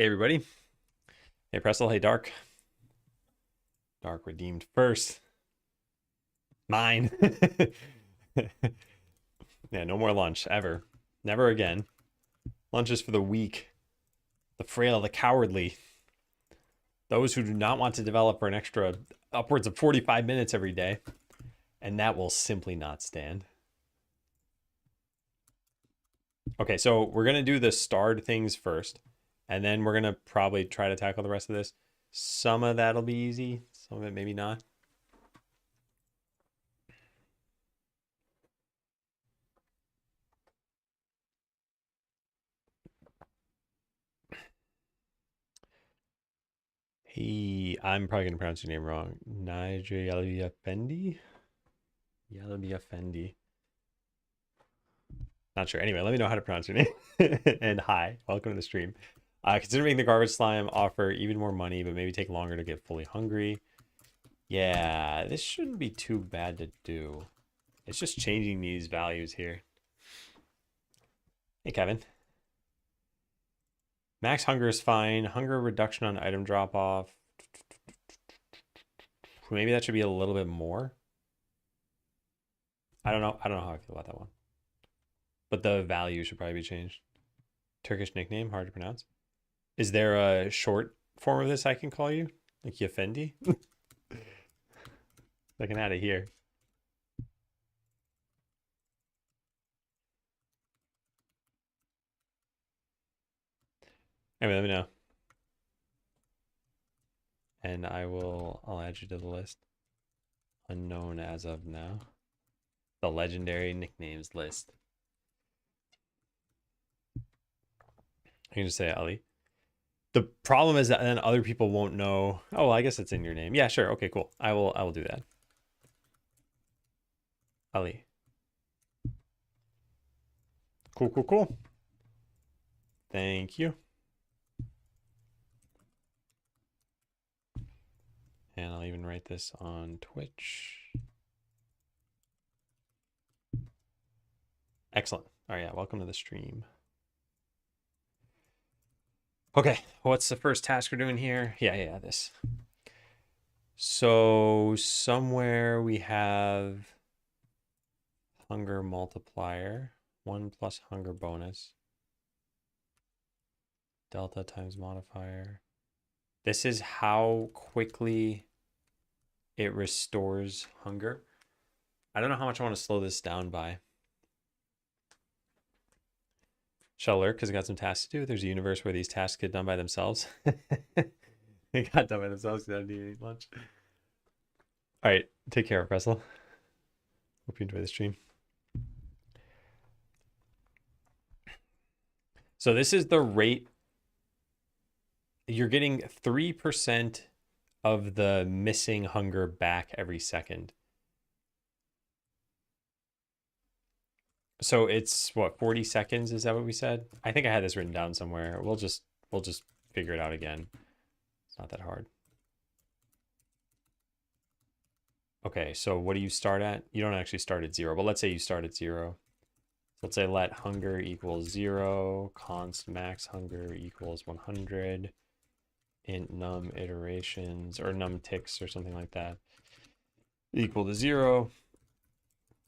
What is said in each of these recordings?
Hey everybody. Hey Pressel. Hey Dark. Dark redeemed first. Mine. Yeah, no more lunch ever. Never again. Lunch is for the weak, the frail, the cowardly. Those who do not want to develop for an extra upwards of 45 minutes every day. And that will simply not stand. Okay, so we're going to do the starred things first. And then we're going to probably try to tackle the rest of this. Some of that'll be easy. Some of it maybe not. I'm probably going to pronounce your name wrong. Niger Yalabi Effendi. Not sure. Anyway, let me know how to pronounce your name. And hi, welcome to the stream. Consider making the garbage slime offer even more money, but maybe take longer to get fully hungry. Yeah, this shouldn't be too bad to do. It's just changing these values here. Hey, Kevin. Max hunger is fine. Hunger reduction on item drop off. Maybe that should be a little bit more. I don't know. I don't know how I feel about that one. But the value should probably be changed. Turkish nickname, hard to pronounce. Is there a short form of this I can call you? Like Yefendi? Looking at it here. Anyway, let me know. And I'll add you to the list. Unknown as of now. The legendary nicknames list. I can just say Ali. The problem is that then other people won't know. Oh, well, I guess it's in your name. Yeah, sure. Okay, cool. I will do that. Ali. Cool, cool, cool. Thank you. And I'll even write this on Twitch. Excellent. All right, yeah, welcome to the stream. Okay, what's the first task we're doing here? Yeah, this. So somewhere we have hunger multiplier, 1 plus hunger bonus, delta times modifier. This is how quickly it restores hunger. I don't know how much I want to slow this down by. Shall lurk because I got some tasks to do. There's a universe where these tasks get done by themselves. They got done by themselves because I didn't eat lunch. All right, take care, Pressel. Hope you enjoy the stream. So this is the rate. You're getting 3% of the missing hunger back every second. So it's what, 40 seconds? Is that what we said? I think I had this written down somewhere. We'll just figure it out again. It's not that hard. Okay, so what do you start at? You don't actually start at 0, but let's say you start at 0. So let's say let hunger equals 0, const max hunger equals 100, int num iterations or num ticks or something like that equal to 0.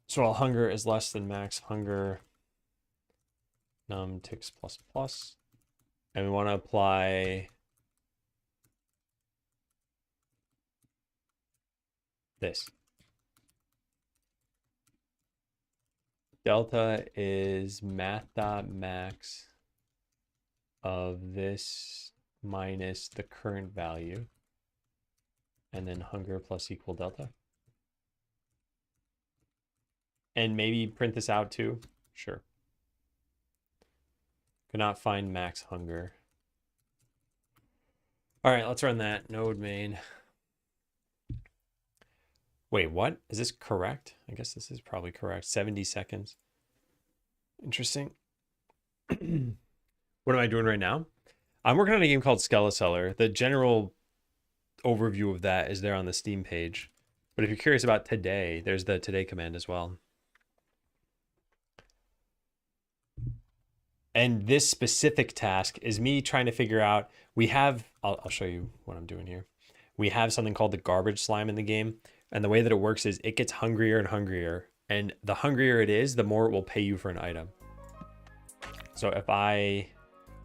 So while hunger is less than max hunger, num ticks plus plus, and we want to apply this. Delta is math.max of this minus the current value, and then hunger plus equal delta. And maybe print this out too. Sure. Could not find max hunger. All right, let's run that. Node main. Wait, what? Is this correct? I guess this is probably correct. 70 seconds. Interesting. What am I doing right now? I'm working on a game called Skeleseller. The general overview of that is there on the Steam page. But if you're curious about today, there's the today command as well. And this specific task is me trying to figure out, we have, I'll show you what I'm doing here. We have something called the garbage slime in the game. And the way that it works is it gets hungrier and hungrier. And the hungrier it is, the more it will pay you for an item. So if I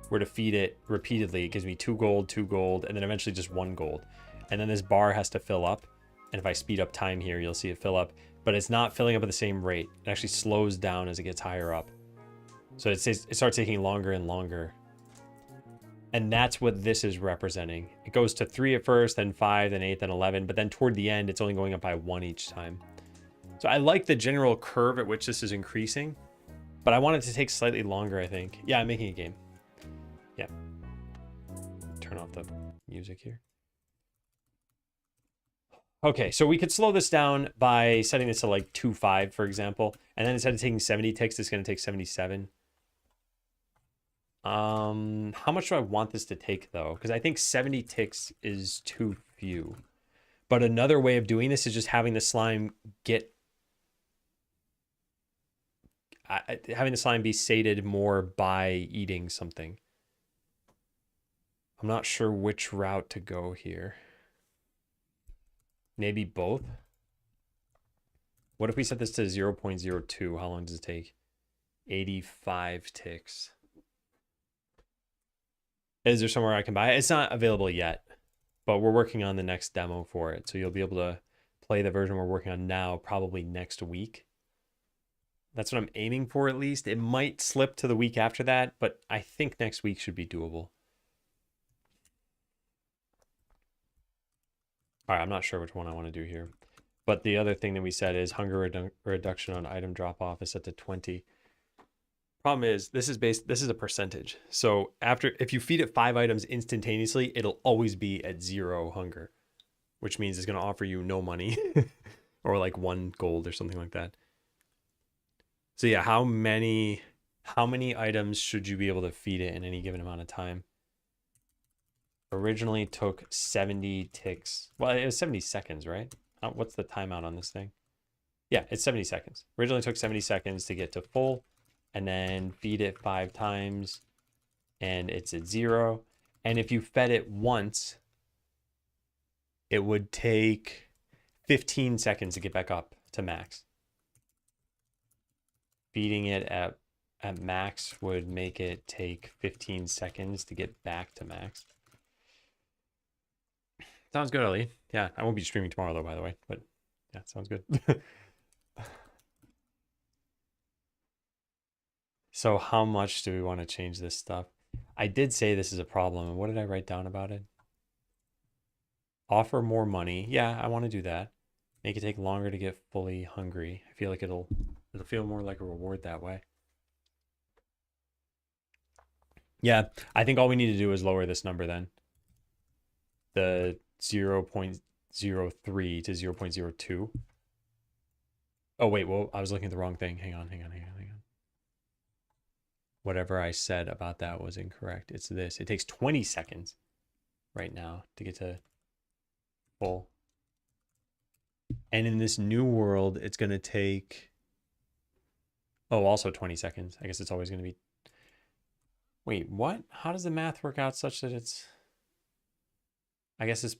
were to feed it repeatedly, it gives me 2 gold, and then eventually just 1 gold. And then this bar has to fill up. And if I speed up time here, you'll see it fill up. But it's not filling up at the same rate. It actually slows down as it gets higher up. So it starts taking longer and longer. And that's what this is representing. It goes to 3 at first, then 5, then 8, then 11. But then toward the end, it's only going up by 1 each time. So I like the general curve at which this is increasing. But I want it to take slightly longer, I think. Yeah, I'm making a game. Yeah. Turn off the music here. Okay, so we could slow this down by setting this to like 2.5, for example. And then instead of taking 70 ticks, it's going to take 77. How much do I want this to take, though? Because I think 70 ticks is too few. But another way of doing this is just having the slime having the slime be sated more by eating something. I'm not sure which route to go here. Maybe both? What if we set this to 0.02? How long does it take? 85 ticks. Is there somewhere I can buy it? It's not available yet, but we're working on the next demo for it. So you'll be able to play the version we're working on now probably next week. That's what I'm aiming for, at least. It might slip to the week after that, but I think next week should be doable. All right, I'm not sure which one I want to do here. But the other thing that we said is hunger reduction on item drop-off is set to 20. Problem is, this is a percentage. So if you feed it 5 items instantaneously, it'll always be at 0 hunger, which means it's going to offer you no money or like 1 gold or something like that. So yeah, how many items should you be able to feed it in any given amount of time? Originally took 70 ticks. Well, it was 70 seconds, right? What's the timeout on this thing? Yeah, it's 70 seconds. Originally took 70 seconds to get to full, and then feed it 5 times, and it's at 0. And if you fed it once, it would take 15 seconds to get back up to max. Feeding it at max would make it take 15 seconds to get back to max. Sounds good, Ali. Yeah, I won't be streaming tomorrow, though, by the way. But yeah, sounds good. So how much do we want to change this stuff? I did say this is a problem. And what did I write down about it? Offer more money. Yeah, I want to do that. Make it take longer to get fully hungry. I feel like it'll feel more like a reward that way. Yeah, I think all we need to do is lower this number then. The 0.03 to 0.02. Oh, wait, well, I was looking at the wrong thing. Hang on. Whatever I said about that was incorrect. It's this. It takes 20 seconds right now to get to full. And in this new world, it's going to take... Oh, also 20 seconds. I guess it's always going to be... Wait, what? How does the math work out such that it's... I guess it's...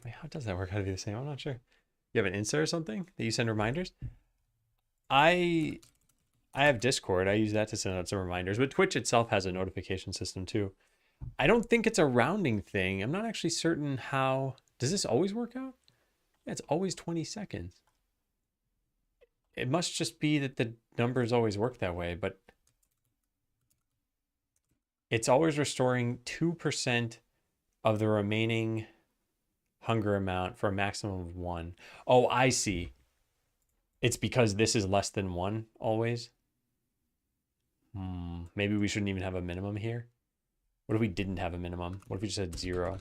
Wait, how does that work out to be the same? I'm not sure. You have an Insta or something that you send reminders? I have Discord. I use that to send out some reminders, but Twitch itself has a notification system too. I don't think it's a rounding thing. I'm not actually certain how... Does this always work out? Yeah, it's always 20 seconds. It must just be that the numbers always work that way, but it's always restoring 2% of the remaining hunger amount for a maximum of 1. Oh, I see. It's because this is less than 1 always. Maybe we shouldn't even have a minimum here. What if we didn't have a minimum? What if we just had 0?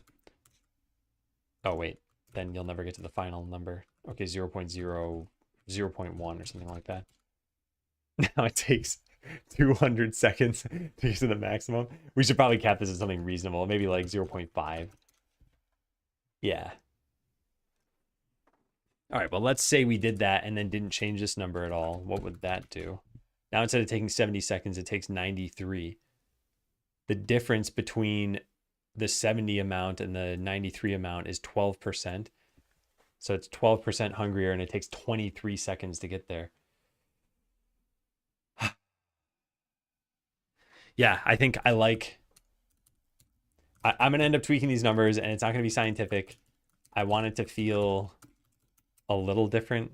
Oh, wait. Then you'll never get to the final number. Okay, 0.0, 0.1 or something like that. Now it takes 200 seconds to get to the maximum. We should probably cap this as something reasonable. Maybe like 0.5. Yeah. All right, well, let's say we did that and then didn't change this number at all. What would that do? Now, instead of taking 70 seconds, it takes 93. The difference between the 70 amount and the 93 amount is 12%. So it's 12% hungrier, and it takes 23 seconds to get there. Yeah, I think I like... I'm going to end up tweaking these numbers, and it's not going to be scientific. I want it to feel a little different.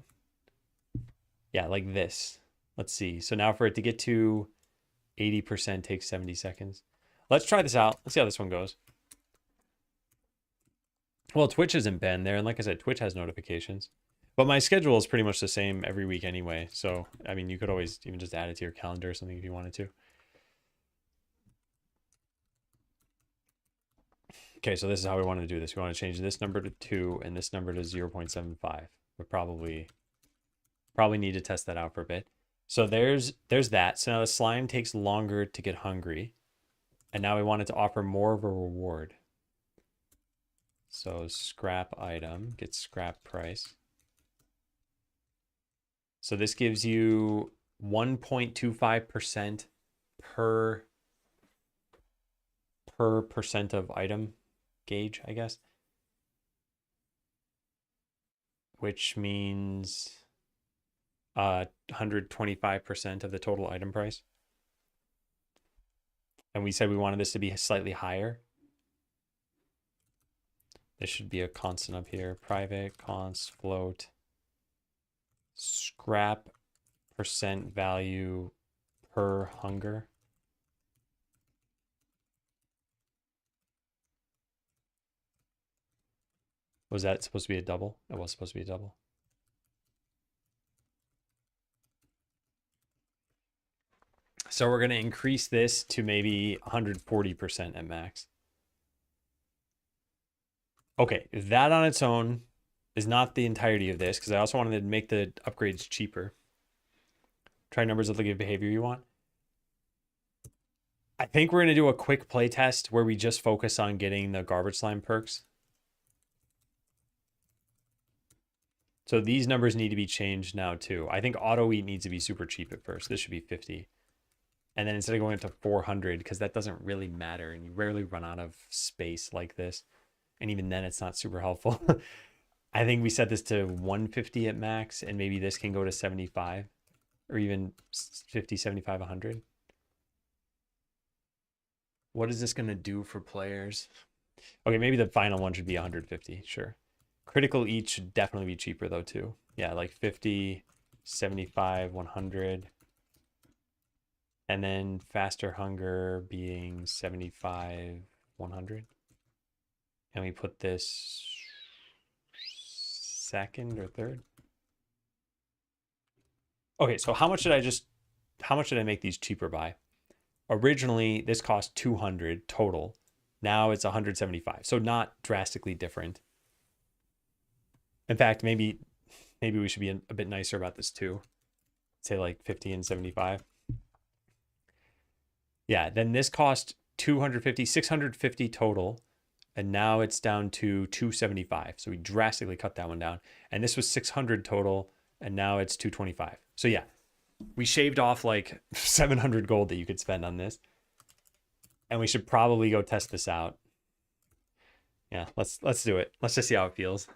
Yeah, like this. Let's see. So now for it to get to 80% takes 70 seconds. Let's try this out. Let's see how this one goes. Well, Twitch isn't banned there. And like I said, Twitch has notifications. But my schedule is pretty much the same every week anyway. So, I mean, you could always even just add it to your calendar or something if you wanted to. Okay, so this is how we want to do this. We want to change this number to 2 and this number to 0.75. We probably need to test that out for a bit. So there's that. So now the slime takes longer to get hungry. And now we want it to offer more of a reward. So scrap item gets scrap price. So this gives you 1.25% per percent of item gauge, I guess. Which means 125% of the total item price. And we said we wanted this to be slightly higher. This should be a constant up here. Private const float scrap percent value per hunger. Was that supposed to be a double? It was supposed to be a double. So we're going to increase this to maybe 140% at max. Okay, that on its own is not the entirety of this, because I also wanted to make the upgrades cheaper. Try numbers of the good behavior you want. I think we're going to do a quick play test where we just focus on getting the garbage slime perks. So these numbers need to be changed now too. I think auto eat needs to be super cheap at first. This should be 50. And then instead of going up to 400, because that doesn't really matter and you rarely run out of space like this. And even then it's not super helpful. I think we set this to 150 at max, and maybe this can go to 75 or even 50, 75, 100. What is this going to do for players? Okay, maybe the final one should be 150. Sure. Critical each should definitely be cheaper though too. Yeah, like 50, 75, 100. And then faster hunger being 75, 100. And we put this second or third. Okay, so how much did I make these cheaper by? Originally, this cost 200 total. Now it's 175. So not drastically different. In fact, maybe we should be a bit nicer about this too. Say like 50 and 75. Yeah, then this cost 250, 650 total. And now it's down to 275. So we drastically cut that one down. And this was 600 total. And now it's 225. So yeah, we shaved off like 700 gold that you could spend on this. And we should probably go test this out. Yeah, let's do it. Let's just see how it feels.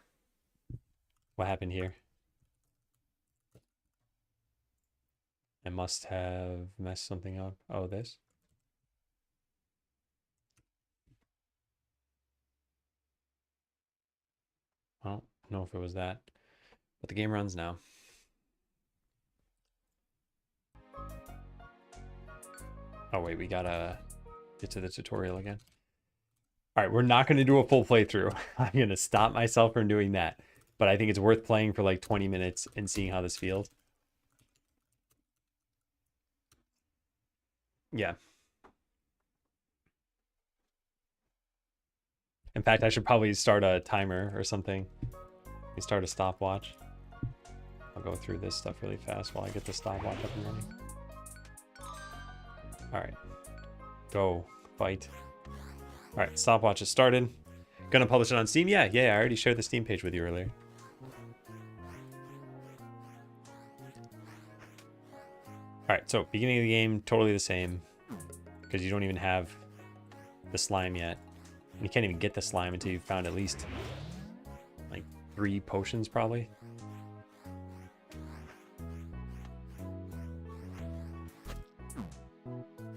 What happened here? I must have messed something up. Oh, this. I don't know if it was that, but the game runs now. Oh wait, we gotta get to the tutorial again. All right, we're not gonna do a full playthrough. I'm gonna stop myself from doing that, but I think it's worth playing for like 20 minutes and seeing how this feels. Yeah. In fact, I should probably start a timer or something. We start a stopwatch. I'll go through this stuff really fast while I get the stopwatch up and running. All right, go fight. All right, stopwatch is started. Gonna publish it on Steam. Yeah, I already shared the Steam page with you earlier. All right, so beginning of the game, totally the same because you don't even have the slime yet. You can't even get the slime until you've found at least like 3 potions probably.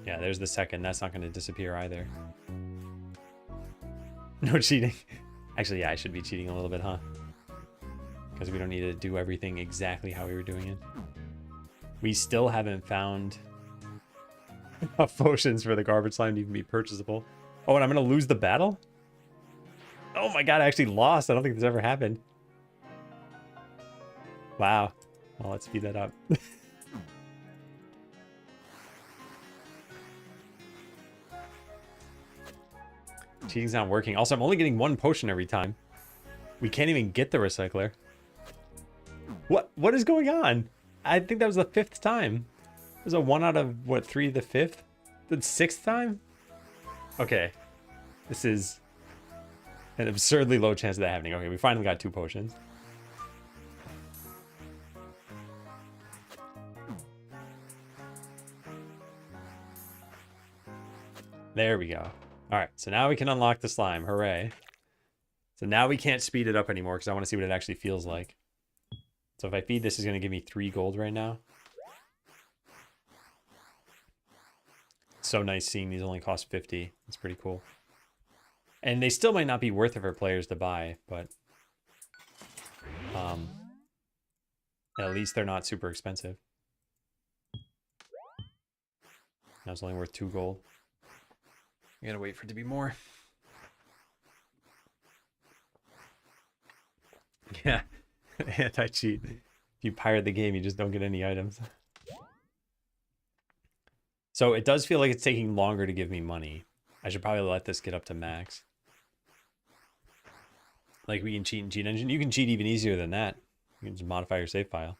Yeah, there's the second. That's not going to disappear either. No cheating. Actually, yeah, I should be cheating a little bit, huh? Because we don't need to do everything exactly how we were doing it. We still haven't found enough potions for the garbage slime to even be purchasable. Oh, and I'm going to lose the battle? Oh my god, I actually lost. I don't think this ever happened. Wow. Well, let's speed that up. Cheating's not working. Also, I'm only getting 1 potion every time. We can't even get the recycler. What is going on? I think that was the 5th time. It was a 1 out of, what, 3 the 5th? The 6th time? Okay. This is an absurdly low chance of that happening. Okay, we finally got 2 potions. There we go. All right, so now we can unlock the slime. Hooray. So now we can't speed it up anymore because I want to see what it actually feels like. So if I feed this, is going to give me 3 gold right now. It's so nice seeing these only cost 50. It's pretty cool. And they still might not be worth it for players to buy, but at least they're not super expensive. Now it's only worth 2 gold. I gotta wait for it to be more. Yeah, anti-cheat. If you pirate the game, you just don't get any items. So it does feel like it's taking longer to give me money. I should probably let this get up to max. Like we can cheat in Cheat Engine. You can cheat even easier than that. You can just modify your save file.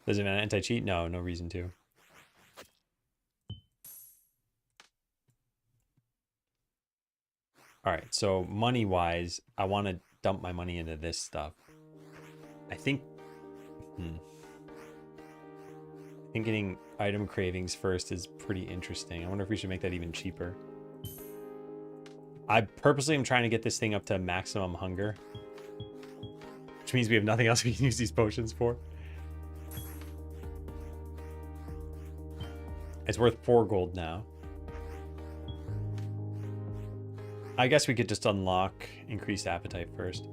Does it anti-cheat? No, no reason to. All right, so money-wise, I want to dump my money into this stuff. I think getting item cravings first is pretty interesting. I wonder if we should make that even cheaper. I purposely am trying to get this thing up to maximum hunger, which means we have nothing else we can use these potions for. It's worth 4 gold now. I guess we could just unlock increased appetite first.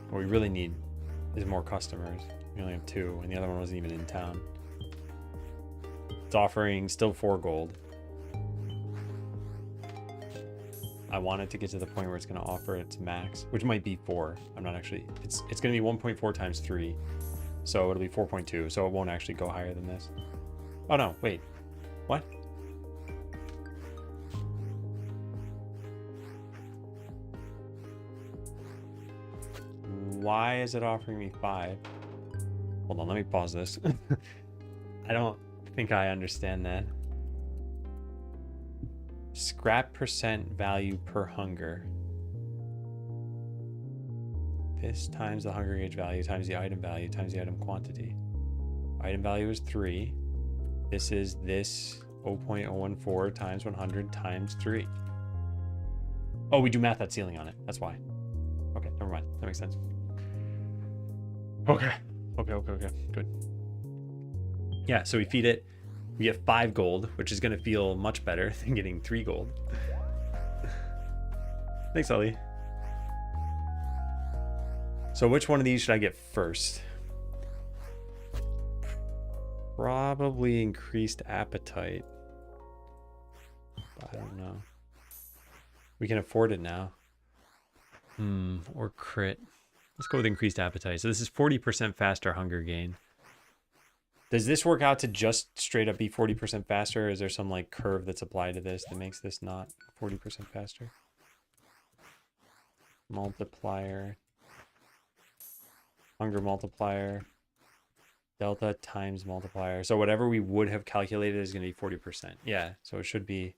What we really need is more customers. We only have 2, and the other one wasn't even in town. It's offering still 4 gold. I want it to get to the point where it's going to offer its max, which might be 4. I'm not actually. It's going to be 1.4 times 3, so it'll be 4.2. So it won't actually go higher than this. Oh no! Wait, what? Why is it offering me 5? Hold on, let me pause this. I don't think I understand that. Scrap percent value per hunger. This times the hunger gauge value times the item value times the item quantity. Item value is 3. This is this 0.014 times 100 times 3. Oh, we do math at ceiling on it. That's why. Okay, never mind. That makes sense. Okay. Good. Yeah, so we feed it. We get 5 gold, which is going to feel much better than getting 3 gold. Thanks, Ellie. So which one of these should I get first? Probably increased appetite. I don't know. We can afford it now. Or crit. Let's go with increased appetite. So this is 40% faster hunger gain. Does this work out to just straight up be 40% faster? Or is there some like curve that's applied to this that makes this not 40% faster? Multiplier. Hunger multiplier. Delta times multiplier. So whatever we would have calculated is going to be 40%. Yeah, so it should be...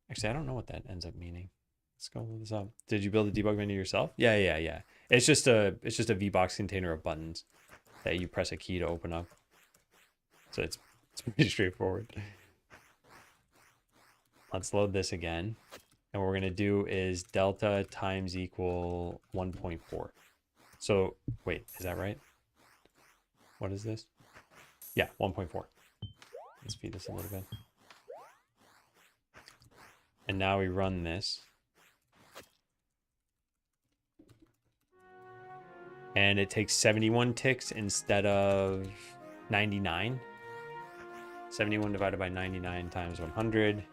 Actually, I don't know what that ends up meaning. Let's go look this up. Did you build a debug menu yourself? Yeah. It's just a VBox container of buttons. that you press a key to open up. So it's pretty straightforward. Let's load this again. And what we're going to do is delta times equal 1.4. So wait, is that right? What is this? Yeah, 1.4. Let's speed this a little bit. And now we run this. And it takes 71 ticks instead of 99. 71 divided by 99 times 100.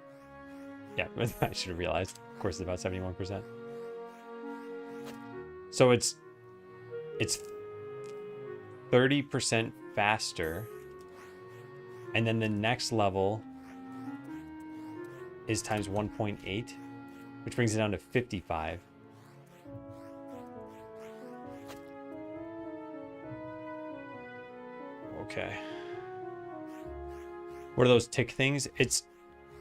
Yeah, I should have realized. Of course, it's about 71%. So it's 30% faster. And then the next level is times 1.8, which brings it down to 55. Okay. What are those tick things? It's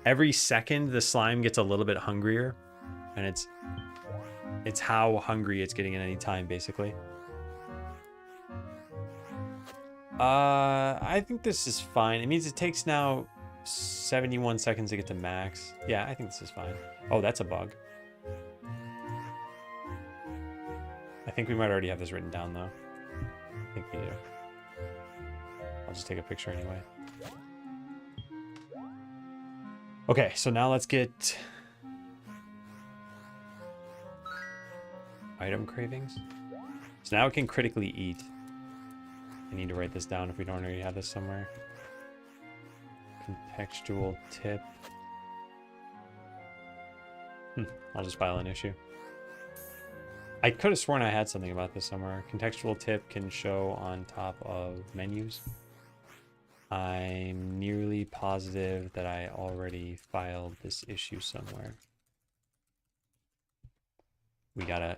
every second the slime gets a little bit hungrier, and it's how hungry it's getting at any time, basically. I think this is fine. It means it takes now 71 seconds to get to max. Yeah, I think this is fine. Oh, that's a bug. I think we might already have this written down, though. I think we do. I'll just take a picture anyway. Okay, so now let's get item cravings. So now it can critically eat. I need to write this down if we don't already have this somewhere. Contextual tip. I'll just file an issue. I could have sworn I had something about this somewhere. Contextual tip can show on top of menus. I'm nearly positive that I already filed this issue somewhere. We gotta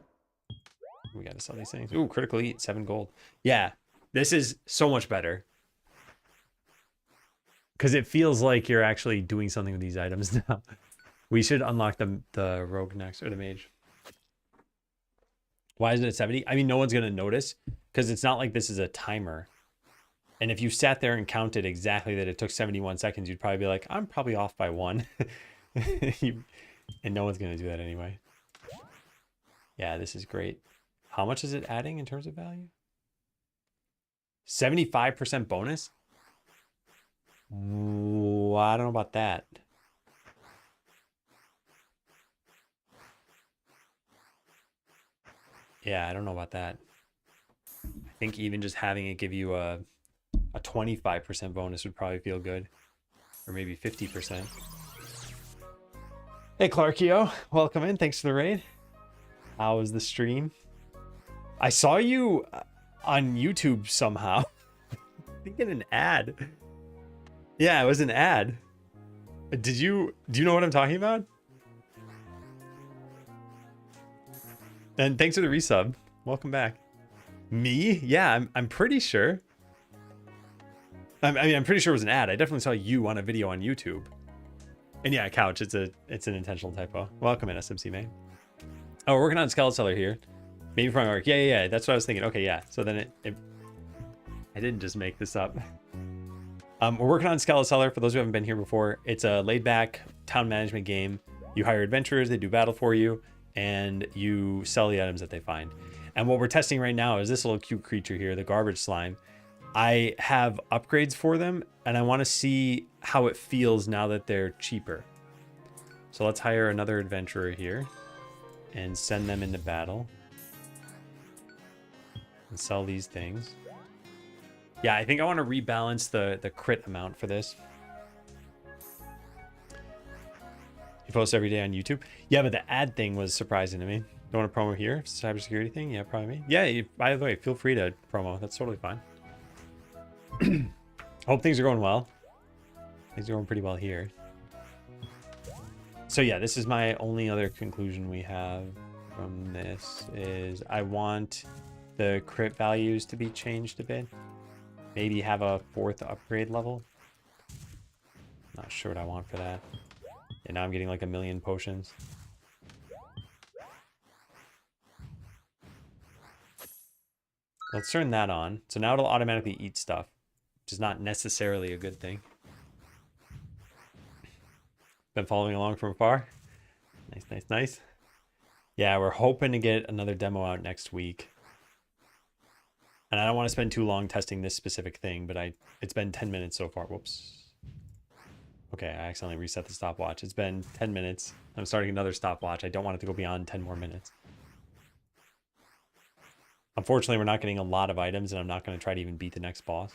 sell these things. Ooh, critical eat, 7 gold. Yeah, this is so much better. Because it feels like you're actually doing something with these items now. We should unlock the rogue next, or the mage. Why is it at 70? I mean, no one's gonna notice, because it's not like this is a timer. And if you sat there and counted exactly that it took 71 seconds, you'd probably be like, I'm probably off by 1. And no one's going to do that anyway. Yeah, this is great. How much is it adding in terms of value? 75% bonus? Ooh, I don't know about that. Yeah, I don't know about that. I think even just having it give you a 25% bonus would probably feel good. Or maybe 50%. Hey, Clarkio. Welcome in. Thanks for the raid. How was the stream? I saw you on YouTube somehow. I think in an ad. Yeah, it was an ad. Do you know what I'm talking about? And thanks for the resub. Welcome back. Me? Yeah, I'm pretty sure. I mean, I'm pretty sure it was an ad. I definitely saw you on a video on YouTube. And yeah, couch. It's an intentional typo. Welcome in, SMC man. Oh, we're working on Skeleseller here. Maybe from work. Yeah. That's what I was thinking. Okay, yeah. So then I didn't just make this up. We're working on Skeleseller. For those who haven't been here before, it's a laid-back town management game. You hire adventurers, they do battle for you, and you sell the items that they find. And what we're testing right now is this little cute creature here, the garbage slime. I have upgrades for them, and I want to see how it feels now that they're cheaper. So let's hire another adventurer here and send them into battle and sell these things. Yeah, I think I want to rebalance the crit amount for this. You post every day on YouTube? Yeah, but the ad thing was surprising to me. Don't want to promo here? Cybersecurity thing? Yeah, probably me. Yeah, by the way, feel free to promo. That's totally fine. Hope things are going well. Things are going pretty well here. So yeah, this is my only other conclusion we have from this is I want the crit values to be changed a bit. Maybe have a 4th upgrade level. Not sure what I want for that. And now I'm getting like 1,000,000 potions. Let's turn that on. So now it'll automatically eat stuff, which is not necessarily a good thing. Been following along from afar. Nice, nice, nice. Yeah, we're hoping to get another demo out next week. And I don't want to spend too long testing this specific thing, but it's been 10 minutes so far. Whoops. Okay, I accidentally reset the stopwatch. It's been 10 minutes. I'm starting another stopwatch. I don't want it to go beyond 10 more minutes. Unfortunately, we're not getting a lot of items, and I'm not going to try to even beat the next boss.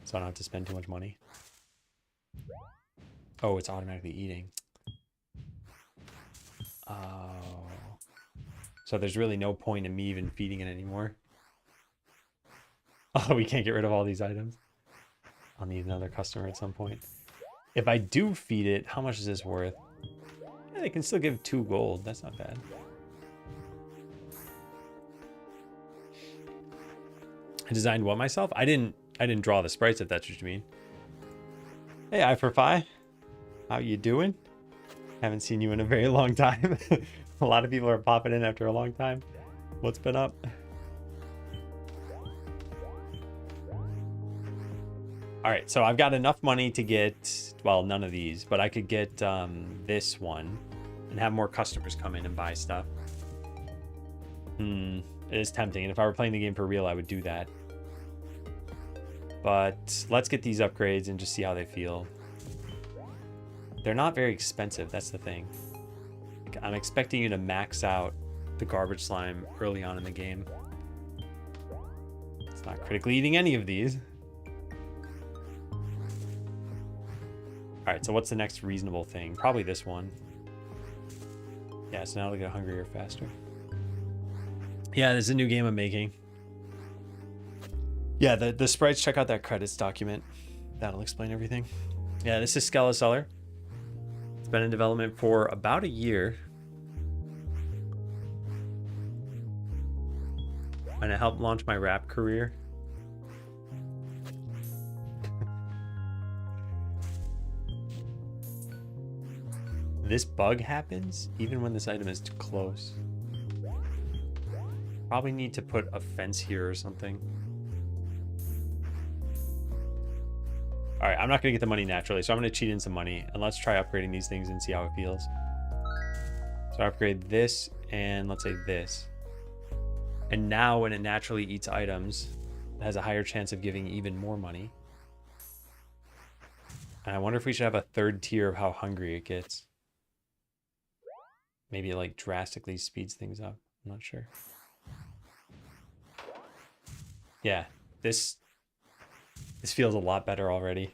So I don't have to spend too much money. Oh, it's automatically eating. Oh. So there's really no point in me even feeding it anymore. Oh, we can't get rid of all these items. I'll need another customer at some point. If I do feed it, how much is this worth? Yeah, they can still give 2 gold. That's not bad. I designed what myself? I didn't draw the sprites, if that's what you mean. Hey, I4Fi. How you doing? Haven't seen you in a very long time. A lot of people are popping in after a long time. What's been up? All right, so I've got enough money to get, well, none of these, but I could get this one and have more customers come in and buy stuff. It is tempting, and if I were playing the game for real, I would do that. But let's get these upgrades and just see how they feel. They're not very expensive, that's the thing. I'm expecting you to max out the garbage slime early on in the game. It's not critically eating any of these. All right, so what's the next reasonable thing? Probably this one. Yeah, so now it'll get hungrier faster. Yeah, there's a new game I'm making. Yeah, the sprites, check out that credits document. That'll explain everything. Yeah, this is Skeleseller. It's been in development for about a year. And it helped launch my rap career. This bug happens even when this item is too close. Probably need to put a fence here or something. All right, I'm not gonna get the money naturally, so I'm gonna cheat in some money and let's try upgrading these things and see how it feels. So I upgrade this and let's say this. And now when it naturally eats items, it has a higher chance of giving even more money. And I wonder if we should have a third tier of how hungry it gets. Maybe it like drastically speeds things up. I'm not sure. Yeah, this feels a lot better already.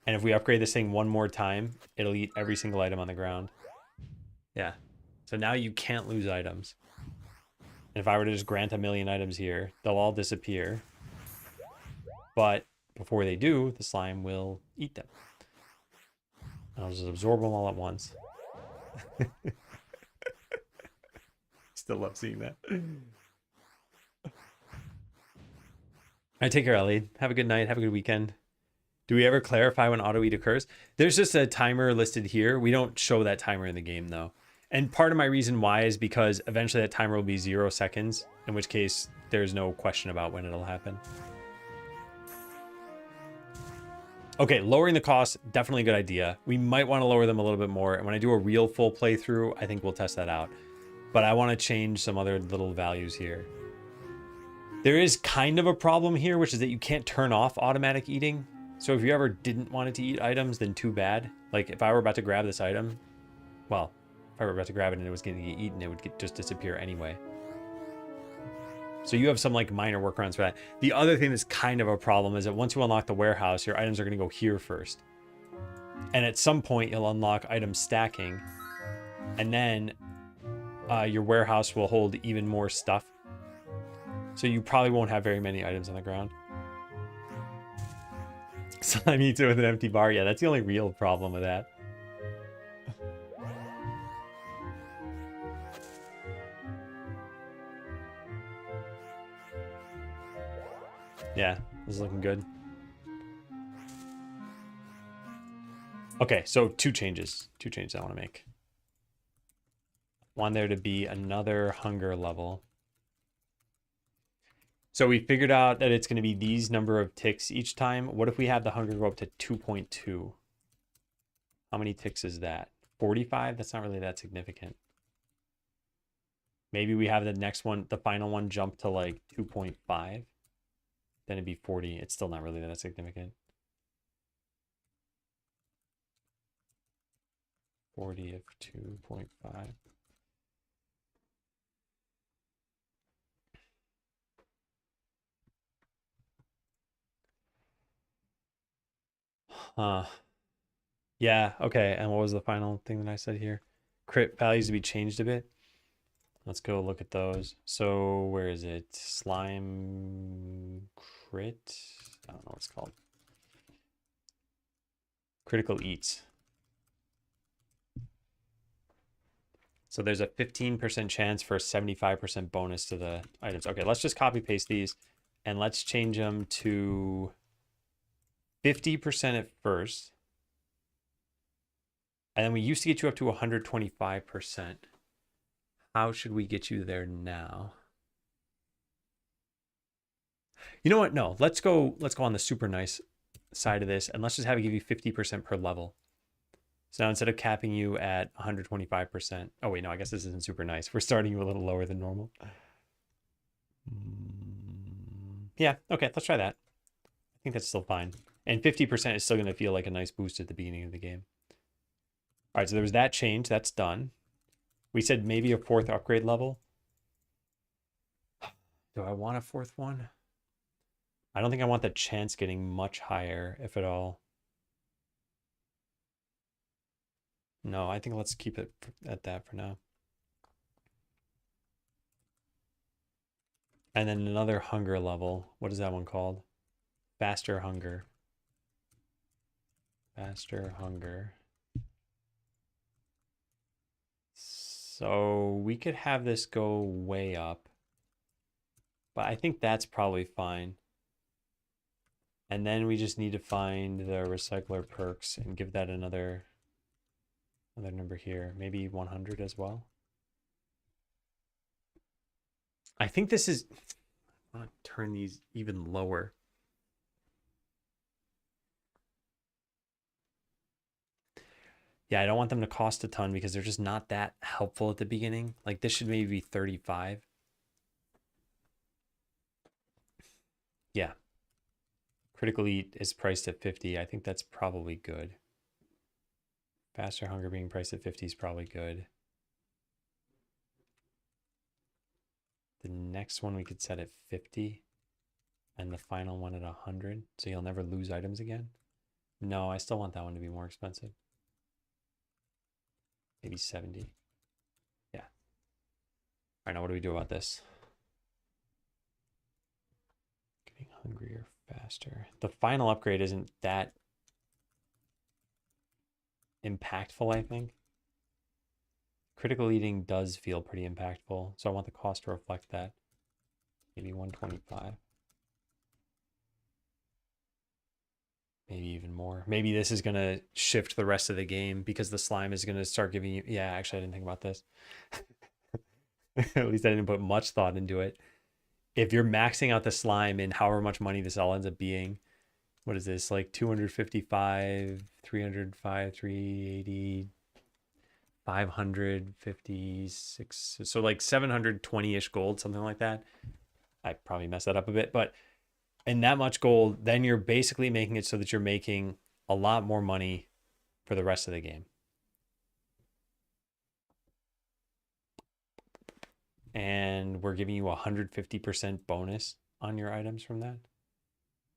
And if we upgrade this thing one more time, it'll eat every single item on the ground. Yeah. So now you can't lose items. And if I were to just grant 1,000,000 items here, they'll all disappear. But before they do, the slime will eat them. I'll just absorb them all at once. Still love seeing that. I take care, Ellie. Have a good night. Have a good weekend. Do we ever clarify when auto eat occurs? There's just a timer listed here. We don't show that timer in the game though. And part of my reason why is because eventually that timer will be 0 seconds, in which case there's no question about when it'll happen. Okay, lowering the cost, definitely a good idea. We might want to lower them a little bit more. And when I do a real full playthrough, I think we'll test that out. But I want to change some other little values here. There is kind of a problem here, which is that you can't turn off automatic eating. So if you ever didn't want it to eat items, then too bad. Like if I were about to grab this item, well, if I were about to grab it and it was going to get eaten, it would just disappear anyway. So you have some like minor workarounds for that. The other thing that's kind of a problem is that once you unlock the warehouse, your items are going to go here first. And at some point you'll unlock item stacking, and then your warehouse will hold even more stuff. So you probably won't have very many items on the ground. Slime eats it with an empty bar. Yeah, that's the only real problem with that. Yeah, this is looking good. Okay, so two changes I want to make. want there to be another hunger level. So we figured out that it's going to be these number of ticks each time. What if we have the hunger go up to 2.2? How many ticks is that? 45? That's not really that significant. Maybe we have the next one, the final one, jump to like 2.5. Then it'd be 40. It's still not really that significant. 40 of 2.5. Yeah, okay. And what was the final thing that I said here? Crit values to be changed a bit. Let's go look at those. So where is it? Slime crit? I don't know what it's called. Critical eats. So there's a 15% chance for a 75% bonus to the items. Okay, let's just copy paste these and let's change them to 50% at first. And then we used to get you up to 125%. How should we get you there now? You know what? No, let's go on the super nice side of this and let's just have it give you 50% per level. So now instead of capping you at 125%, oh wait, no, I guess this isn't super nice. We're starting you a little lower than normal. Yeah, okay, let's try that. I think that's still fine. And 50% is still going to feel like a nice boost at the beginning of the game. All right, so there was that change. That's done. We said maybe a 4th upgrade level. Do I want a 4th one? I don't think I want the chance getting much higher, if at all. No, I think let's keep it at that for now. And then another hunger level. What is that one called? Faster hunger. Faster hunger. So we could have this go way up. But I think that's probably fine. And then we just need to find the recycler perks and give that another number here. Maybe 100 as well. I think this is... I want to turn these even lower. Yeah, I don't want them to cost a ton because they're just not that helpful at the beginning. Like this should maybe be 35. Yeah. Critical Eat is priced at 50. I think that's probably good. Faster Hunger being priced at 50 is probably good. The next one we could set at 50 and the final one at 100. So you'll never lose items again. No, I still want that one to be more expensive. Maybe 70. Yeah. All right, now what do we do about this? Getting hungrier faster. The final upgrade isn't that impactful, I think. Critical eating does feel pretty impactful, so I want the cost to reflect that. Maybe 125. Maybe even more. Maybe this is going to shift the rest of the game because the slime is going to start giving you... Yeah, actually, I didn't think about this. At least I didn't put much thought into it. If you're maxing out the slime and however much money this all ends up being, what is this? Like 255, 305, 380, 556. So like 720-ish gold, something like that. I probably messed that up a bit, but in that much gold, then you're basically making it so that you're making a lot more money for the rest of the game. And we're giving you 150% bonus on your items from that.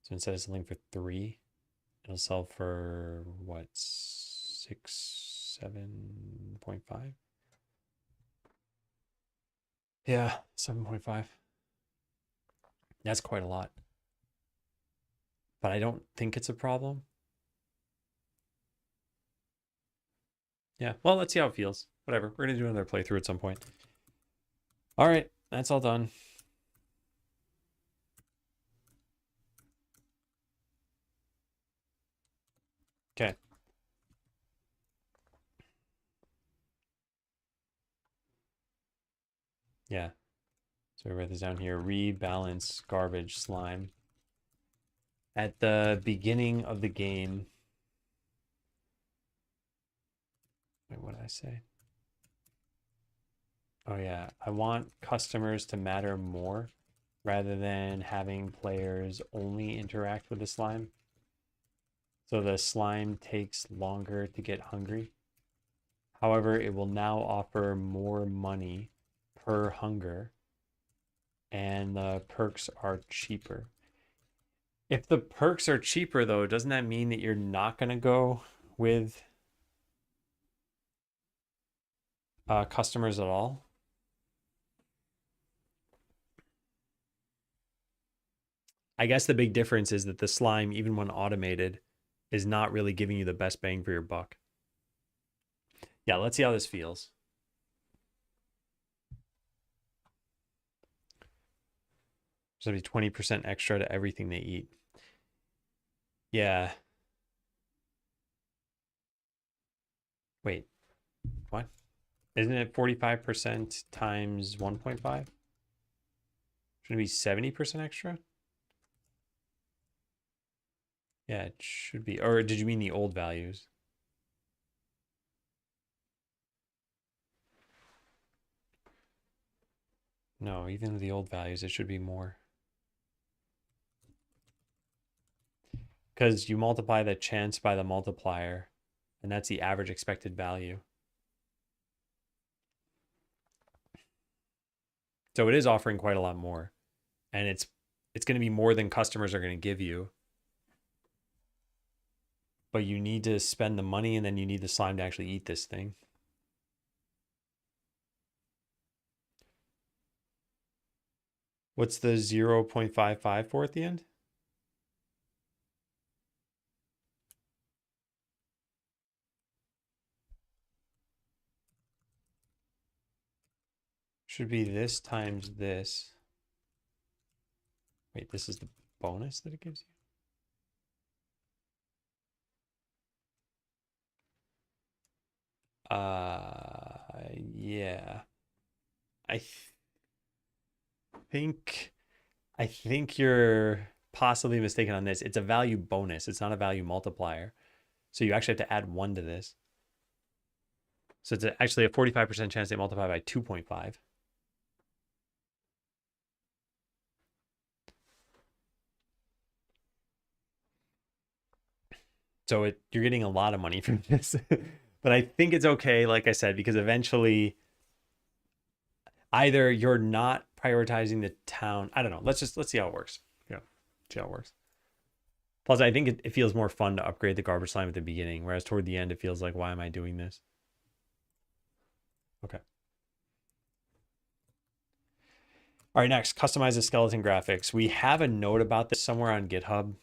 So instead of selling for 3, it'll sell for what, 6, 7.5? Yeah, 7.5. That's quite a lot. But I don't think it's a problem. Yeah, well, let's see how it feels. Whatever, we're gonna do another playthrough at some point. All right, that's all done. Okay. Yeah. So we write this down here. Rebalance garbage slime. At the beginning of the game. Wait, what did I say? Oh yeah, I want customers to matter more rather than having players only interact with the slime. So the slime takes longer to get hungry. However, it will now offer more money per hunger and the perks are cheaper. If the perks are cheaper though, doesn't that mean that you're not going to go with customers at all? I guess the big difference is that the slime, even when automated, is not really giving you the best bang for your buck. Yeah, let's see how this feels. There's going to be 20% extra to everything they eat. Yeah. Wait, what? Isn't it 45% times 1.5? Shouldn't it be 70% extra? Yeah, it should be. Or did you mean the old values? No, even with the old values, it should be more. Because you multiply the chance by the multiplier, and that's the average expected value. So it is offering quite a lot more. And it's going to be more than customers are going to give you. But you need to spend the money and then you need the slime to actually eat this thing. What's the 0.55 for at the end? Should be this times this. Wait, this is the bonus that it gives you? Yeah. I think you're possibly mistaken on this. It's a value bonus. It's not a value multiplier. So you actually have to add 1 to this. So it's actually a 45% chance they multiply by 2.5. So you're getting a lot of money from this. But I think it's okay, like I said, because eventually either you're not prioritizing the town. I don't know. Let's see how it works. Yeah, see how it works. Plus, I think it feels more fun to upgrade the garbage slime at the beginning, whereas toward the end, it feels like, why am I doing this? Okay. All right, next, customize the skeleton graphics. We have a note about this somewhere on GitHub.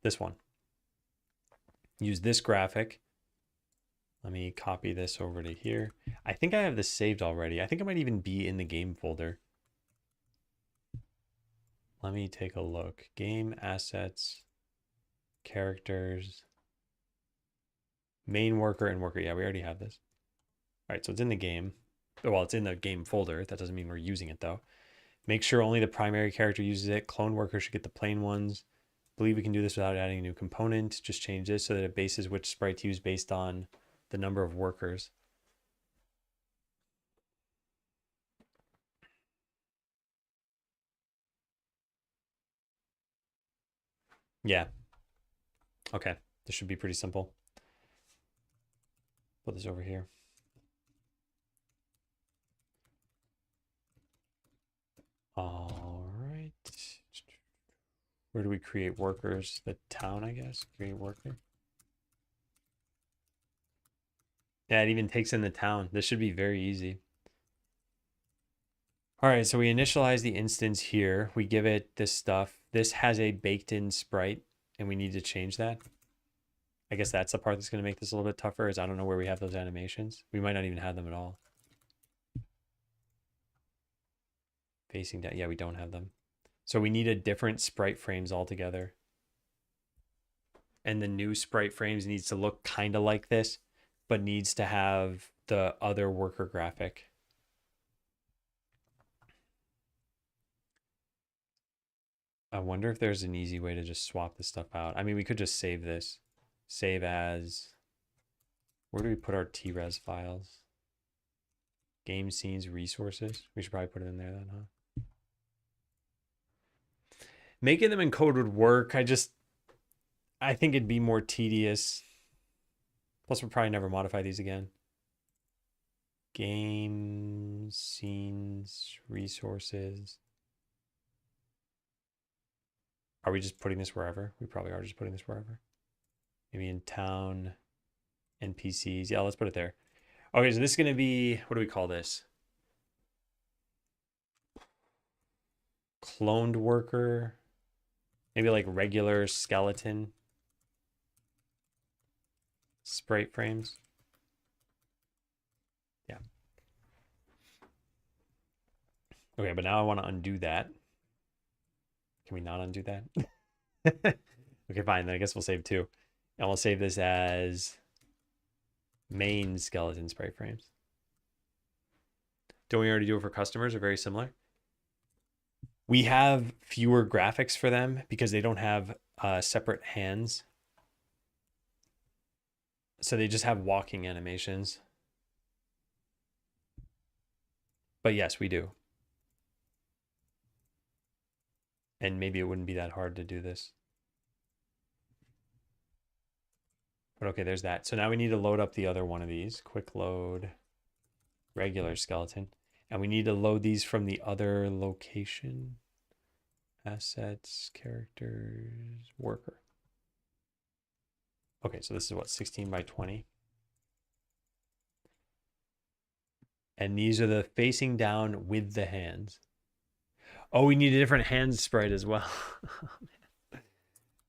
This one. Use this graphic. Let me copy this over to here. I think I have this saved already. I think it might even be in the game folder. Let me take a look. Game assets, characters, main worker and worker. Yeah, we already have this. All right, so it's in the game. Well, it's in the game folder. That doesn't mean we're using it though. Make sure only the primary character uses it. Clone worker should get the plain ones. Believe we can do this without adding a new component. Just change this so that it bases which sprite to use based on the number of workers. Yeah. Okay. This should be pretty simple. Put this over here. All right. Where do we create workers? The town, I guess. Create worker. Yeah, it even takes in the town. This should be very easy. All right, so we initialize the instance here. We give it this stuff. This has a baked in sprite, and we need to change that. I guess that's the part that's going to make this a little bit tougher, is I don't know where we have those animations. We might not even have them at all. Facing down. Yeah, we don't have them. So we need a different sprite frames altogether. And the new sprite frames needs to look kind of like this, but needs to have the other worker graphic. I wonder if there's an easy way to just swap this stuff out. I mean, we could just save this. Save as. Where do we put our TRES files? Game scenes resources. We should probably put it in there then, huh? Making them in code would work. I think it'd be more tedious. Plus, we'll probably never modify these again. Game scenes resources. Are we just putting this wherever? We probably are just putting this wherever. Maybe in town, NPCs. Yeah, let's put it there. Okay, so this is going to be, what do we call this? Cloned worker. Maybe like regular skeleton. Sprite frames. Yeah. Okay, but now I want to undo that. Can we not undo that? Okay, fine. Then I guess we'll save two. And we'll save this as main skeleton sprite frames. Don't we already do it for customers or very similar? We have fewer graphics for them because they don't have separate hands. So they just have walking animations. But yes, we do. And maybe it wouldn't be that hard to do this. But okay, there's that. So now we need to load up the other one of these. Quick load, regular skeleton. And we need to load these from the other location. Assets, characters, worker. Okay, so this is what, 16 by 20? And these are the facing down with the hands. Oh, we need a different hand sprite as well.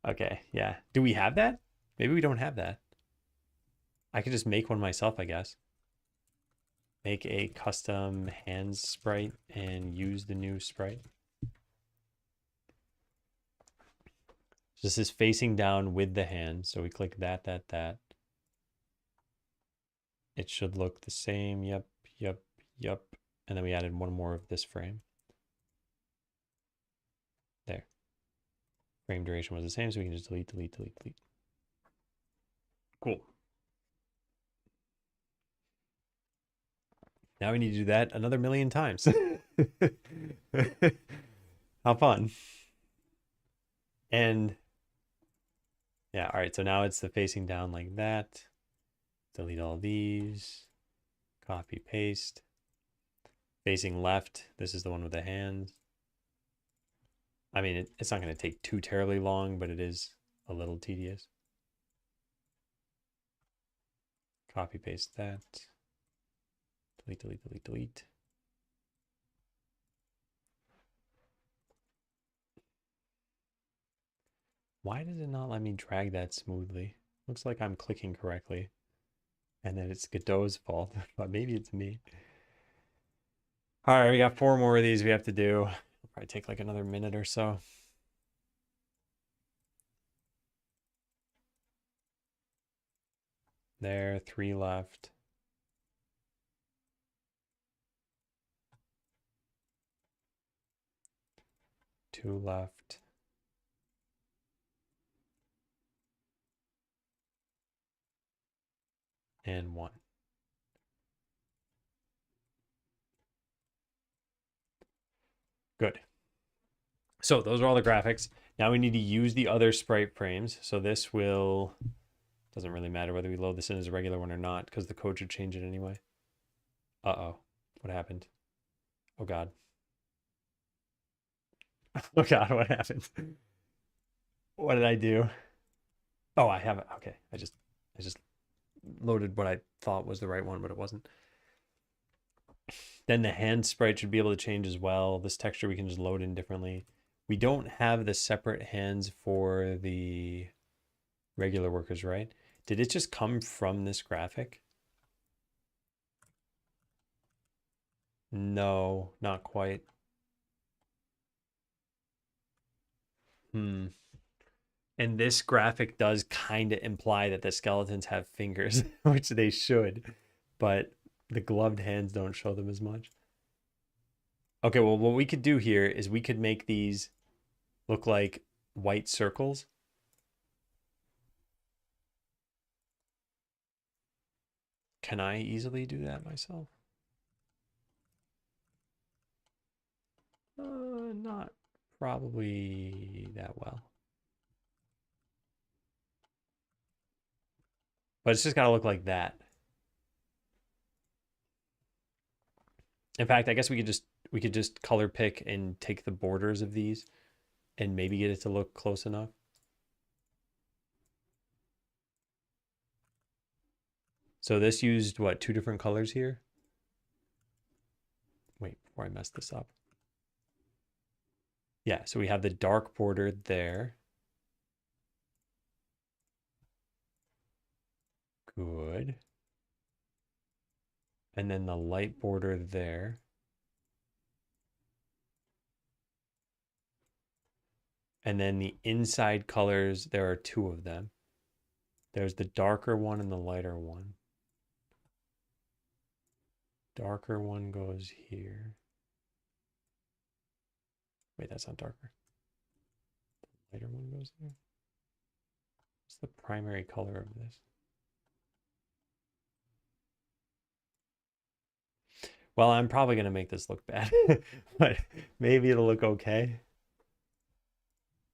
Okay, yeah. Do we have that? Maybe we don't have that. I could just make one myself, I guess. Make a custom hands sprite and use the new sprite. This is facing down with the hand. So we click that. It should look the same. Yep. And then we added one more of this frame. There. Frame duration was the same, so we can just delete. Cool. Now we need to do that another million times. How fun. And yeah, all right, so now it's the facing down like that. Delete all these. Copy, paste. Facing left, this is the one with the hands. I mean, it's not going to take too terribly long, but it is a little tedious. Copy, paste that. Delete. Why does it not let me drag that smoothly? Looks like I'm clicking correctly. And then it's Godot's fault, but maybe it's me. All right, we got 4 more of these we have to do. It'll probably take like another minute or so. There, 3 left. Two left. And 1. Good. So those are all the graphics. Now we need to use the other sprite frames. So this will, doesn't really matter whether we load this in as a regular one or not, because the code should change it anyway. Uh-oh, what happened? Oh God. Oh God, what happened? What did I do? Oh, I have it. Okay, I just loaded what I thought was the right one, but it wasn't. Then the hand sprite should be able to change as well. This texture we can just load in differently. We don't have the separate hands for the regular workers, right? Did it just come from this graphic? No, not quite. And this graphic does kind of imply that the skeletons have fingers, which they should, but the gloved hands don't show them as much. Okay, well, what we could do here is we could make these look like white circles. Can I easily do that myself? Not probably that well. But it's just got to look like that. In fact, I guess we could just color pick and take the borders of these and maybe get it to look close enough. So this used what, 2 different colors here? Wait, before I mess this up. Yeah, so we have the dark border there. Good. And then the light border there. And then the inside colors, there are 2 of them. There's the darker one and the lighter one. Darker one goes here. Wait, that's not darker. The lighter one goes there. What's the primary color of this? Well, I'm probably going to make this look bad, but maybe it'll look okay.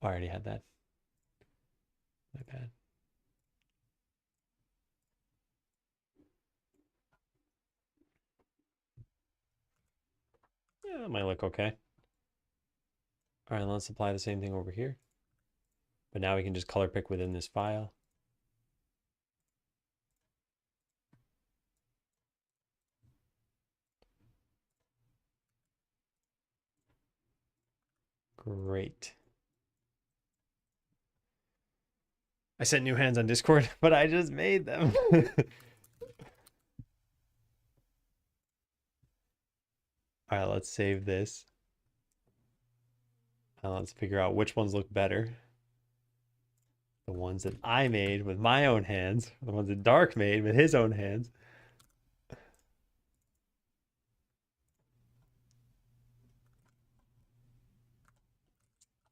Oh, I already had that. My bad. Yeah, that might look okay. All right, let's apply the same thing over here. But now we can just color pick within this file. Great. I sent new hands on Discord, but I just made them. All right, let's save this. And let's figure out which ones look better. The ones that I made with my own hands, the ones that Dark made with his own hands.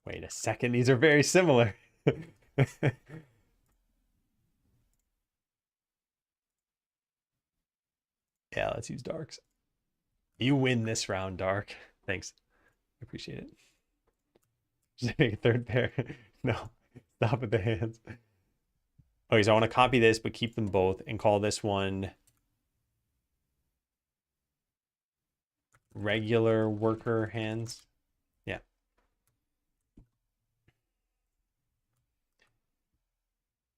Wait a second, these are very similar. Yeah, let's use Darks. You win this round, Dark. Thanks. I appreciate it. Just make a third pair. No, stop at the hands. Okay, so I want to copy this, but keep them both and call this one regular worker hands. Yeah.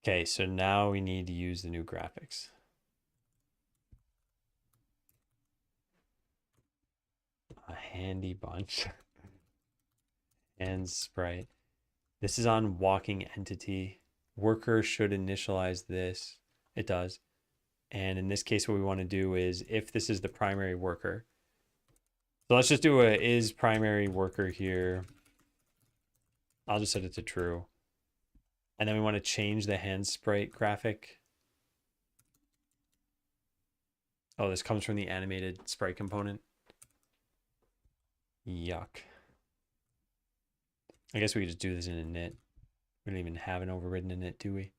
Okay, so now we need to use the new graphics. A handy bunch. And sprite. This is on walking entity. Worker should initialize this. It does. And in this case, what we want to do is if this is the primary worker. So let's just do a is primary worker here. I'll just set it to true. And then we want to change the hand sprite graphic. Oh, this comes from the animated sprite component. Yuck. I guess we could just do this in init. We don't even have an overridden init, do we?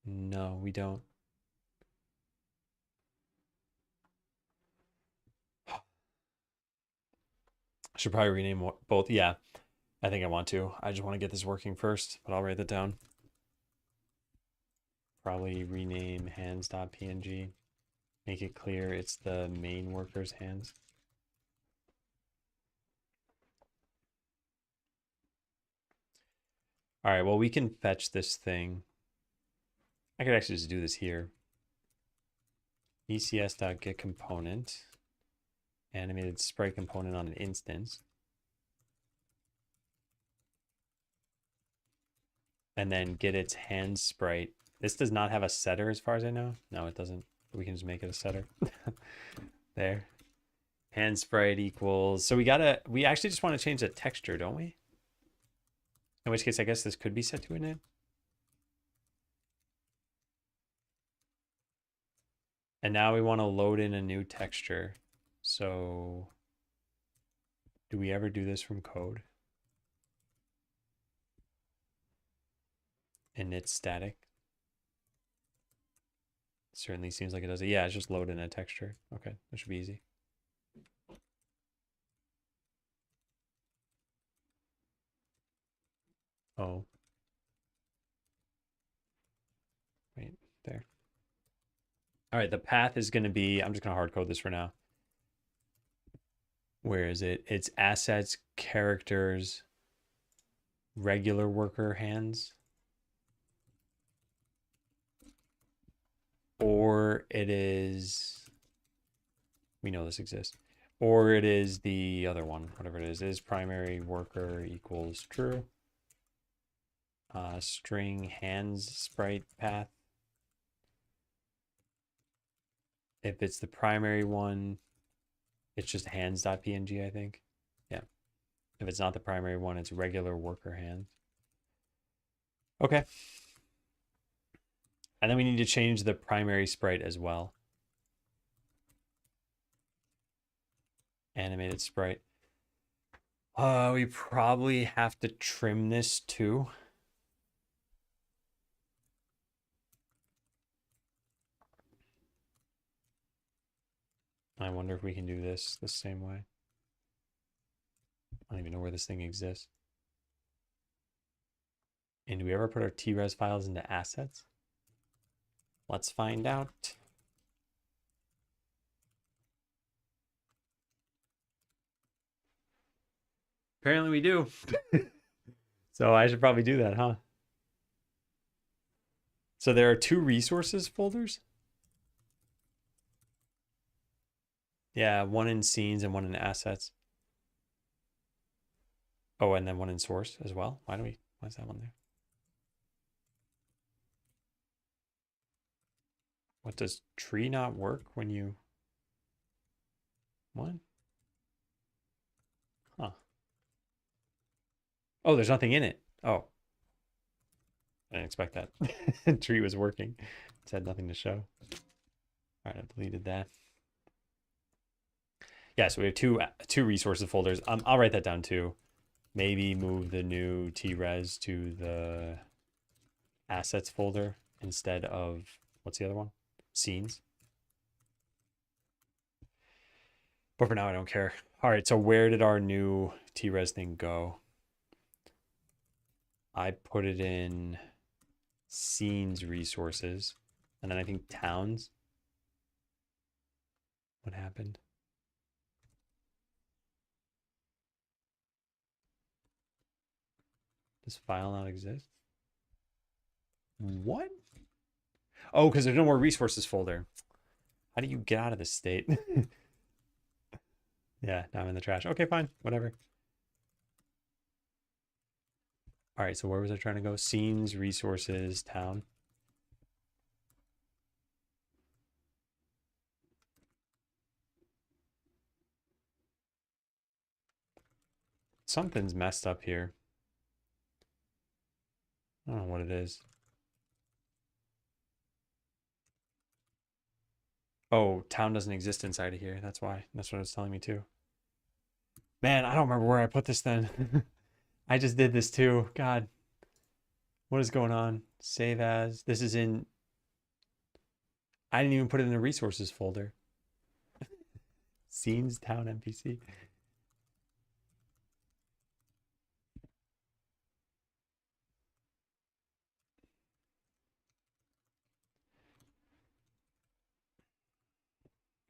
No, we don't. I should probably rename both. Yeah, I think I want to. I just want to get this working first, but I'll write that down. Probably rename hands.png. Make it clear it's the main worker's hands. All right, well, we can fetch this thing. I could actually just do this here. ECS.getComponent, animated sprite component on an instance. And then get its hand sprite. This does not have a setter as far as I know. No, it doesn't. We can just make it a setter. There. Hand sprite equals. So we actually just want to change the texture, don't we? In which case, I guess this could be set to init. And now we want to load in a new texture. So do we ever do this from code? init static. Certainly seems like it does it. Yeah, it's just loading a texture. Okay, that should be easy. Oh. Right there. All right, the path is going to be, I'm just going to hard code this for now. Where is it? It's assets, characters, regular worker hands. Or it is, we know this exists. Or it is the other one, whatever it is primary worker equals true. String hands sprite path. If it's the primary one, it's just hands.png, I think. Yeah. If it's not the primary one, it's regular worker hands. Okay. And then we need to change the primary sprite as well. Animated sprite. We probably have to trim this too. I wonder if we can do this the same way. I don't even know where this thing exists. And do we ever put our TRES files into assets? Let's find out. Apparently we do. So I should probably do that, huh? So there are 2 resources folders? Yeah, one in scenes and one in assets. Oh, and then one in source as well. Why is that one there? What, does tree not work when you, what? Huh. Oh, there's nothing in it. Oh. I didn't expect that. Tree was working. It had nothing to show. All right, I deleted that. Yeah, so we have two resources folders. I'll write that down too. Maybe move the new TRES to the assets folder instead of, what's the other one? Scenes. But for now, I don't care. All right, so where did our new TRES thing go? I put it in scenes resources, and then I think towns. What happened? Does file not exist? What? Oh, because there's no more resources folder. How do you get out of this state? Yeah, now I'm in the trash. Okay, fine. Whatever. All right, so where was I trying to go? Scenes, resources, town. Something's messed up here. I don't know what it is. Oh, town doesn't exist inside of here. That's why. That's what it's telling me too. Man, I don't remember where I put this then. I just did this too. God. What is going on? Save as. This is in. I didn't even put it in the resources folder. Scenes, town, NPC.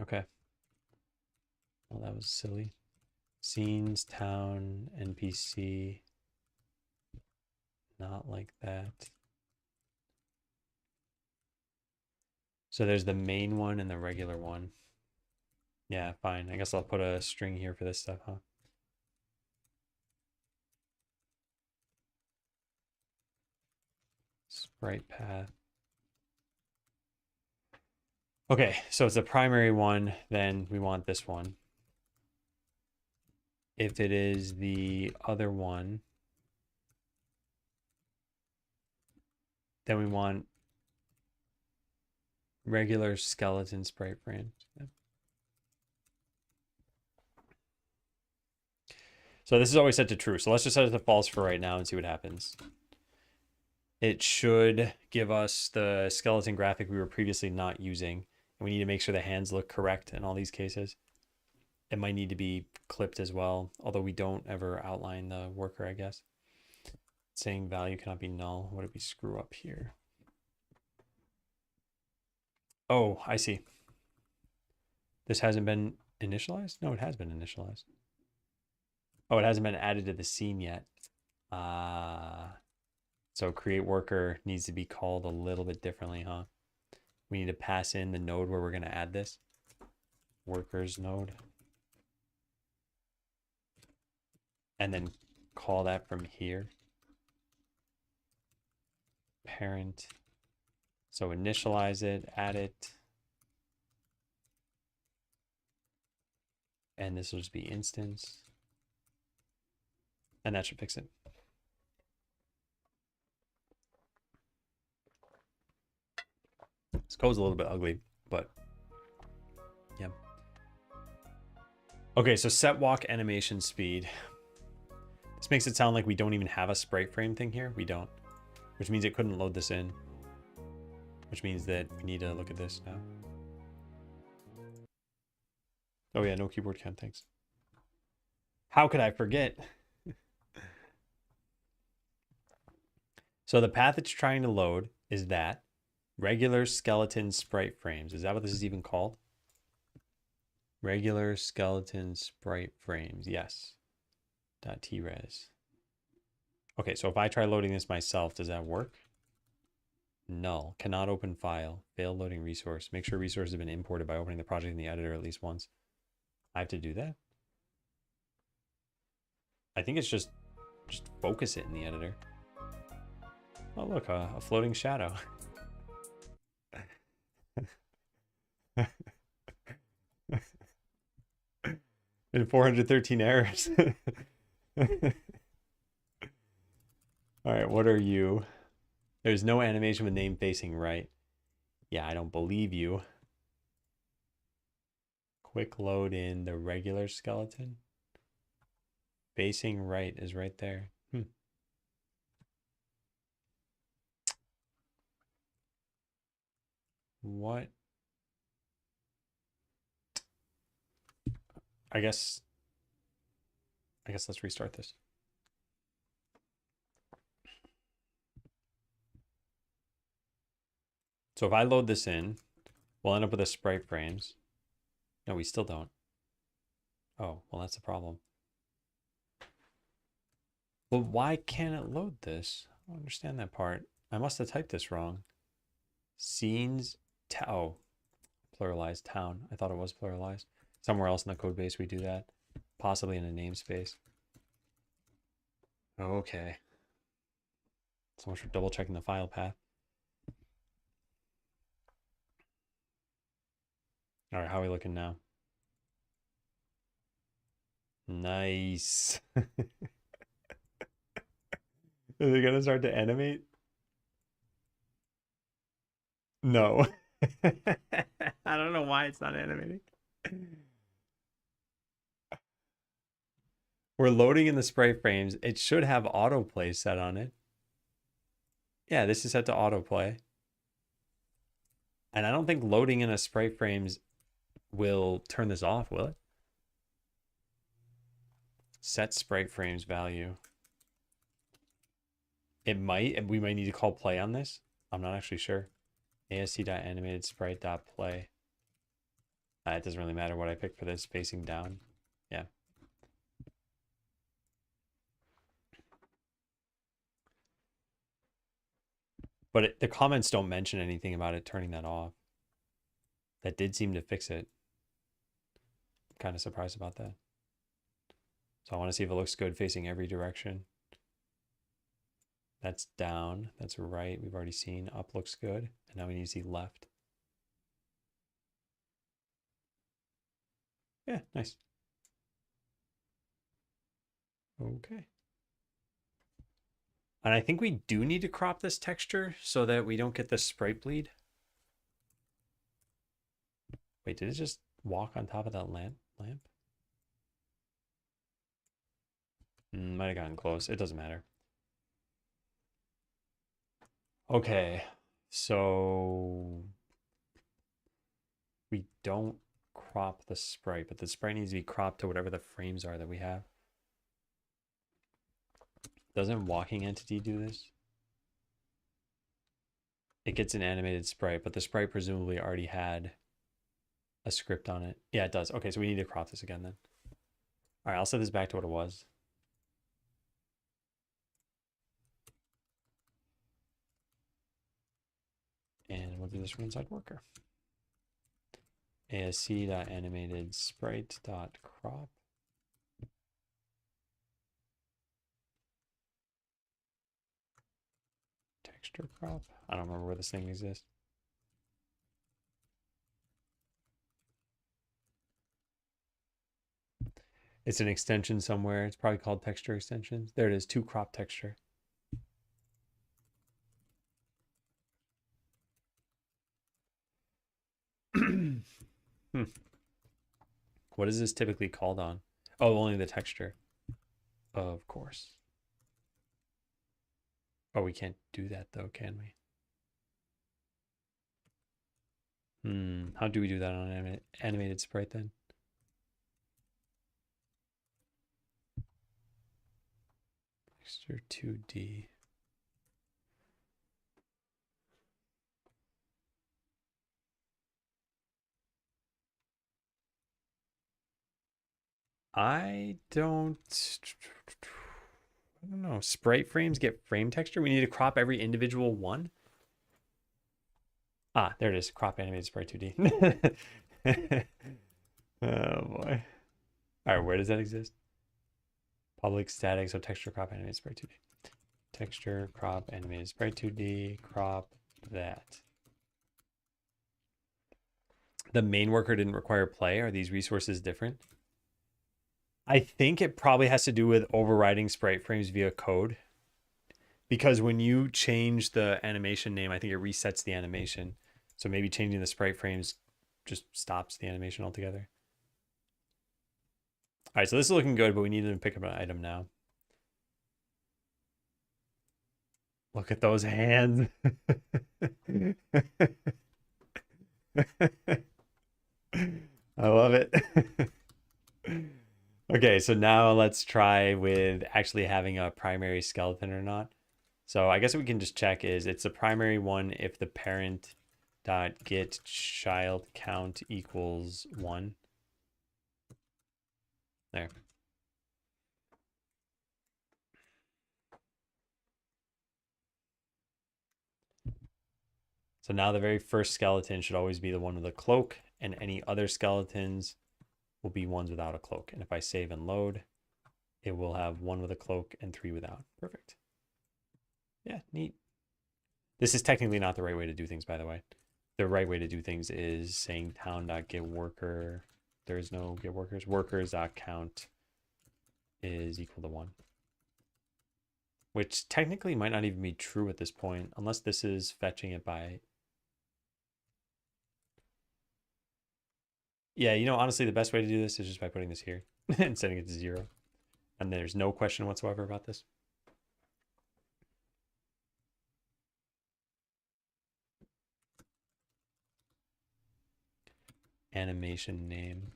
Okay. Well, that was silly. Scenes, town, NPC. Not like that. So there's the main one and the regular one. Yeah, fine. I guess I'll put a string here for this stuff, huh? Sprite path. Okay, so it's the primary one, then we want this one. If it is the other one, then we want regular skeleton sprite brand. Yep. So this is always set to true. So let's just set it to false for right now and see what happens. it should give us the skeleton graphic we were previously not using. And we need to make sure the hands look correct in all these cases. It might need to be clipped as well, although we don't ever outline the worker, I guess. Saying value cannot be null. What did we screw up here? Oh, I see. This hasn't been initialized? No, it has been initialized. Oh, it hasn't been added to the scene yet. So create worker needs to be called a little bit differently, huh? We need to pass in the node where we're going to add this. Workers node. And then call that from here. Parent. So initialize it, add it. And this will just be instance. And that should fix it. This code's a little bit ugly, but yeah. Okay, so set walk animation speed. This makes it sound like we don't even have a sprite frame thing here. We don't, which means it couldn't load this in, which means that we need to look at this now. Oh yeah, no keyboard cam, thanks. How could I forget? So the path it's trying to load is that regular skeleton sprite frames. Is that what this is even called? Regular skeleton sprite frames, yes. .tres. Okay, so if I try loading this myself, does that work? Null. Cannot open file. Failed loading resource. Make sure resources have been imported by opening the project in the editor at least once. I have to do that? I think it's just focus it in the editor. Oh, look, a floating shadow. And 413 errors. All right, what are you? There's no animation with name facing right. Yeah, I don't believe you. Quick load in the regular skeleton. Facing right is right there. What? I guess let's restart this. So if I load this in, we'll end up with a sprite frames. No, we still don't. Oh, well, that's the problem. Well, why can't it load this? I don't understand that part. I must have typed this wrong. Scenes, oh, pluralized town. I thought it was pluralized. Somewhere else in the code base we do that. Possibly in a namespace. Okay. So much for double checking the file path. All right, how are we looking now? Nice. Is it gonna start to animate? No. I don't know why it's not animating. We're loading in the sprite frames. It should have autoplay set on it. Yeah, this is set to autoplay. And I don't think loading in a sprite frames will turn this off, will it? Set sprite frames value. It might, and we might need to call play on this. I'm not actually sure. AST.animated sprite.play. It doesn't really matter what I pick for this, facing down. Yeah. But the comments don't mention anything about it turning that off. That did seem to fix it. I'm kind of surprised about that. So I want to see if it looks good facing every direction. That's down. That's right. We've already seen. Up looks good. And now we need to see left. Yeah, nice. Okay. And I think we do need to crop this texture so that we don't get the sprite bleed. Wait, did it just walk on top of that lamp? Might have gotten close. It doesn't matter. Okay, so we don't crop the sprite, but the sprite needs to be cropped to whatever the frames are that we have. Doesn't walking entity do this? It gets an animated sprite, but the sprite presumably already had a script on it. Yeah, it does. Okay, so we need to crop this again then. All right, I'll set this back to what it was. And we'll do this from inside worker. ASC.animated sprite.crop. Texture crop. I don't remember where this thing exists. It's an extension somewhere. It's probably called texture extensions. There it is, to crop texture. Hmm. What is this typically called on? Oh, only the texture. Of course. Oh, we can't do that though, can we? How do we do that on an animated sprite then? Texture 2D. I don't know. Sprite frames get frame texture. We need to crop every individual one. Ah, there it is. Crop animated sprite 2D. Oh boy. All right, where does that exist? Public static, so texture crop animated sprite 2D. Texture crop animated sprite 2D. Crop that. The main worker didn't require play. Are these resources different? I think it probably has to do with overriding sprite frames via code. Because when you change the animation name, I think it resets the animation. So maybe changing the sprite frames just stops the animation altogether. All right, so this is looking good, but we need to pick up an item now. Look at those hands. I love it. Okay, so now let's try with actually having a primary skeleton or not. So I guess we can just check is it's a primary one if the parent dot get child count equals 1. There. So now the very first skeleton should always be the one with a cloak, and any other skeletons will be ones without a cloak. And if I save and load, it will have 1 with a cloak and 3 without. Perfect. Yeah, neat. This is technically not the right way to do things, by the way. The right way to do things is saying town.getWorker. There is no get workers. Workers.count is equal to 1. Which technically might not even be true at this point, unless this is fetching it by... Yeah, you know, honestly, the best way to do this is just by putting this here and setting it to 0. And there's no question whatsoever about this. Animation name.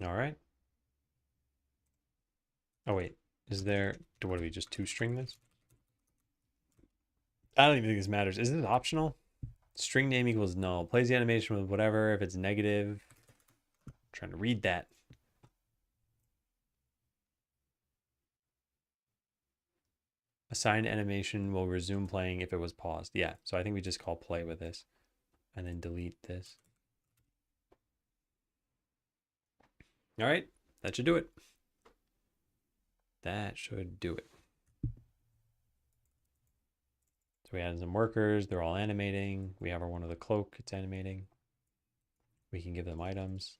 All right. Oh, wait. Is there... What do we just 2-string this? I don't even think this matters. Is it optional? String name equals null. Plays the animation with whatever. If it's negative... I'm trying to read that. Assigned animation will resume playing if it was paused. Yeah, so I think we just call play with this. And then delete this. All right, that should do it. That should do it. So we added some workers. They're all animating. We have our one with a cloak. It's animating. We can give them items.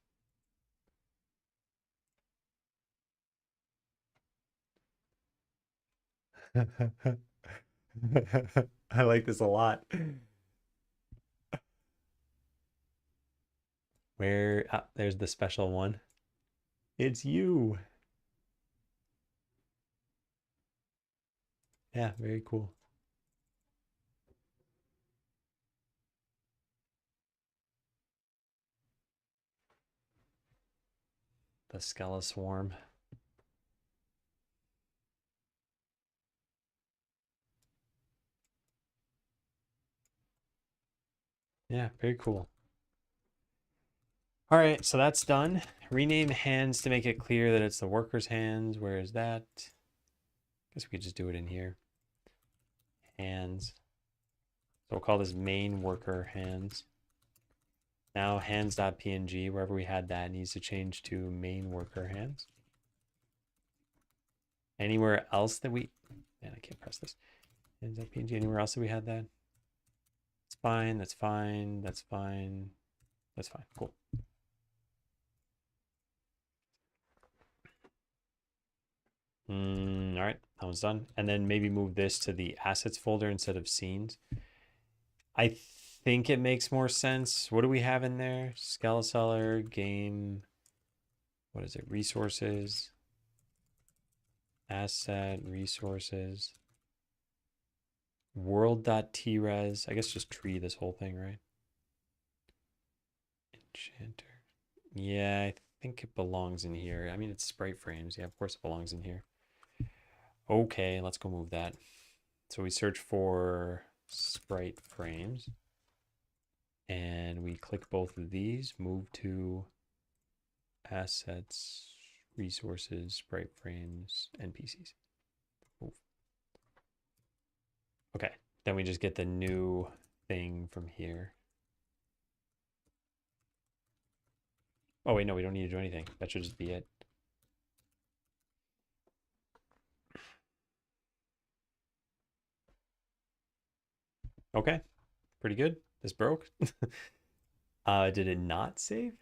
I like this a lot. Where, there's the special one. It's you. Yeah, very cool. The Skeleswarm. Yeah, very cool. All right, so that's done. Rename hands to make it clear that it's the worker's hands. Where is that? Guess we could just do it in here. Hands. So we'll call this main worker hands. Now hands.png, wherever we had that, needs to change to main worker hands. Anywhere else that we, man, I can't press this. Hands.png, anywhere else that we had that? It's fine, that's fine, that's fine, that's fine, cool. All right, that one's done. And then maybe move this to the assets folder instead of scenes. I think it makes more sense. What do we have in there? Skeleseller, game, what is it? Resources, asset, resources, world.tres. I guess just tree this whole thing, right? Enchanter. Yeah, I think it belongs in here. I mean, it's sprite frames. Yeah, of course it belongs in here. Okay, let's go move that. So we search for sprite frames and we click both of these, move to assets, resources, sprite frames, NPCs. Move. Okay, then we just get the new thing from here. Oh wait, no, we don't need to do anything. That should just be it. Okay, pretty good. This broke. Did it not save?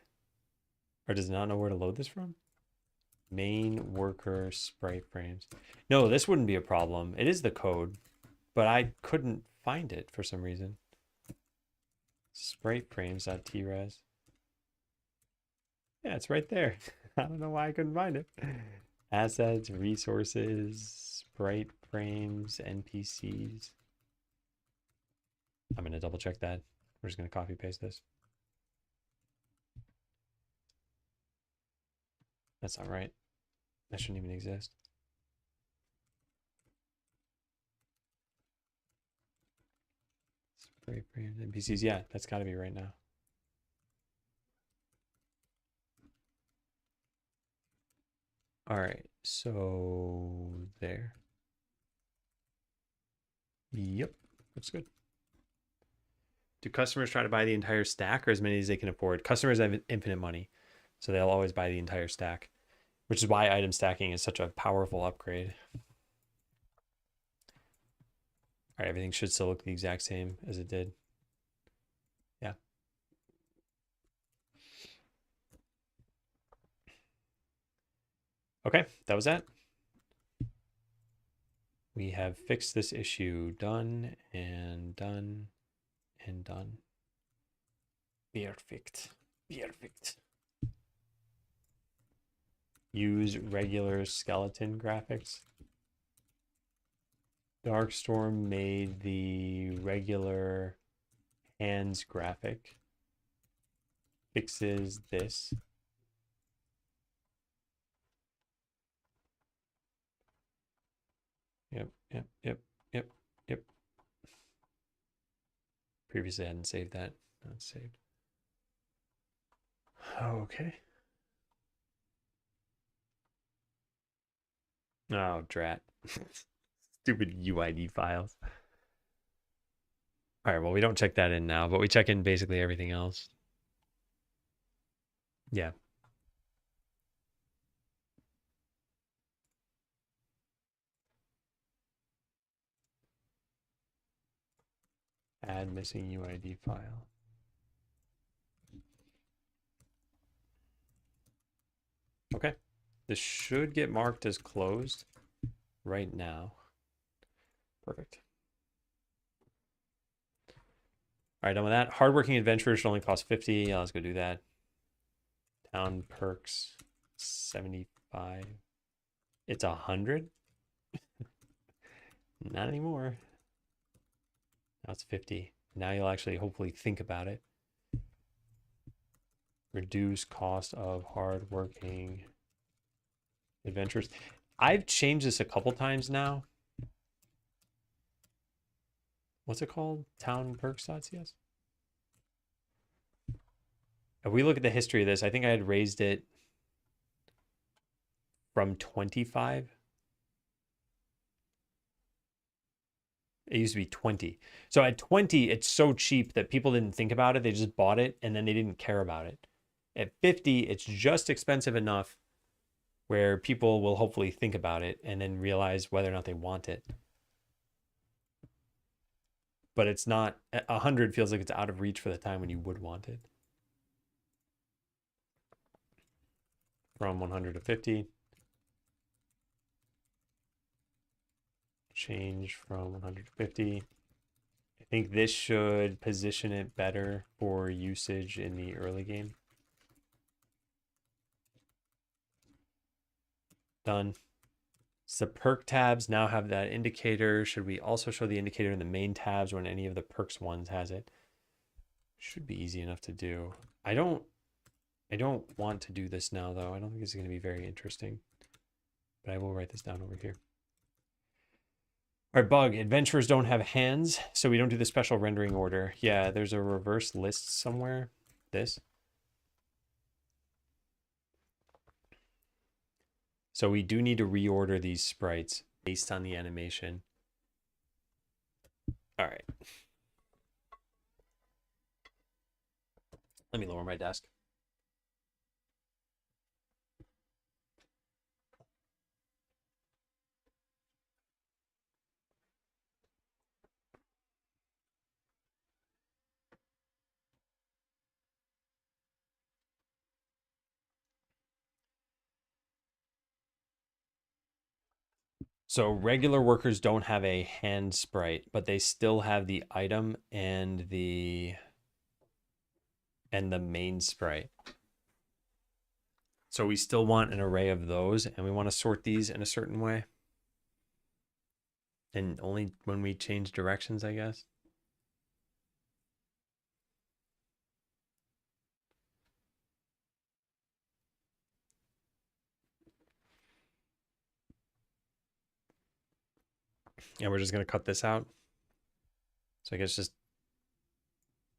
Or does it not know where to load this from? Main worker sprite frames. No, this wouldn't be a problem. It is the code, but I couldn't find it for some reason. Sprite frames.tres. Yeah, it's right there. I don't know why I couldn't find it. Assets, resources, sprite frames, NPCs. I'm going to double check that. We're just going to copy paste this. That's not right. That shouldn't even exist. Sprite frames, NPCs. Yeah, that's got to be right now. All right, so there. Yep, looks good. Do customers try to buy the entire stack or as many as they can afford? Customers have infinite money, so they'll always buy the entire stack, which is why item stacking is such a powerful upgrade. All right, everything should still look the exact same as it did. Yeah. Okay, that was that. We have fixed this issue. Done and done and done. Perfect. Perfect. Use regular skeleton graphics. Darkstorm made the regular hands graphic. Fixes this. Yep. Previously I hadn't saved that. Now it's saved. Okay. Oh, drat. Stupid UID files. All right, well, we don't check that in now, but we check in basically everything else. Yeah. Add missing UID file. Okay. This should get marked as closed right now. Perfect. All right, done with that. Hardworking adventurer should only cost 50. Let's go do that. Town perks 75. It's 100? Not anymore. Now it's 50. Now you'll actually hopefully think about it. Reduce cost of hard-working adventurers. I've changed this a couple times now. What's it called? Town perks.cs? If we look at the history of this, I think I had raised it from 25. It used to be 20. So at 20, it's so cheap that people didn't think about it. They just bought it and then they didn't care about it. At 50, it's just expensive enough where people will hopefully think about it and then realize whether or not they want it. But it's not, 100 feels like it's out of reach for the time when you would want it. From 100 to 50. Change from 100 to 50. I think this should position it better for usage in the early game. Done. So the perk tabs now have that indicator. Should we also show the indicator in the main tabs when any of the perks ones has it? Should be easy enough to do. I don't want to do this now though. I don't think this is going to be very interesting. But I will write this down over here. All right, bug. Adventurers don't have hands, so we don't do the special rendering order. Yeah, there's a reverse list somewhere. This. So we do need to reorder these sprites based on the animation. All right. Let me lower my desk. So regular workers don't have a hand sprite, but they still have the item and the main sprite. So we still want an array of those, and we want to sort these in a certain way. And only when we change directions, I guess. And we're just going to cut this out. So I guess just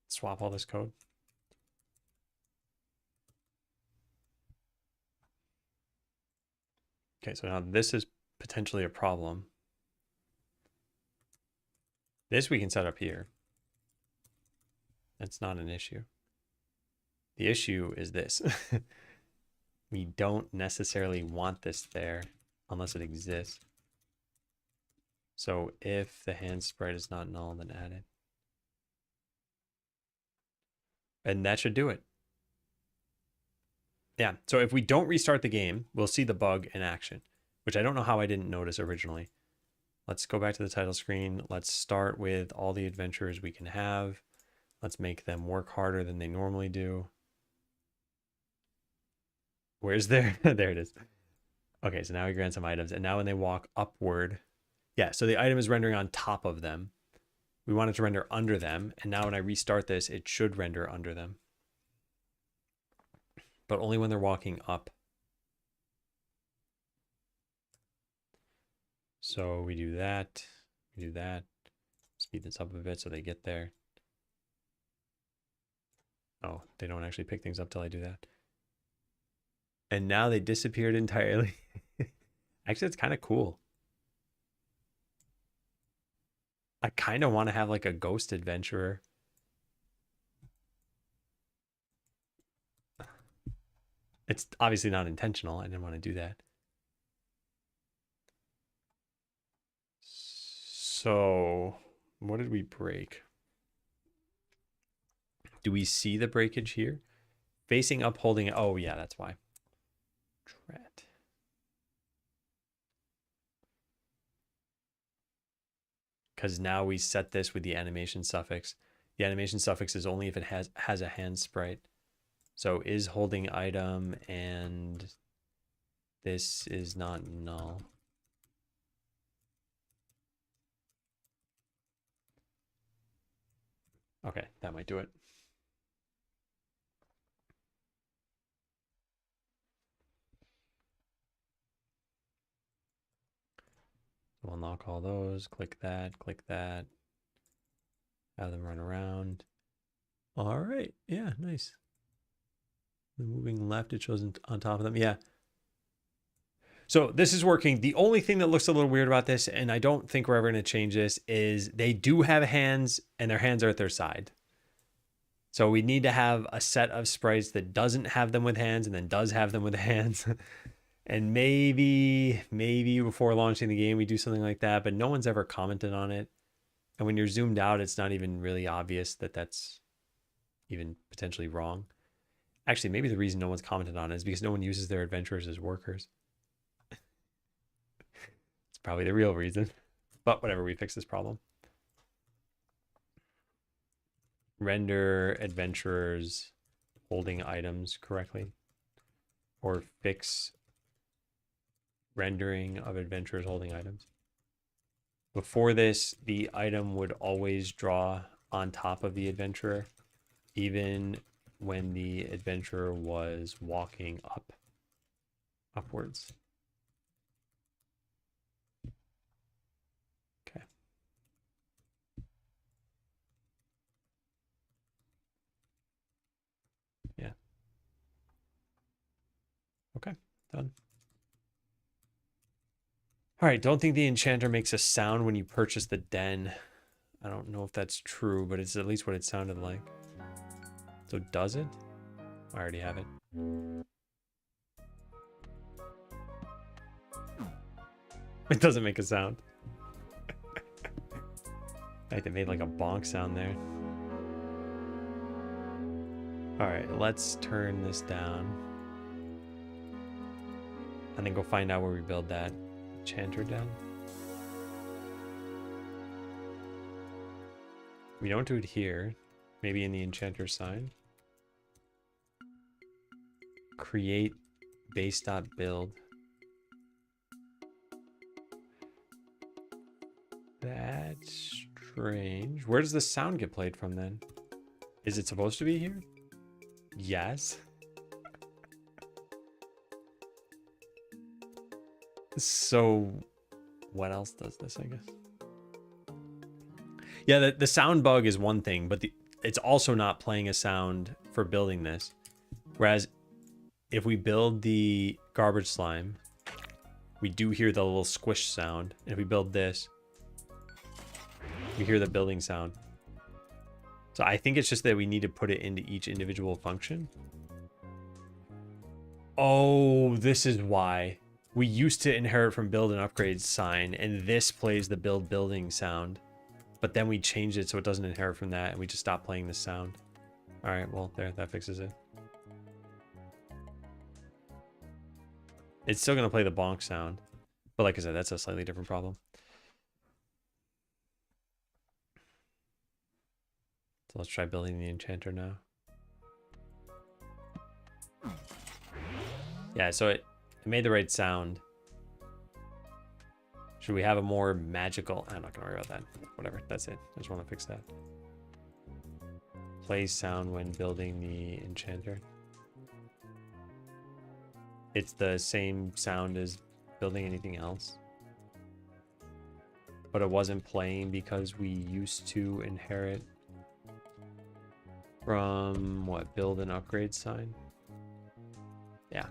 swap all this code. Okay, so now this is potentially a problem. This we can set up here. That's not an issue. The issue is this. We don't necessarily want this there unless it exists. So if the hand sprite is not null, then add it. And that should do it. Yeah, so if we don't restart the game, we'll see the bug in action, which I don't know how I didn't notice originally. Let's go back to the title screen. Let's start with all the adventurers we can have. Let's make them work harder than they normally do. Where's there? There it is. Okay, so now we grant some items. And now when they walk upward, yeah, so the item is rendering on top of them. We want it to render under them. And now when I restart this, it should render under them. But only when they're walking up. So we do that. We do that. Speed this up a bit so they get there. Oh, they don't actually pick things up till I do that. And now they disappeared entirely. Actually, it's kind of cool. I kind of want to have like a ghost adventurer. It's obviously not intentional. I didn't want to do that. So what did we break? Do we see the breakage here? Facing up, holding it. Oh, yeah, that's why. Tret. Because now we set this with the animation suffix. The animation suffix is only if it has a hand sprite. So is holding item and this is not null. Okay, that might do it. We'll unlock all those, click that, have them run around. All right, yeah, nice. The moving left, it shows on top of them, yeah. So this is working. The only thing that looks a little weird about this, and I don't think we're ever going to change this, is they do have hands and their hands are at their side. So we need to have a set of sprites that doesn't have them with hands and then does have them with hands. And maybe before launching the game, we do something like that, but no one's ever commented on it. And when you're zoomed out, it's not even really obvious that that's even potentially wrong. Actually, maybe the reason no one's commented on it is because no one uses their adventurers as workers. It's probably the real reason. But whatever, we fix this problem. Render adventurers holding items correctly. Or fix rendering of adventurers holding items. Before this, the item would always draw on top of the adventurer, even when the adventurer was walking upwards. Okay. Yeah. Okay, done. All right, don't think the enchanter makes a sound when you purchase the den. I don't know if that's true, but it's at least what it sounded like. So does it? I already have it. It doesn't make a sound. Like they made like a bonk sound there. All right, let's turn this down. And then go find out where we build that enchanter den. We don't do it here. Maybe in the enchanter sign. Create base.build. That's strange. Where does the sound get played from then? Is it supposed to be here? Yes. So what else does this, I guess? Yeah, the sound bug is one thing, but it's also not playing a sound for building this. Whereas if we build the garbage slime, we do hear the little squish sound. And if we build this, we hear the building sound. So I think it's just that we need to put it into each individual function. Oh, this is why. We used to inherit from build and upgrade sign, and this plays the build building sound. But then we changed it so it doesn't inherit from that, and we just stopped playing this sound. All right, well, there, that fixes it. It's still going to play the bonk sound. But like I said, that's a slightly different problem. So let's try building the enchanter now. Yeah, so it made the right sound. Should we have a more magical... I'm not going to worry about that. Whatever, that's it. I just want to fix that. Play sound when building the enchanter. It's the same sound as building anything else. But it wasn't playing because we used to inherit from, what, build and upgrade sign? Yeah.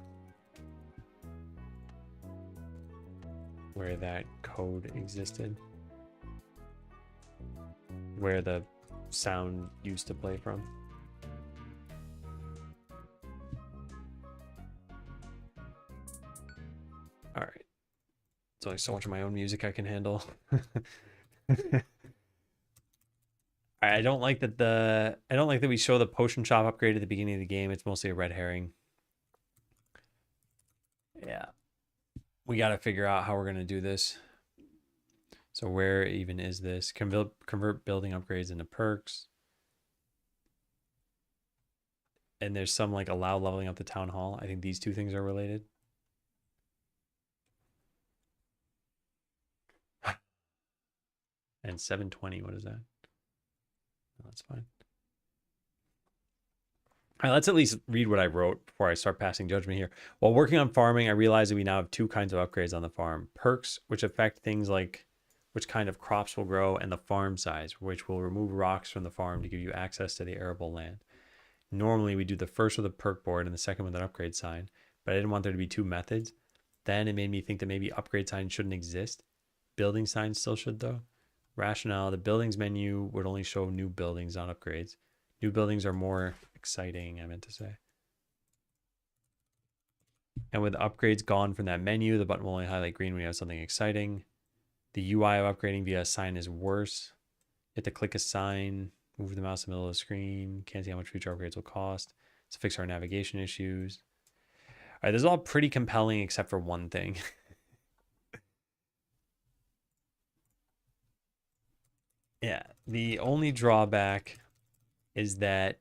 Where that code existed. Where the sound used to play from. All right. There's only so much of my own music I can handle. I don't like that we show the potion shop upgrade at the beginning of the game. It's mostly a red herring. Yeah. We got to figure out how we're going to do this. So where even is this? Convert building upgrades into perks. and there's some like allow leveling up the town hall. I think these two things are related. And 720, what is that? Oh, that's fine. All right, let's at least read what I wrote before I start passing judgment here. While working on farming, I realized that we now have two kinds of upgrades on the farm. Perks, which affect things like which kind of crops will grow, and the farm size, which will remove rocks from the farm to give you access to the arable land. Normally, we do the first with a perk board and the second with an upgrade sign, but I didn't want there to be two methods. Then it made me think that maybe upgrade signs shouldn't exist. Building signs still should, though. Rationale, the buildings menu would only show new buildings, not upgrades. New buildings are more exciting, I meant to say. And with upgrades gone from that menu, the button will only highlight green when you have something exciting. The UI of upgrading via a sign is worse. You have to click a sign, move the mouse in the middle of the screen. Can't see how much future upgrades will cost. Let's fix our navigation issues. All right, this is all pretty compelling except for one thing. Yeah, the only drawback is that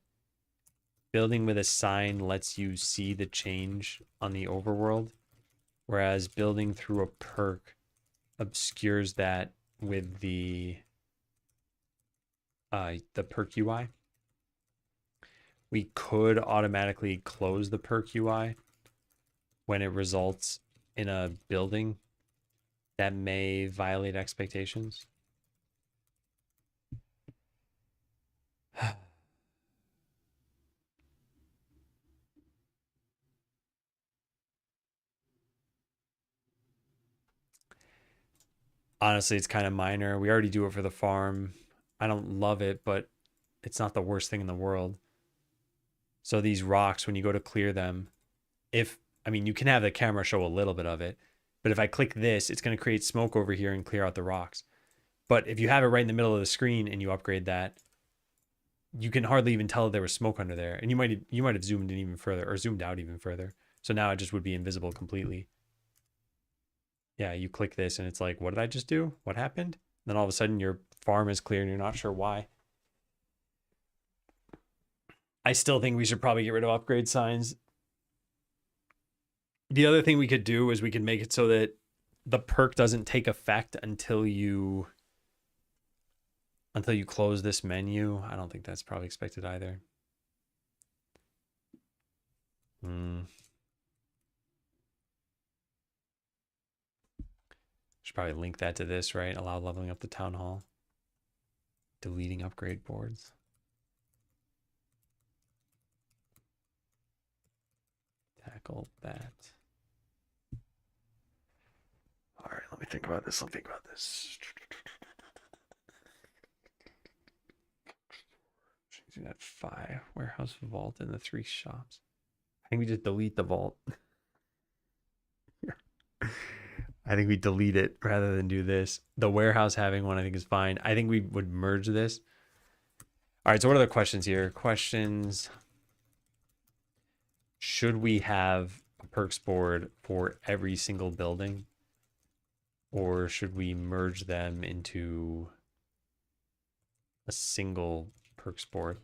building with a sign lets you see the change on the overworld, whereas building through a perk obscures that with the perk UI. We could automatically close the perk UI when it results in a building that may violate expectations. Honestly, it's kind of minor. We already do it for the farm. I don't love it, but it's not the worst thing in the world. So these rocks, when you go to clear them, I mean, you can have the camera show a little bit of it, but if I click this, it's going to create smoke over here and clear out the rocks. But if you have it right in the middle of the screen and you upgrade that, you can hardly even tell that there was smoke under there. And you might have zoomed in even further or zoomed out even further. So now it just would be invisible completely. Yeah, you click this and it's like, what did I just do? What happened? Then all of a sudden your farm is clear and you're not sure why. I still think we should probably get rid of upgrade signs. The other thing we could do is we could make it so that the perk doesn't take effect until you close this menu. I don't think that's probably expected either. Should probably link that to this, right? Allow leveling up the town hall. Deleting upgrade boards. Tackle that. All right, let me think about this. Changing that 5 warehouse vault and the 3 shops. I think we just delete the vault. I think we delete it rather than do this. The warehouse having one I think is fine. I think we would merge this. All right, so what are the questions here? Questions. Should we have a perks board for every single building? Or should we merge them into a single perks board?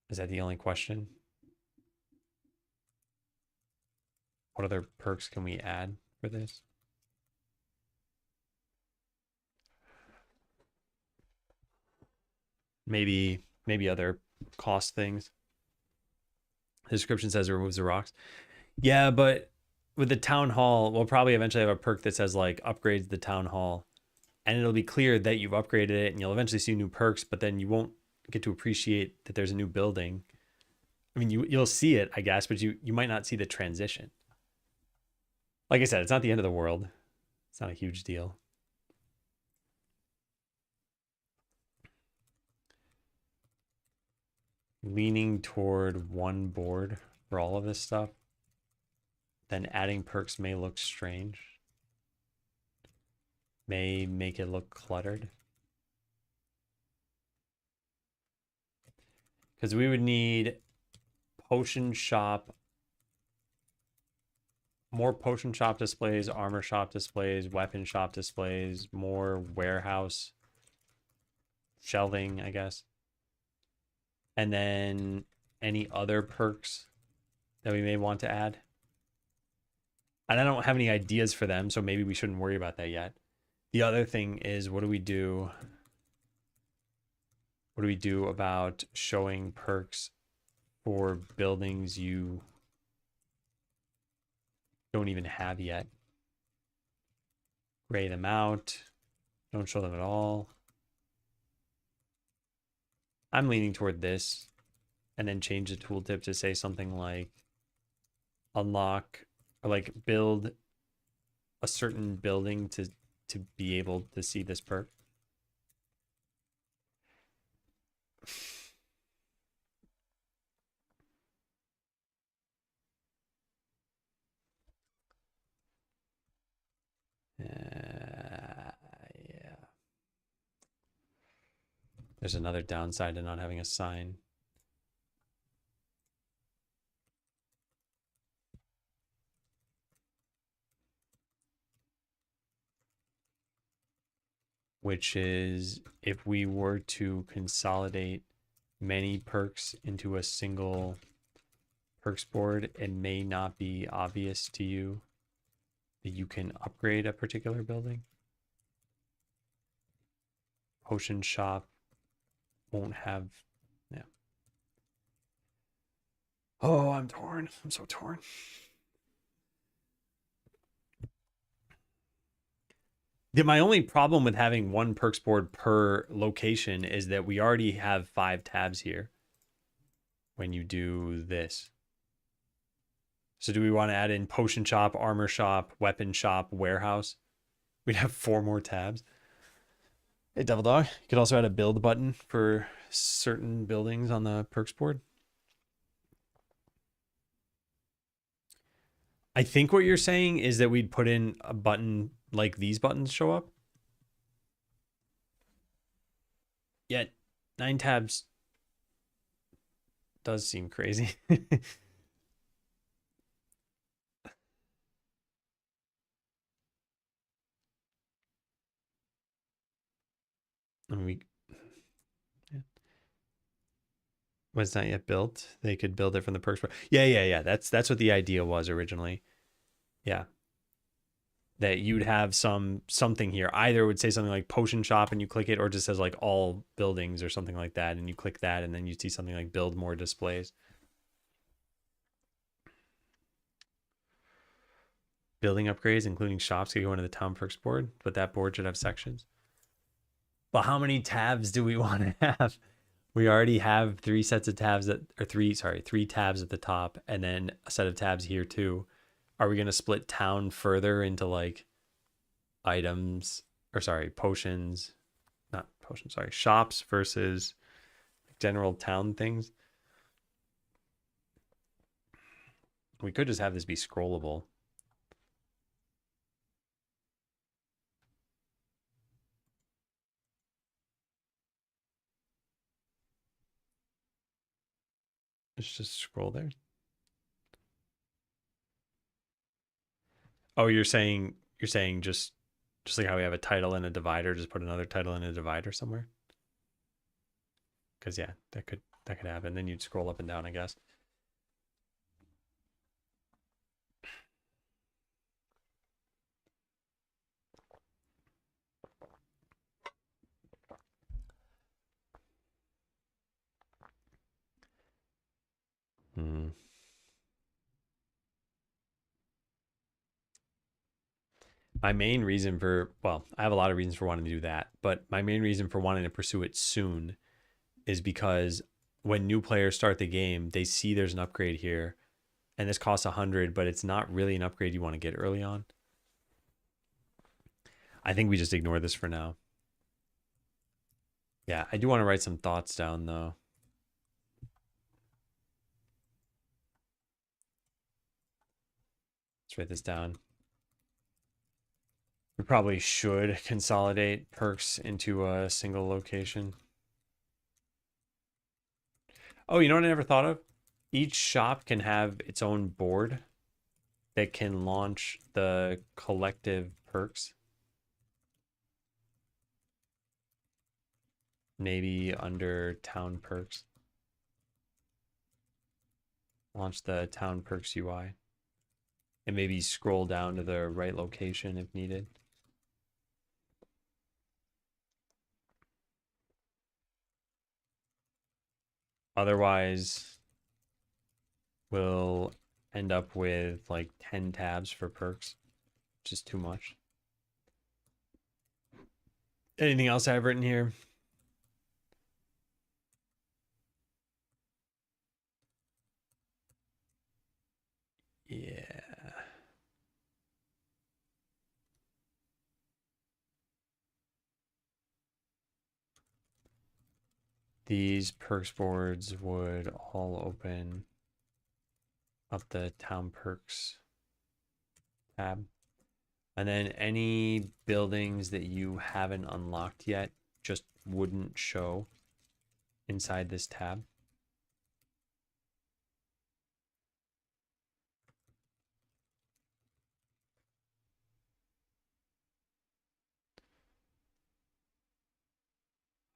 Is that the only question? What other perks can we add for this? Maybe other cost things. The description says it removes the rocks. Yeah, but with the town hall, we'll probably eventually have a perk that says like upgrades the town hall. And it'll be clear that you've upgraded it and you'll eventually see new perks, but then you won't get to appreciate that there's a new building. I mean, you'll see it, I guess, but you might not see the transition. Like I said, it's not the end of the world. It's not a huge deal. Leaning toward one board for all of this stuff. Then adding perks may look strange. May make it look cluttered. Because we would need potion shop, more potion shop displays, armor shop displays, weapon shop displays, more warehouse shelving, I guess. And then any other perks that we may want to add. And I don't have any ideas for them, so maybe we shouldn't worry about that yet. The other thing is, what do we do? What do we do about showing perks for buildings you don't even have yet? Gray them out. Don't show them at all. I'm leaning toward this. And then change the tooltip to say something like unlock or like build a certain building to be able to see this perk. Yeah. There's another downside to not having a sign. Which is if we were to consolidate many perks into a single perks board, it may not be obvious to you that you can upgrade a particular building. Potion shop won't have, yeah. Oh, I'm torn. I'm so torn. My only problem with having one perks board per location is that we already have 5 tabs here when you do this. So do we want to add in potion shop, armor shop, weapon shop, warehouse? We'd have 4 more tabs. Hey, Devil Dog. You could also add a build button for certain buildings on the perks board. I think what you're saying is that we'd put in a button like these buttons show up. Yet 9 tabs does seem crazy. And we, yeah. Was not yet built. They could build it from the perks board. Yeah. That's what the idea was originally. Yeah. That you'd have something here. Either it would say something like potion shop and you click it, or it just says like all buildings or something like that, and you click that, and then you see something like build more displays. Building upgrades, including shops, could go into the town perks board, but that board should have sections. But how many tabs do we want to have? We already have 3 sets of tabs that, or 3 tabs at the top, and then a set of tabs here too. Are we going to split town further into like items, or sorry, potions, not potions, sorry, shops versus general town things? We could just have this be scrollable. Let's just scroll there. Oh, you're saying just like how we have a title and a divider, just put another title and a divider somewhere? Because yeah, that could happen. Then you'd scroll up and down, I guess. Hmm. My main reason for, well, I have a lot of reasons for wanting to do that, but my main reason for wanting to pursue it soon is because when new players start the game, they see there's an upgrade here, and this costs 100, but it's not really an upgrade you want to get early on. I think we just ignore this for now. Yeah, I do want to write some thoughts down though. Let's write this down. We probably should consolidate perks into a single location. Oh, you know what I never thought of? Each shop can have its own board that can launch the collective perks. Maybe under town perks. Launch the town perks UI. And maybe scroll down to the right location if needed. Otherwise, we'll end up with like 10 tabs for perks, which is too much. Anything else I've written here? Yeah. These perks boards would all open up the town perks tab. And then any buildings that you haven't unlocked yet just wouldn't show inside this tab.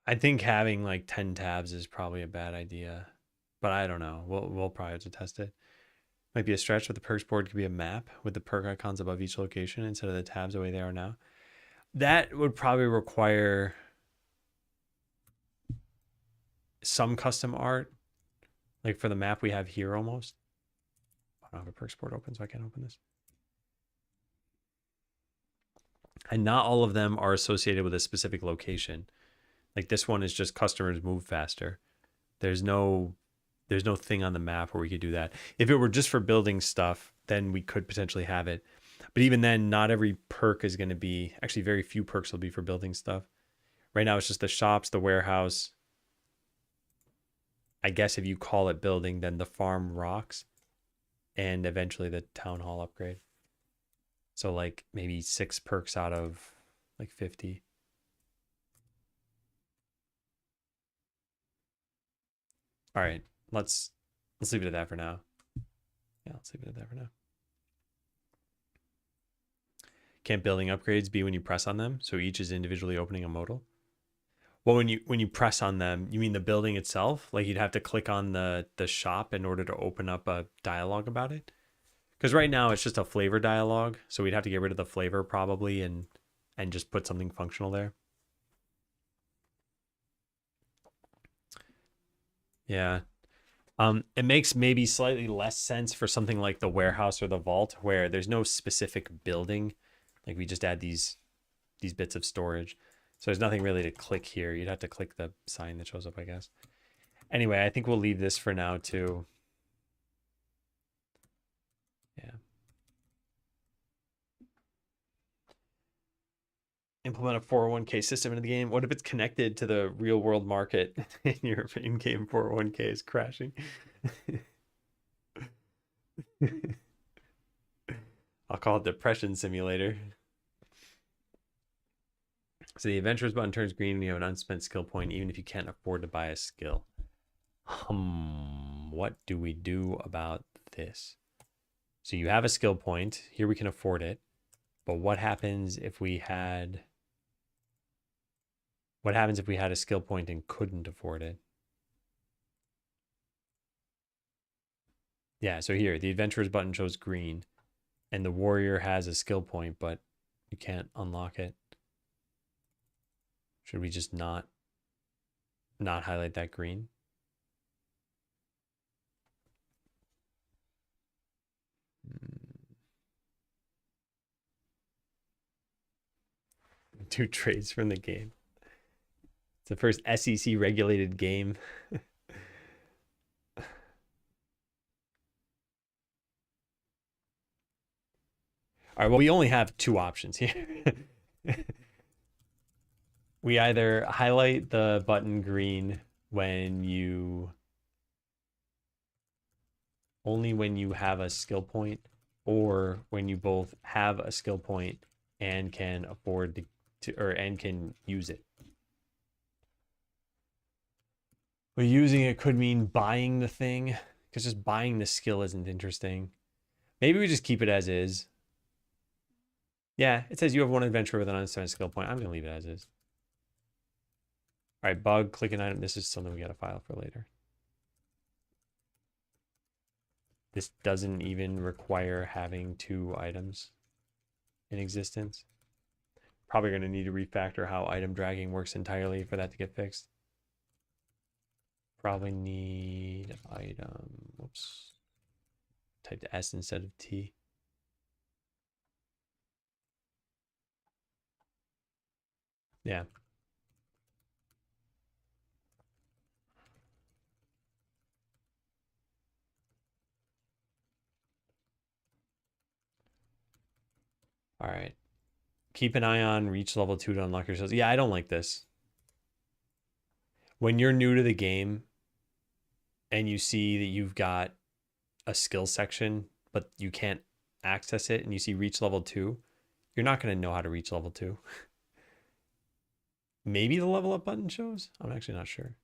I think having like 10 tabs is probably a bad idea, but I don't know. We'll probably have to test it. Might be a stretch, but the perks board could be a map with the perk icons above each location instead of the tabs the way they are now. That would probably require some custom art. Like for the map we have here almost. I don't have a perks board open, so I can't open this. And not all of them are associated with a specific location. Like this one is just customers move faster. There's no thing on the map where we could do that. If it were just for building stuff, then we could potentially have it. But even then, not every perk is going to be, actually very few perks will be for building stuff. Right now it's just the shops, the warehouse. I guess if you call it building, then the farm rocks and eventually the town hall upgrade. So like maybe 6 perks out of like 50. All right, let's leave it at that for now. Yeah, let's leave it at that for now. Can't building upgrades be when you press on them? So each is individually opening a modal? Well, when you press on them, you mean the building itself? Like you'd have to click on the shop in order to open up a dialogue about it? Because right now it's just a flavor dialogue, so we'd have to get rid of the flavor probably and just put something functional there. Yeah. It makes maybe slightly less sense for something like the warehouse or the vault where there's no specific building. Like we just add these bits of storage. So there's nothing really to click here. You'd have to click the sign that shows up, I guess. Anyway, I think we'll leave this for now too. Yeah. Implement a 401k system into the game. What if it's connected to the real world market and your in-game 401k is crashing? I'll call it Depression Simulator. So the Adventurers button turns green when you have an unspent skill point, even if you can't afford to buy a skill. What do we do about this? So you have a skill point. Here we can afford it. But what happens if we had... What happens if we had a skill point and couldn't afford it? Yeah, so here, the Adventurers button shows green. And the Warrior has a skill point, but you can't unlock it. Should we just not highlight that green? Two trades from the game. It's the first SEC regulated game. All right, well, we only have 2 options here. We either highlight the button green only when you have a skill point, or when you both have a skill point and can afford and can use it. But using it could mean buying the thing, because just buying the skill isn't interesting. Maybe we just keep it as is. Yeah, it says you have 1 adventure with an unspent skill point. I'm going to leave it as is. All right, bug, click an item. This is something we got to file for later. This doesn't even require having 2 items in existence. Probably going to need to refactor how item dragging works entirely for that to get fixed. Probably need item, whoops, typed S instead of T. Yeah. All right. Keep an eye on reach level 2 to unlock your skills. Yeah, I don't like this. When you're new to the game and you see that you've got a skill section, but you can't access it, and you see reach level 2, you're not going to know how to reach level 2. Maybe the level up button shows? I'm actually not sure.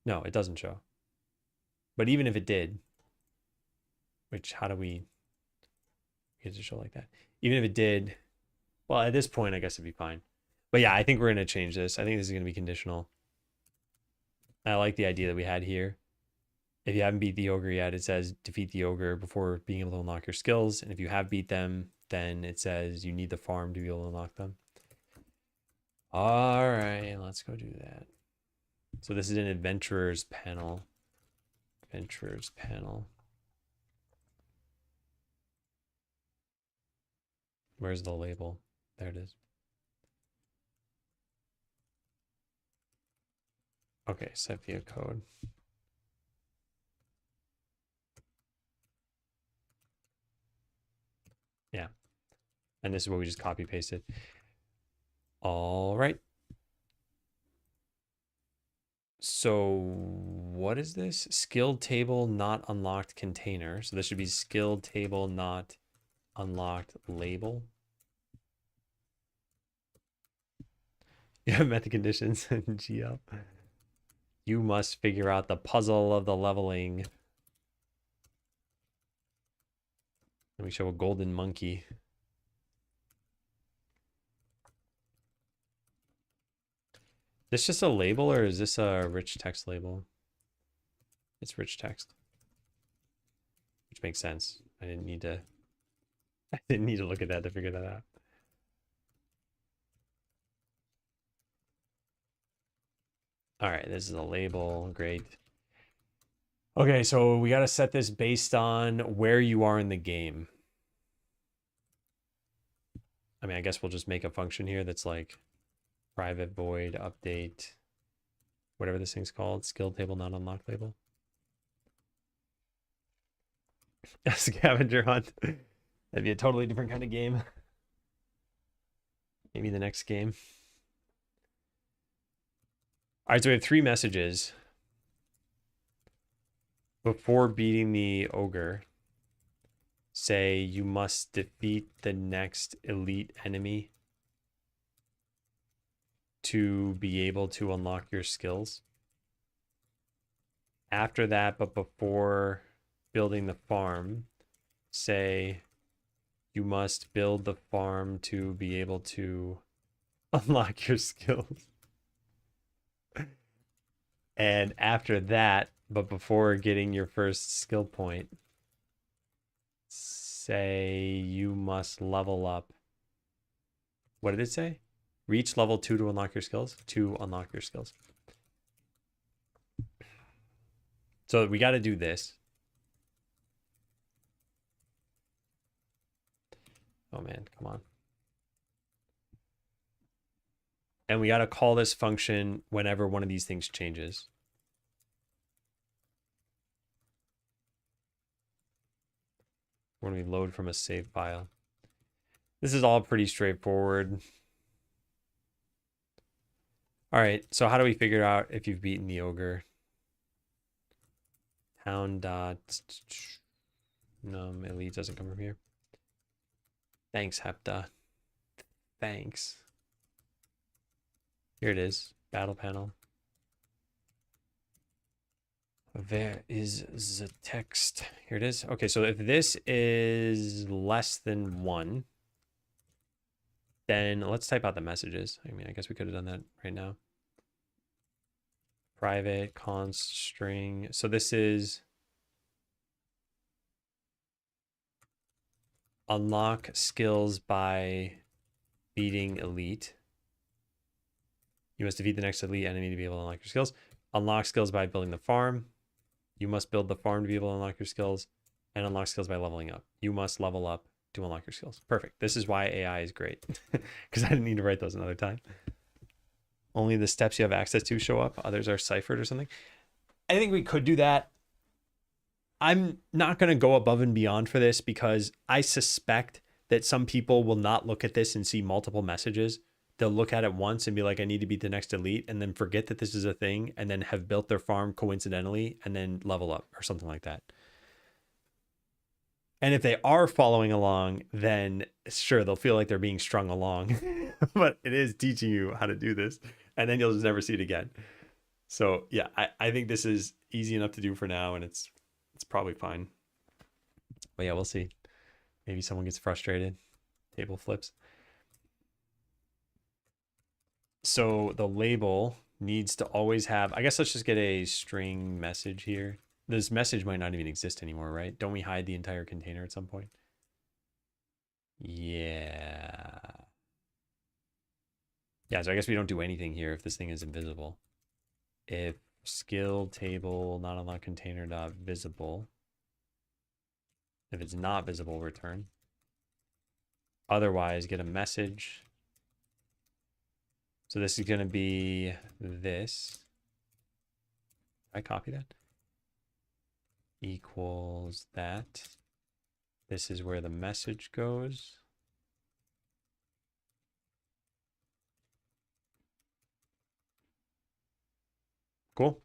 No, it doesn't show. But even if it did, which how do we get to show like that? Even if it did, well, at this point, I guess it'd be fine. But yeah, I think we're going to change this. I think this is going to be conditional. I like the idea that we had here. If you haven't beat the ogre yet, it says defeat the ogre before being able to unlock your skills. And if you have beat them, then it says you need the farm to be able to unlock them. All right, let's go do that. So this is an adventurer's panel. Adventurer's panel. Where's the label? There it is. Okay, set via code. Yeah. And this is what we just copy pasted. All right. So what is this? Skilled table not unlocked container. So this should be skilled table not unlocked label. You haven't met the conditions in GL. You must figure out the puzzle of the leveling. Let me show a golden monkey. Is this just a label or is this a rich text label? It's rich text. Which makes sense. I didn't need to look at that to figure that out. All right, this is a label. Great. Okay, so we got to set this based on where you are in the game. I mean, I guess we'll just make a function here that's like private void update, whatever this thing's called, skill table not unlocked label. A scavenger hunt. That'd be a totally different kind of game. Maybe the next game. All right, so we have 3 messages. Before beating the ogre, say you must defeat the next elite enemy to be able to unlock your skills. After that, but before building the farm, say you must build the farm to be able to unlock your skills. And after that, but before getting your first skill point, say you must level up. What did it say? Reach level 2 to unlock your skills? To unlock your skills. So we got to do this. Oh man, come on. And we got to call this function whenever one of these things changes. When we load from a save file. This is all pretty straightforward. All right, so how do we figure out if you've beaten the ogre? Town dot num elite doesn't come from here. Thanks, Hepta. Thanks. Here it is, battle panel. Where is the text? Here it is. Okay, so if this is less than 1, then let's type out the messages. I mean, I guess we could have done that right now. Private const string. So this is unlock skills by beating elite. You must defeat the next elite enemy to be able to unlock your skills. Unlock skills by building the farm. You must build the farm to be able to unlock your skills. And unlock skills by leveling up. You must level up to unlock your skills. Perfect. This is why AI is great. Because I didn't need to write those another time. Only the steps you have access to show up. Others are ciphered or something. I think we could do that. I'm not going to go above and beyond for this because I suspect that some people will not look at this and see multiple messages. They'll look at it once and be like, I need to beat the next elite, and then forget that this is a thing, and then have built their farm coincidentally and then level up or something like that. And if they are following along, then sure, they'll feel like they're being strung along, but it is teaching you how to do this, and then you'll just never see it again. So yeah, I think this is easy enough to do for now, and it's probably fine. But yeah, we'll see. Maybe someone gets frustrated. Table flips. So the label needs to always have, I guess let's just get a string message here. This message might not even exist anymore, right? Don't we hide the entire container at some point? Yeah. Yeah, so I guess we don't do anything here if this thing is invisible. If skill table not unlock container dot visible. If it's not visible, return. Otherwise, get a message. So this is going to be this. I copy that. Equals that. This is where the message goes. Cool.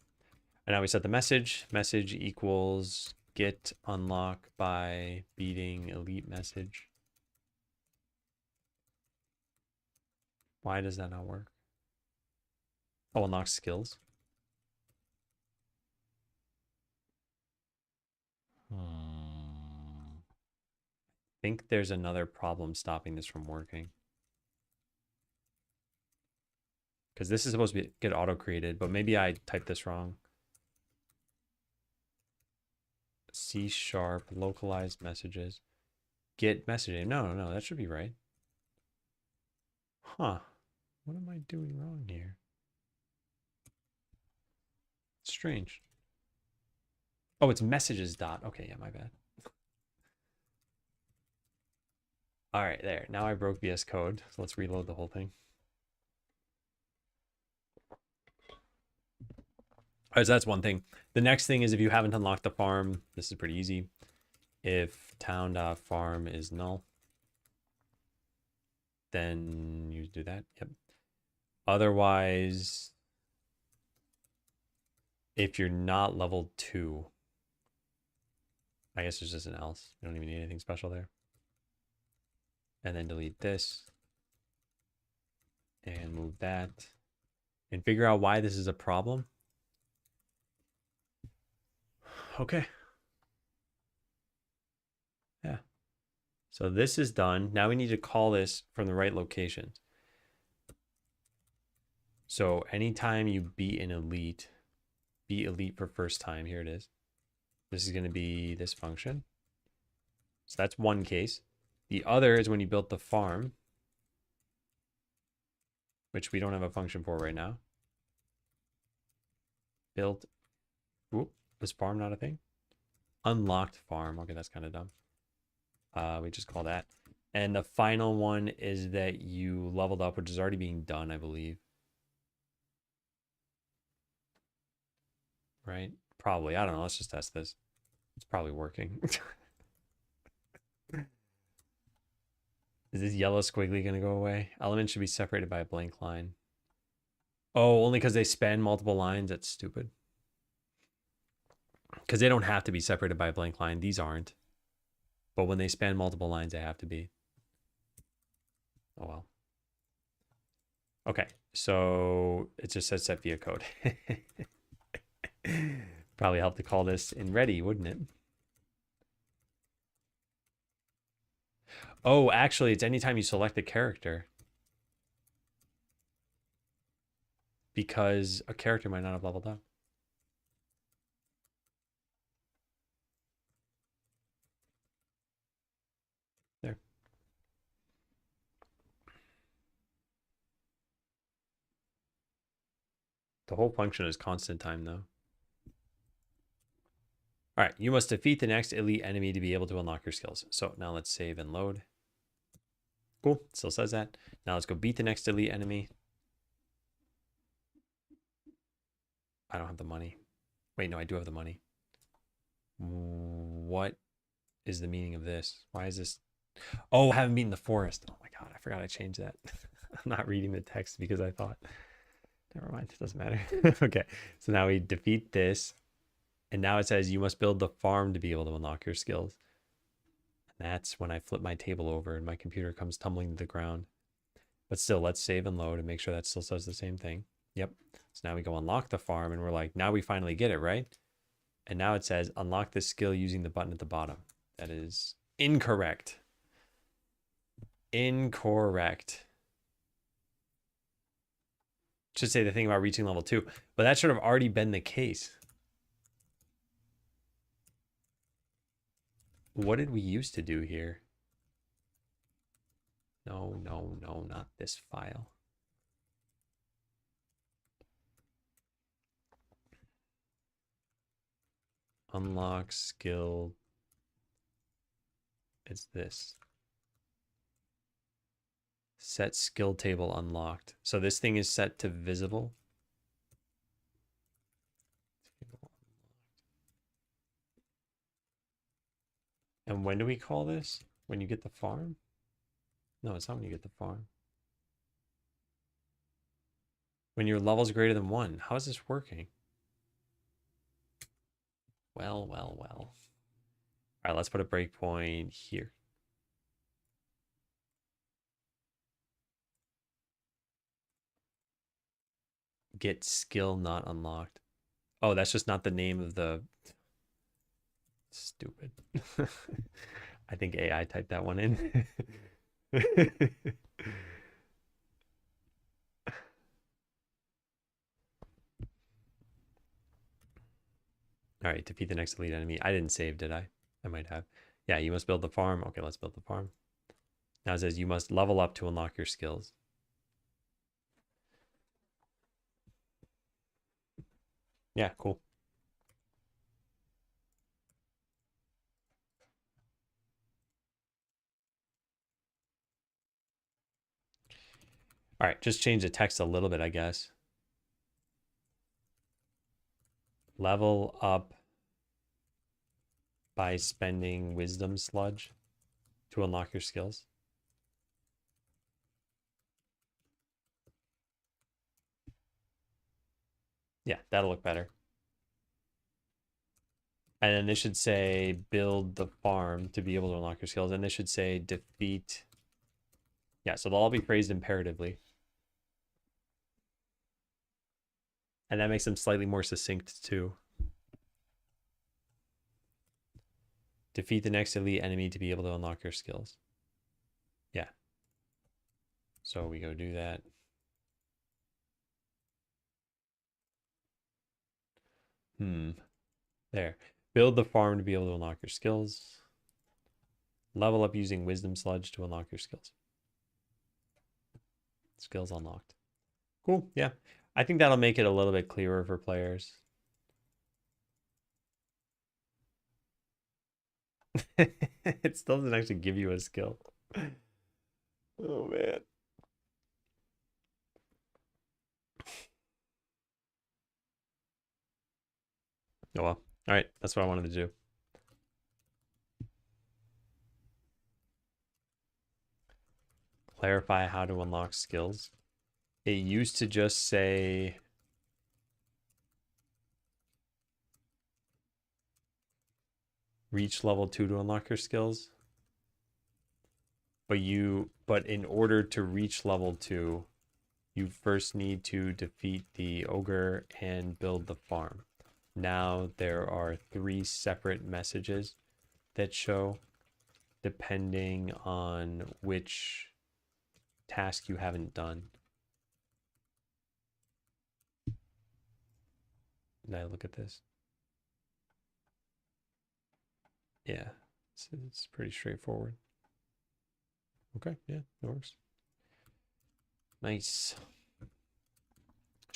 And now we set the message. Message equals get unlock by beating elite message. Why does that not work? Oh, unlock skills. I think there's another problem stopping this from working. Because this is supposed to get auto-created, but maybe I typed this wrong. C# localized messages. Get messaging. No, that should be right. Huh. What am I doing wrong here? Strange. Oh, it's messages dot. Okay, yeah, my bad. All right, there. Now I broke VS Code. So let's reload the whole thing. All right, so that's one thing. The next thing is if you haven't unlocked the farm, this is pretty easy. If town.farm is null, then you do that. Yep. Otherwise, if you're not level 2, I guess there's just an else. You don't even need anything special there. And then delete this. And move that. And figure out why this is a problem. Okay. Yeah. So this is done. Now we need to call this from the right location. So anytime you beat an elite, beat elite for first time, here it is. This is going to be this function. So that's one case. The other is when you built the farm, which we don't have a function for right now. Built, whoop, was farm not a thing? Unlocked farm. Okay, that's kind of dumb. We just call that. And the final one is that you leveled up, which is already being done, I believe. Right? Probably. I don't know. Let's just test this. It's probably working. Is this yellow squiggly going to go away? Elements should be separated by a blank line. Oh, only because they span multiple lines? That's stupid. Because they don't have to be separated by a blank line. These aren't. But when they span multiple lines, they have to be. Oh, well. Okay, so it just says set via code. Probably help to call this in ready, wouldn't it? Oh, actually, it's anytime you select the character. Because a character might not have leveled up. There. The whole function is constant time though. All right, you must defeat the next elite enemy to be able to unlock your skills. So now let's save and load. Cool, still says that. Now let's go beat the next elite enemy. I don't have the money. Wait, no, I do have the money. What is the meaning of this? Why is this? Oh, I haven't beaten the forest. Oh my God, I forgot I changed that. I'm not reading the text because I thought, never mind, it doesn't matter. Okay, so now we defeat this. And now it says you must build the farm to be able to unlock your skills. And that's when I flip my table over and my computer comes tumbling to the ground. But still, let's save and load and make sure that still says the same thing. Yep. So now we go unlock the farm and we're like, now we finally get it, right? And now it says unlock this skill using the button at the bottom. That is incorrect. Incorrect. Should say the thing about reaching level 2, but that should have already been the case. What did we used to do here? No, no, no, not this file. Unlock skill. It's this. Set skill table unlocked. So this thing is set to visible. And when do we call this? When you get the farm? No, it's not when you get the farm. When your level's greater than 1. How is this working? Well, well, well. All right, let's put a breakpoint here. Get skill not unlocked. Oh, that's just not the name of the... Stupid. I think AI typed that one in. All right, defeat the next elite enemy. I didn't save, did I? I might have. Yeah, you must build the farm. Okay, let's build the farm. Now it says you must level up to unlock your skills. Yeah, cool. All right, just change the text a little bit, I guess. Level up by spending wisdom sludge to unlock your skills. Yeah, that'll look better. And then this should say build the farm to be able to unlock your skills. And this should say defeat. Yeah, so they'll all be phrased imperatively. And that makes them slightly more succinct too. Defeat the next elite enemy to be able to unlock your skills. Yeah. So we go do that. There. Build the farm to be able to unlock your skills. Level up using wisdom sludge to unlock your skills. Skills unlocked. Cool. Yeah. I think that'll make it a little bit clearer for players. It still doesn't actually give you a skill. Oh, man. Oh, well. All right. That's what I wanted to do. Clarify how to unlock skills. It used to just say... reach level 2 to unlock your skills. But in order to reach level 2, you first need to defeat the ogre and build the farm. Now there are 3 separate messages that show depending on which task you haven't done. Did I look at this? Yeah, it's pretty straightforward. Okay, yeah, that works. Nice.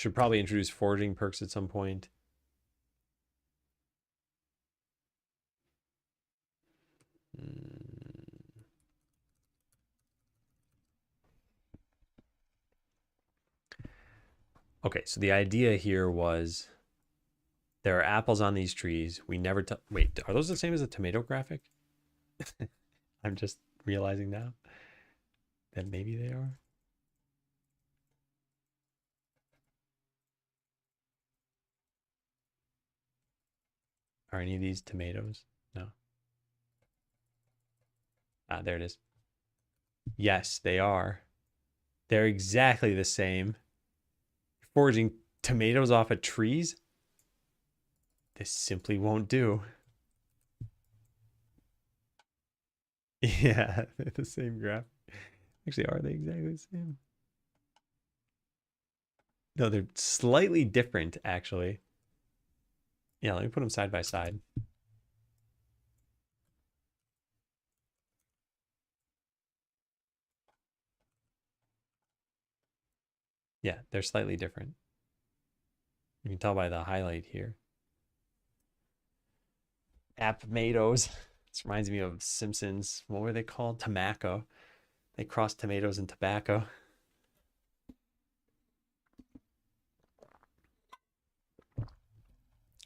Should probably introduce foraging perks at some point. Okay, so the idea here was there are apples on these trees. We never wait, are those the same as a tomato graphic? I'm just realizing now that maybe they are. Are any of these tomatoes? No. Ah, there it is. Yes, they are. They're exactly the same. Foraging tomatoes off of trees? This simply won't do. Yeah, they're the same graph. Actually, are they exactly the same? No, they're slightly different, actually. Yeah, let me put them side by side. Yeah, they're slightly different. You can tell by the highlight here. Tomatoes. This reminds me of Simpsons. What were they called? Tobacco. They crossed tomatoes and tobacco.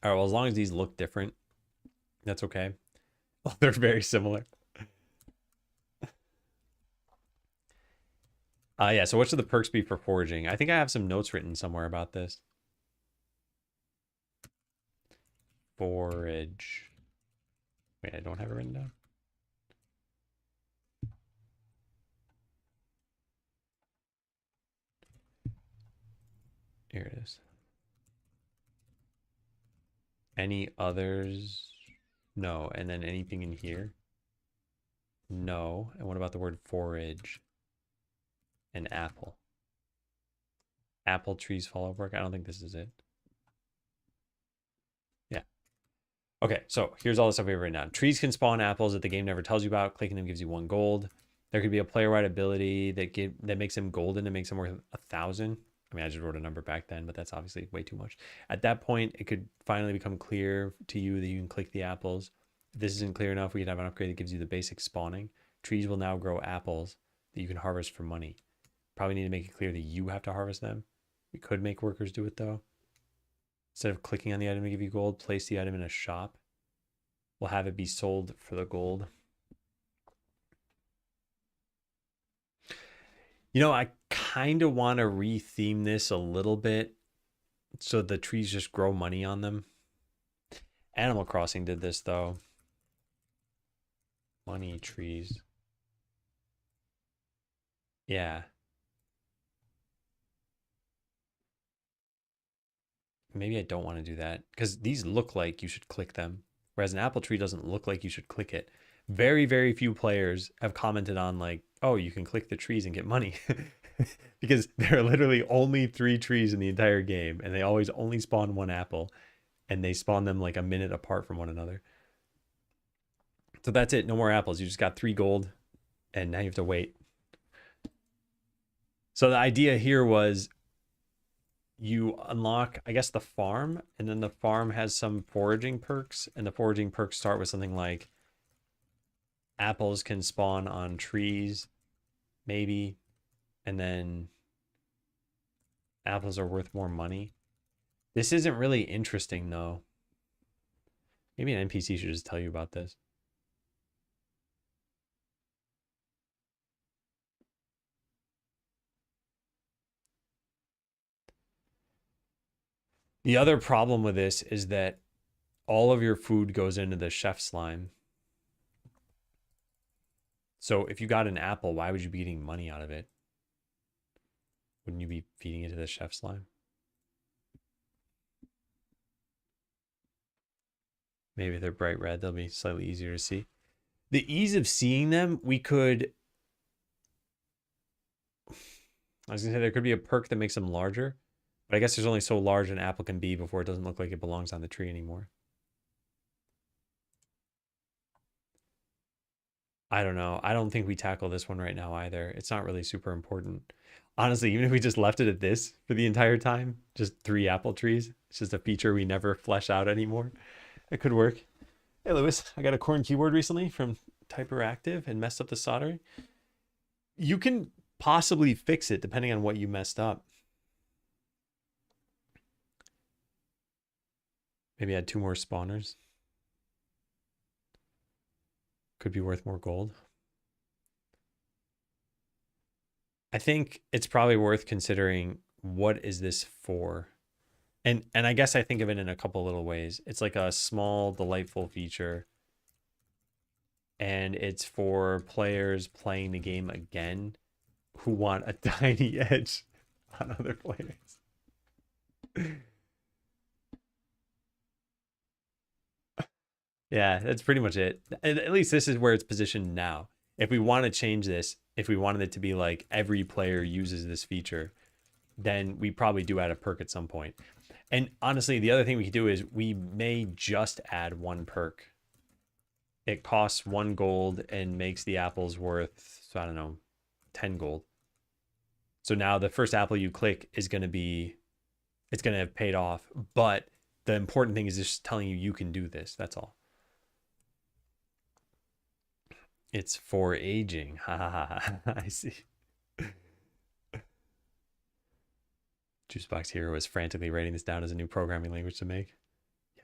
All right, well, as long as these look different, that's okay. Well, they're very similar. Yeah, so what should the perks be for foraging? I think I have some notes written somewhere about this. Forage. Wait, I don't have it written down. Here it is. Any others? No. And then anything in here? No. And what about the word forage? And apple. Apple trees fall off work. I don't think this is it. Yeah. Okay, so here's all the stuff we have written down. Trees can spawn apples that the game never tells you about. Clicking them gives you 1 gold. There could be a player-wide ability that makes them golden and makes them worth 1,000. I mean, I just wrote a number back then, but that's obviously way too much. At that point, it could finally become clear to you that you can click the apples. If this isn't clear enough, we could have an upgrade that gives you the basic spawning. Trees will now grow apples that you can harvest for money. Probably need to make it clear that you have to harvest them. We could make workers do it though. Instead of clicking on the item to give you gold, place the item in a shop. We'll have it be sold for the gold. You know, I kind of want to retheme this a little bit so the trees just grow money on them. Animal Crossing did this though. Money trees. Yeah. Maybe I don't want to do that because these look like you should click them, whereas an apple tree doesn't look like you should click it. Very, very few players have commented on like, oh, you can click the trees and get money because there are literally only 3 trees in the entire game and they always only spawn 1 apple and they spawn them like a minute apart from one another. So that's it. No more apples. You just got 3 gold and now you have to wait. So the idea here was you unlock, I guess, the farm, and then the farm has some foraging perks, and the foraging perks start with something like apples can spawn on trees, maybe, and then apples are worth more money. This isn't really interesting, though. Maybe an NPC should just tell you about this. The other problem with this is that all of your food goes into the chef slime. So if you got an apple, why would you be getting money out of it? Wouldn't you be feeding it to the chef slime? Maybe if they're bright red, they'll be slightly easier to see. The ease of seeing them, we could... I was going to say there could be a perk that makes them larger. But I guess there's only so large an apple can be before it doesn't look like it belongs on the tree anymore. I don't know. I don't think we tackle this one right now either. It's not really super important. Honestly, even if we just left it at this for the entire time, just 3 apple trees, it's just a feature we never flesh out anymore. It could work. Hey, Lewis, I got a corn keyboard recently from Typeractive and messed up the soldering. You can possibly fix it depending on what you messed up. Maybe add 2 more spawners. Could be worth more gold. I think it's probably worth considering what is this for? And I guess I think of it in a couple little ways. It's like a small, delightful feature. And it's for players playing the game again who want a tiny edge on other players. Yeah, that's pretty much it. At least this is where it's positioned now. If we want to change this, if we wanted it to be like every player uses this feature, then we probably do add a perk at some point. And honestly, the other thing we could do is we may just add 1 perk. It costs 1 gold and makes the apples worth, I don't know, 10 gold. So now the first apple you click is going to be, it's going to have paid off. But the important thing is just telling you can do this. That's all. It's for aging. Ha ha ha. I see. Juicebox Hero is frantically writing this down as a new programming language to make.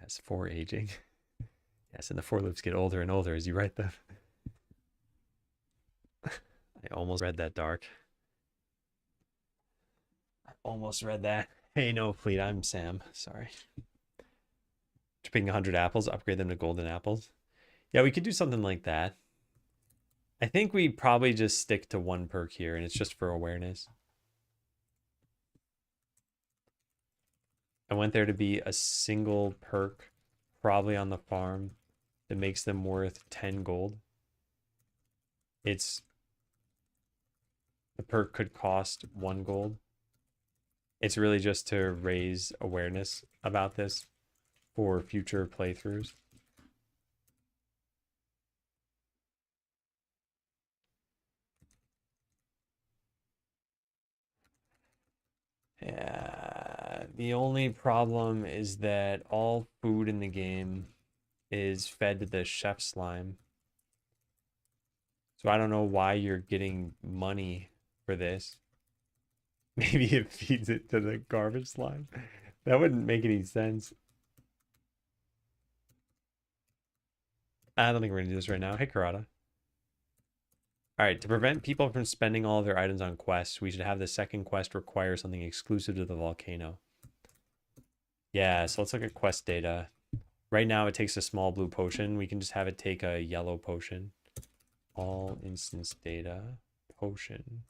Yes, for aging. Yes, and the for loops get older and older as you write them. I almost read that, Dark. I almost read that. Hey, no, Fleet, I'm Sam. Sorry. Picking 100 apples, upgrade them to golden apples. Yeah, we could do something like that. I think we probably just stick to 1 perk here, and it's just for awareness. I want there to be a single perk, probably on the farm, that makes them worth 10 gold. The perk could cost 1 gold. It's really just to raise awareness about this for future playthroughs. Yeah, the only problem is that all food in the game is fed to the chef slime. So I don't know why you're getting money for this. Maybe it feeds it to the garbage slime. That wouldn't make any sense. I don't think we're gonna do this right now. Hey, Karada. All right, to prevent people from spending all of their items on quests, we should have the second quest require something exclusive to the volcano. Yeah, so let's look at quest data. Right now it takes a small blue potion. We can just have it take a yellow potion. All instance data, potion.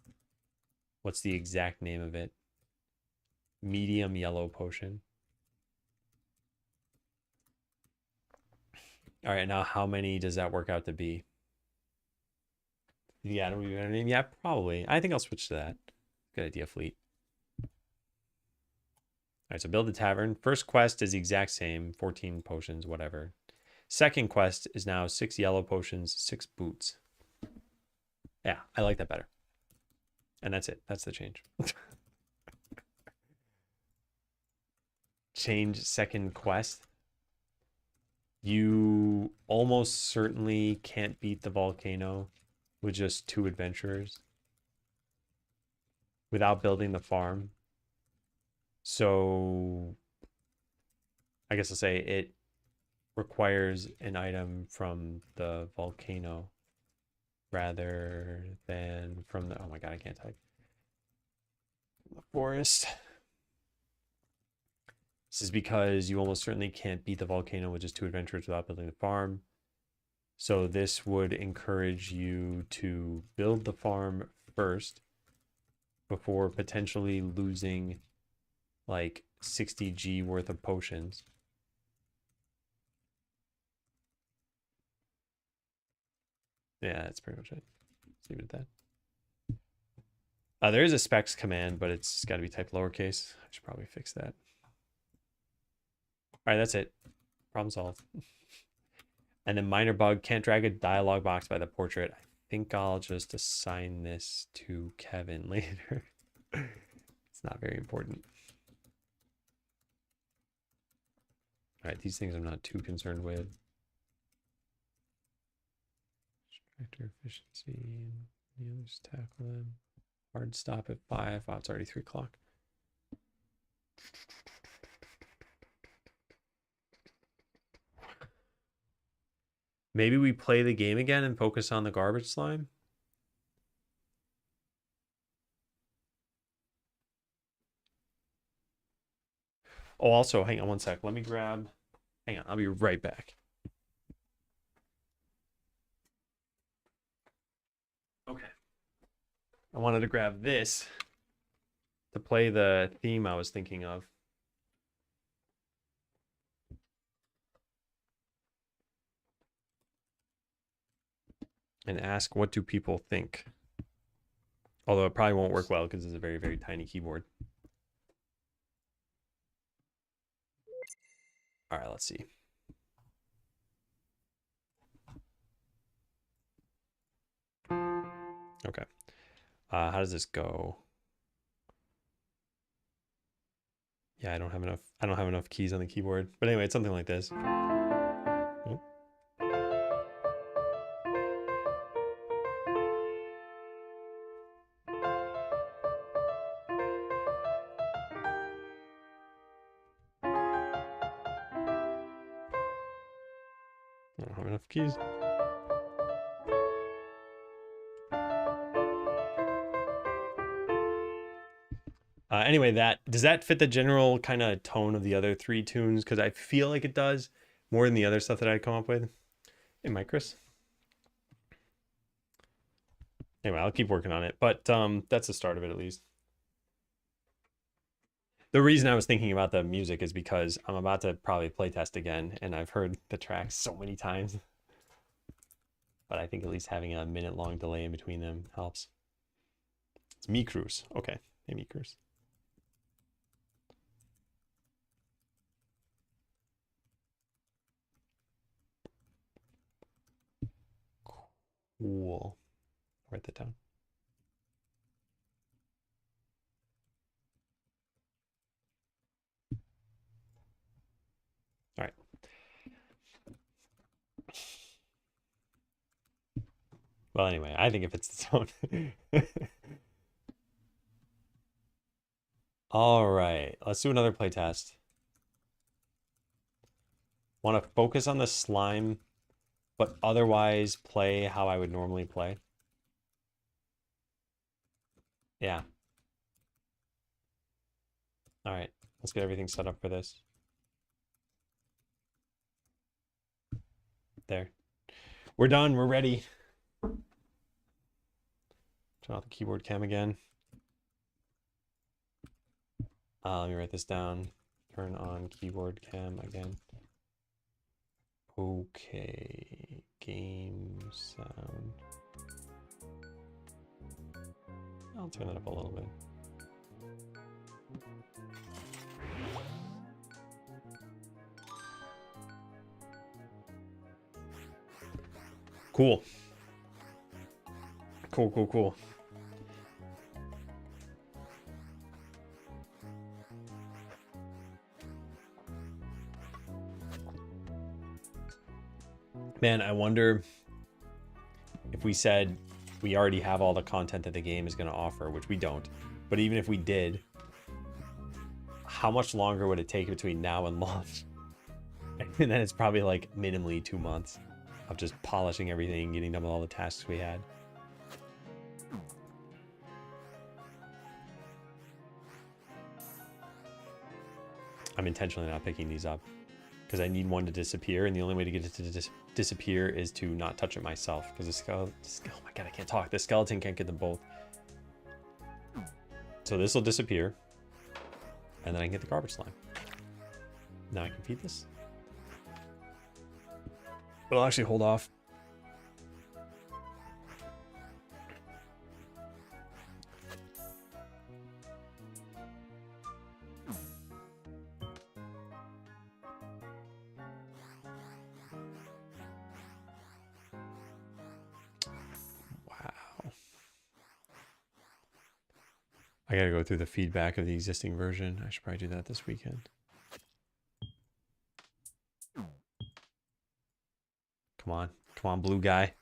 What's the exact name of it? Medium yellow potion. All right, now how many does that work out to be? Yeah, do we have a name? Yeah, probably. I think I'll switch to that. Good idea, Fleet. All right, so build a tavern. First quest is the exact same, 14 potions, whatever. Second quest is now 6 yellow potions, 6 boots. Yeah, I like that better. And that's it. That's the change. Change second quest. You almost certainly can't beat the volcano with just 2 adventurers without building the farm. So I guess I'll say it requires an item from the volcano rather than from the, oh my god, I can't type. The forest. This is because you almost certainly can't beat the volcano with just 2 adventurers without building the farm. So this would encourage you to build the farm first before potentially losing like 60G worth of potions. Yeah, that's pretty much it. Let's leave it at that. There is a specs command, but it's got to be typed lowercase. I should probably fix that. All right, that's it. Problem solved. And then minor bug, can't drag a dialog box by the portrait. I think I'll just assign this to Kevin later. It's not very important. All right, these things I'm not too concerned with. Extractor efficiency, and the others tackle them. Hard stop at 5. Oh, it's already 3 o'clock. Maybe we play the game again and focus on the garbage slime. Oh, also, hang on one sec. Let me grab... Hang on, I'll be right back. Okay. I wanted to grab this to play the theme I was thinking of. And ask, what do people think? Although it probably won't work well because it's a very, very tiny keyboard. All right, let's see. Okay. How does this go? Yeah, I don't have enough keys on the keyboard. But anyway, it's something like this. Oh. I don't have enough keys. Anyway, does that fit the general kind of tone of the other 3 tunes? Because I feel like it does more than the other stuff that I'd come up with. Hey, Mike, Chris. Anyway, I'll keep working on it, but that's the start of it at least. The reason I was thinking about the music is because I'm about to probably playtest again, and I've heard the tracks so many times. But I think at least having a minute-long delay in between them helps. It's Me Cruz. Okay, hey, Me Cruz. Cool. Write that down. All right. Well, anyway, I think it fits the tone. All right, let's do another playtest. Want to focus on the slime, but otherwise play how I would normally play? Yeah. All right, let's get everything set up for this. There. We're done. We're ready. Turn off the keyboard cam again. Let me write this down. Turn on keyboard cam again. Okay. Game sound. I'll turn that up a little bit. Cool. Cool. Man, I wonder if we said we already have all the content that the game is going to offer, which we don't. But even if we did, how much longer would it take between now and launch? And then it's probably like minimally 2 months of just polishing everything, getting done with all the tasks we had. I'm intentionally not picking these up because I need one to disappear, and the only way to get it to disappear is to not touch it myself, because the skeleton, oh my god, I can't talk. The skeleton can't get them both. So this will disappear, and then I can get the garbage slime. Now I can feed this. But I'll actually hold off. I gotta go through the feedback of the existing version. I should probably do that this weekend. Come on, blue guy.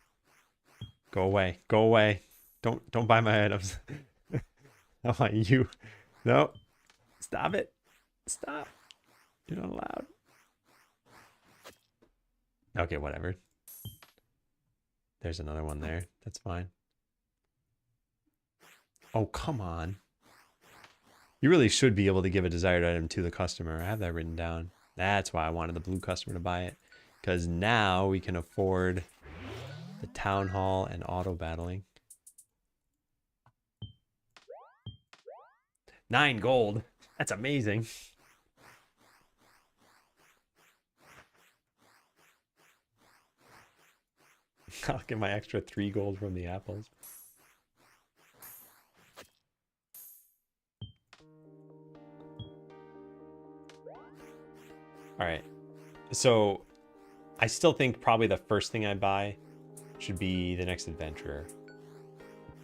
Go away, go away. Don't buy my items. I want you. No, stop it. Stop. You're not allowed. Okay, whatever. There's another one there. That's fine. Oh, come on. You really should be able to give a desired item to the customer. I have that written down. That's why I wanted the blue customer to buy it. Because now we can afford the town hall and auto battling. 9 gold. That's amazing. I'll get my extra 3 gold from the apples. All right. So I still think probably the first thing I buy should be the next adventurer.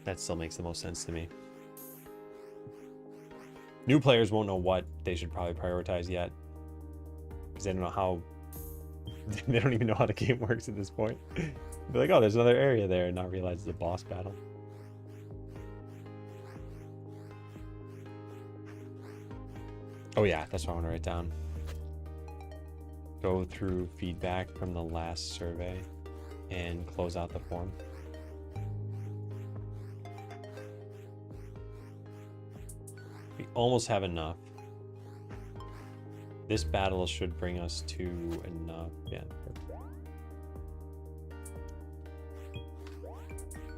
That still makes the most sense to me. New players won't know what they should probably prioritize yet, because they don't know how. They don't even know how the game works at this point. Be like, oh, there's another area there, and not realize it's a boss battle. Oh yeah, that's what I want to write down. Go through feedback from the last survey and close out the form. We almost have enough. This battle should bring us to enough. Yeah.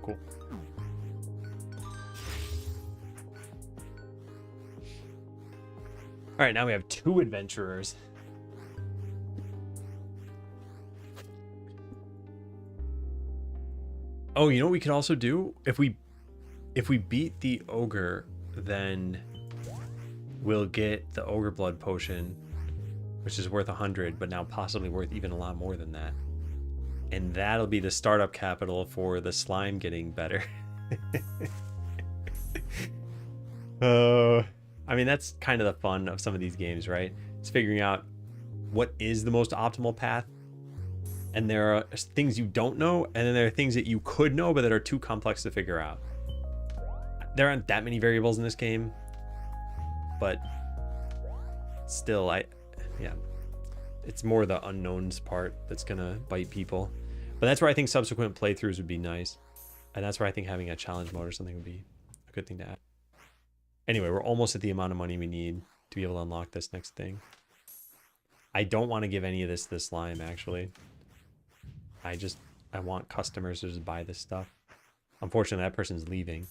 Cool. All right, now we have 2 adventurers. Oh, you know what we could also do? If we beat the ogre, then we'll get the ogre blood potion, which is worth 100, but now possibly worth even a lot more than that. And that'll be the startup capital for the slime getting better. I mean, that's kind of the fun of some of these games, right? It's figuring out what is the most optimal path. And there are things you don't know, and then there are things that you could know, but that are too complex to figure out. There aren't that many variables in this game, but still, yeah, it's more the unknowns part that's gonna bite people. But that's where I think subsequent playthroughs would be nice, and that's where I think having a challenge mode or something would be a good thing to add. Anyway, we're almost at the amount of money we need to be able to unlock this next thing. I don't want to give any of this to the slime, actually. I want customers to just buy this stuff. Unfortunately, that person's leaving.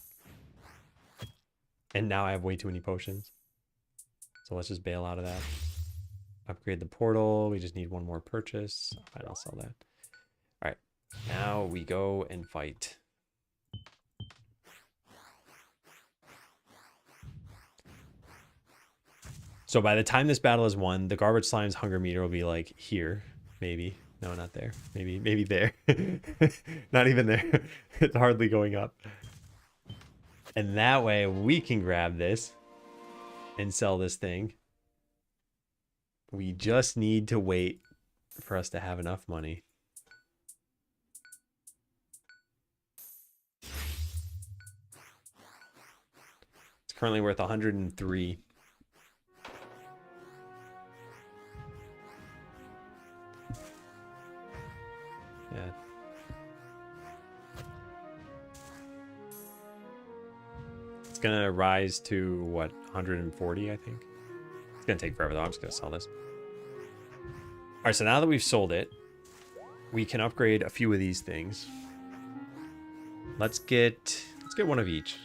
And now I have way too many potions. So let's just bail out of that. Upgrade the portal. We just need 1 more purchase. All right, I'll sell that. All right, now we go and fight. So by the time this battle is won, the garbage slime's hunger meter will be like here, maybe. No, not there. Maybe there. Not even there. It's hardly going up. And that way we can grab this and sell this thing. We just need to wait for us to have enough money. It's currently worth 103. Yeah. It's gonna rise to what, 140, I think. It's gonna take forever though. I'm just gonna sell this. All right, so now that we've sold it, we can upgrade a few of these things. Let's get 1 of each.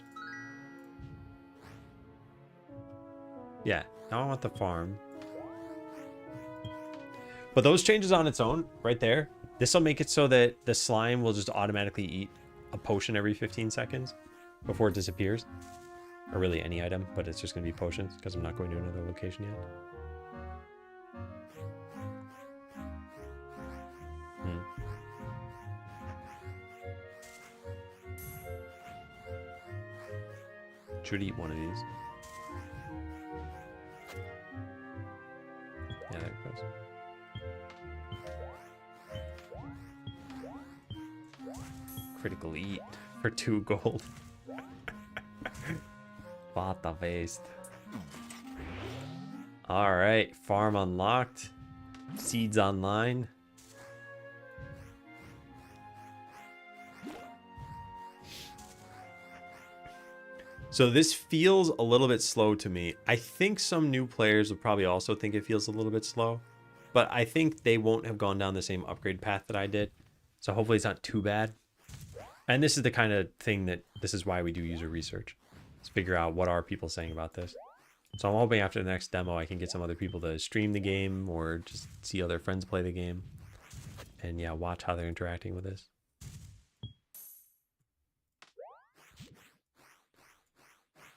Yeah, now I want the farm. But those changes on its own, right there, this will make it so that the slime will just automatically eat a potion every 15 seconds before it disappears. Or really any item, but it's just going to be potions because I'm not going to another location yet. Should eat 1 of these. there it goes. Critical eat for 2 gold. What the waste. All right, farm unlocked. Seeds online. So this feels a little bit slow to me. I think some new players would probably also think it feels a little bit slow, but I think they won't have gone down the same upgrade path that I did. So hopefully it's not too bad. And this is the kind of thing that, this is why we do user research. Let's figure out what are people saying about this. So I'm hoping after the next demo, I can get some other people to stream the game or just see other friends play the game. And yeah, watch how they're interacting with this.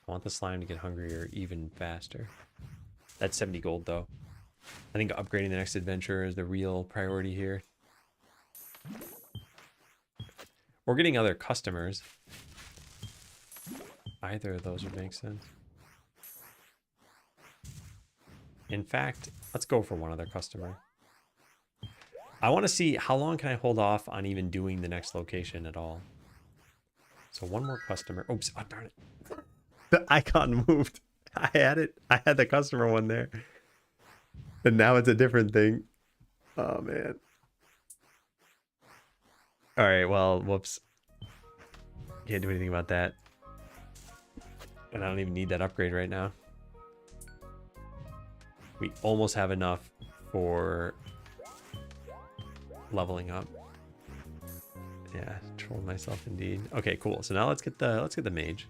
I want the slime to get hungrier even faster. That's 70 gold though. I think upgrading the next adventure is the real priority here. Or getting other customers. Either of those would make sense. In fact, let's go for one other customer. I want to see how long can I hold off on even doing the next location at all. So one more customer. Oops, oh darn it. The icon moved. I had it. I had the customer one there. And now it's a different thing. Oh man. All right, well, whoops. Can't do anything about that. And I don't even need that upgrade right now. We almost have enough for leveling up. Yeah, trolled myself indeed. Okay, cool. So now let's get the mage.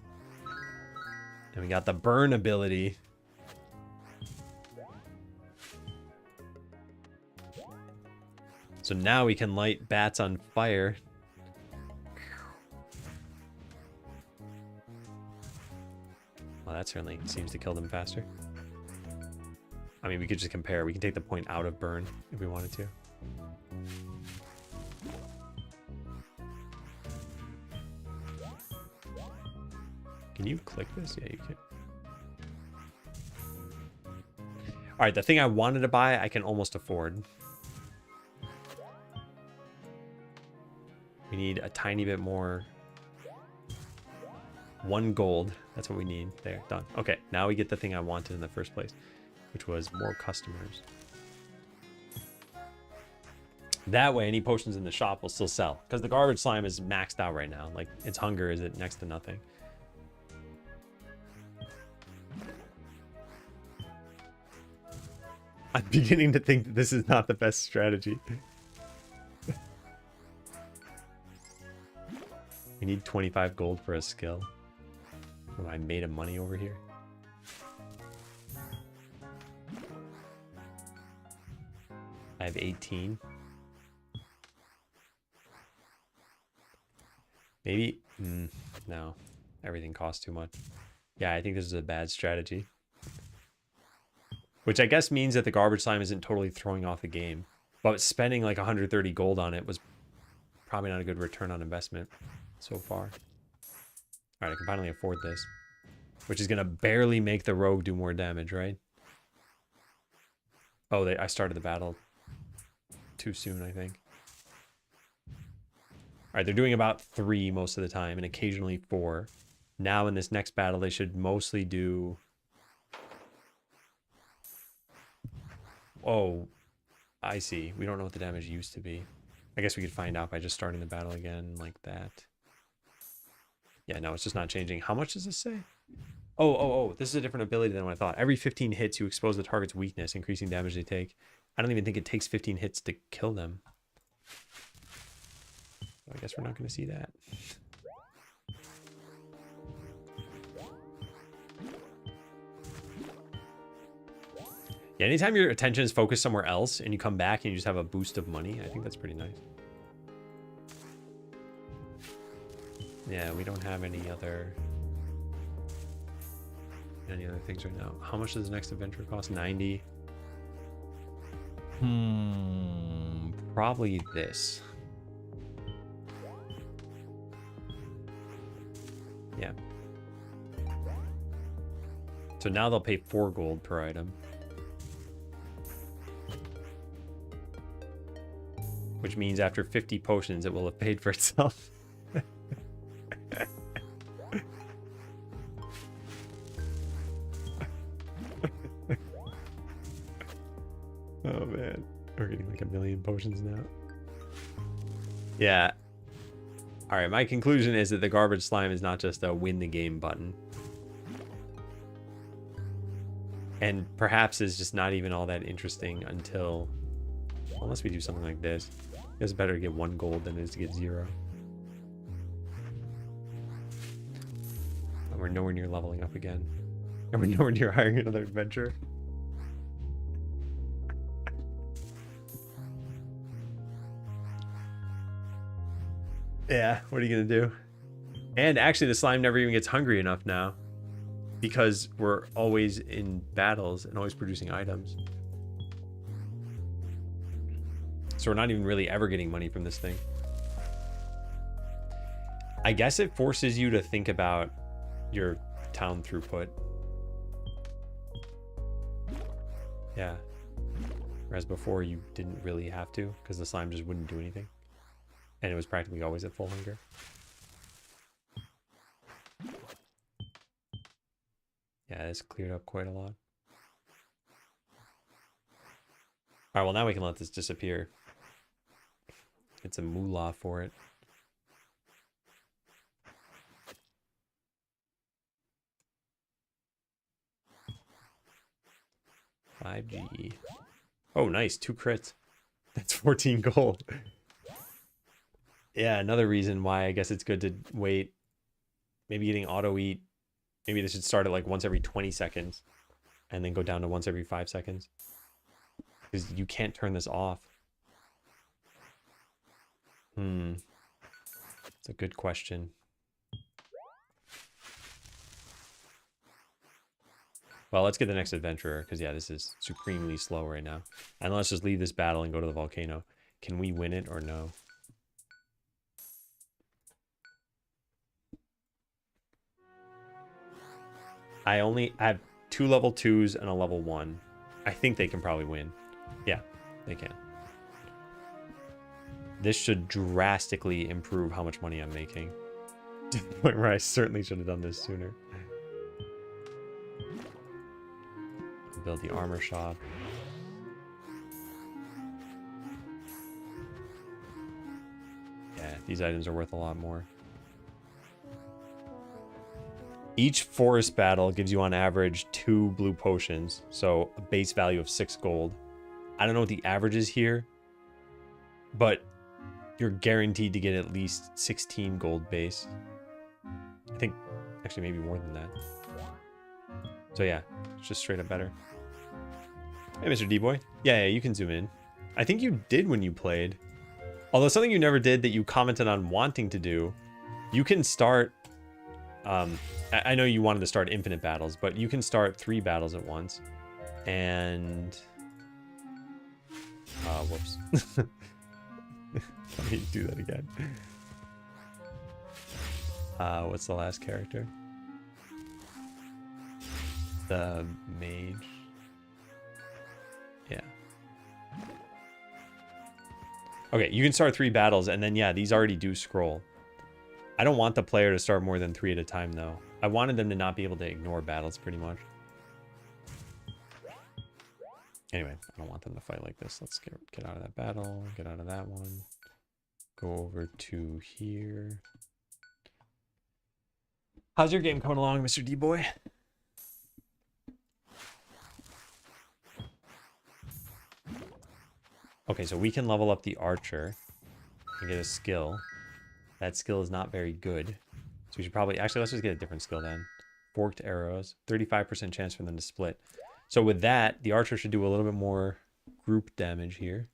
And we got the burn ability. So now we can light bats on fire. Well, that certainly seems to kill them faster. I mean, we could just compare. We can take the point out of burn if we wanted to. Can you click this? Yeah, you can. All right, the thing I wanted to buy, I can almost afford. We need a tiny bit more. 1 gold. That's what we need. There, done. Okay, now we get the thing I wanted in the first place, which was more customers. That way, any potions in the shop will still sell, because the garbage slime is maxed out right now. Like, its hunger is at next to nothing. I'm beginning to think that this is not the best strategy. We need 25 gold for a skill. Oh, I made of money over here. I have 18. Maybe, no, everything costs too much. Yeah, I think this is a bad strategy. Which I guess means that the garbage slime isn't totally throwing off the game. But spending like 130 gold on it was probably not a good return on investment so far. All right, I can finally afford this. Which is going to barely make the rogue do more damage, right? Oh, I started the battle too soon, I think. All right, they're doing about 3 most of the time and occasionally 4. Now in this next battle, they should mostly do... Oh, I see. We don't know what the damage used to be. I guess we could find out by just starting the battle again like that. Yeah, no, it's just not changing. How much does this say? Oh, this is a different ability than what I thought. Every 15 hits, you expose the target's weakness, increasing damage they take. I don't even think it takes 15 hits to kill them. I guess we're not going to see that. Yeah, anytime your attention is focused somewhere else and you come back and you just have a boost of money, I think that's pretty nice. Yeah, we don't have any other things right now. How much does the next adventure cost? 90. Probably this. Yeah. So now they'll pay 4 gold per item. which means after 50 potions, it will have paid for itself. Oh man, we're getting like 1,000,000 potions now. Yeah. All right, my conclusion is that the garbage slime is not just a win the game button. And perhaps is just not even all that interesting until, unless we do something like this. It's better to get 1 gold than it is to get 0. And we're nowhere near leveling up again. And we're nowhere near hiring another adventurer. Yeah, what are you gonna do? And actually the slime never even gets hungry enough now, because we're always in battles and always producing items. So we're not even really ever getting money from this thing. I guess it forces you to think about your town throughput. Yeah. Whereas before you didn't really have to, because the slime just wouldn't do anything. And it was practically always at full hunger. Yeah, this cleared up quite a lot. Alright, well now we can let this disappear. It's a moolah for it. $5G. Oh, nice. 2 crits. That's 14 gold. Yeah, another reason why I guess it's good to wait. Maybe getting auto eat. Maybe this should start at like once every 20 seconds and then go down to once every 5 seconds. Because you can't turn this off. It's a good question. Well, let's get the next adventurer, because yeah, this is supremely slow right now. And let's just leave this battle and go to the volcano. Can we win it or no? I have 2 level 2s and a level 1. I think they can probably win. Yeah, they can. This should drastically improve how much money I'm making. To the point where I certainly should have done this sooner. Build the armor shop. Yeah, these items are worth a lot more. Each forest battle gives you on average 2 blue potions, so a base value of 6 gold. I don't know what the average is here, but you're guaranteed to get at least 16 gold base. I think, actually maybe more than that. So yeah, it's just straight up better. Hey, Mr. D-Boy. Yeah, you can zoom in. I think you did when you played. Although something you never did that you commented on wanting to do, you can start... I know you wanted to start infinite battles, but you can start 3 battles at once. And... whoops. Let me do that again. What's the last character? The mage. Yeah. Okay, you can start 3 battles, and then, yeah, these already do scroll. I don't want the player to start more than 3 at a time, though. I wanted them to not be able to ignore battles, pretty much. Anyway, I don't want them to fight like this. Let's get out of that battle, get out of that one. Go over to here. How's your game coming along, Mr. D-Boy? Okay, so we can level up the archer and get a skill. That skill is not very good. So we should probably... Actually, let's just get a different skill then. Forked arrows. 35% chance for them to split. So with that, the archer should do a little bit more group damage here.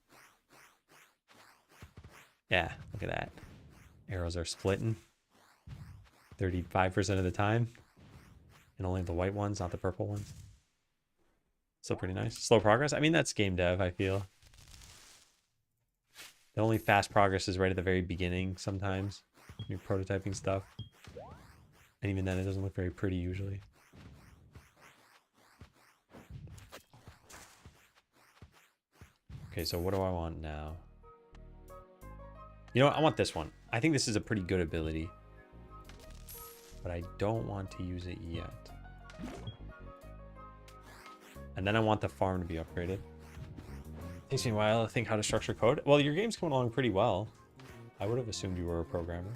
Yeah, look at that. Arrows are splitting. 35% of the time. And only the white ones, not the purple ones. Still pretty nice. Slow progress. I mean, that's game dev, I feel. The only fast progress is right at the very beginning sometimes. When you're prototyping stuff. And even then, it doesn't look very pretty usually. Okay, so what do I want now? You know what? I want this one. I think this is a pretty good ability. But I don't want to use it yet. And then I want the farm to be upgraded. Takes me a while to think how to structure code. Well, your game's coming along pretty well. I would have assumed you were a programmer.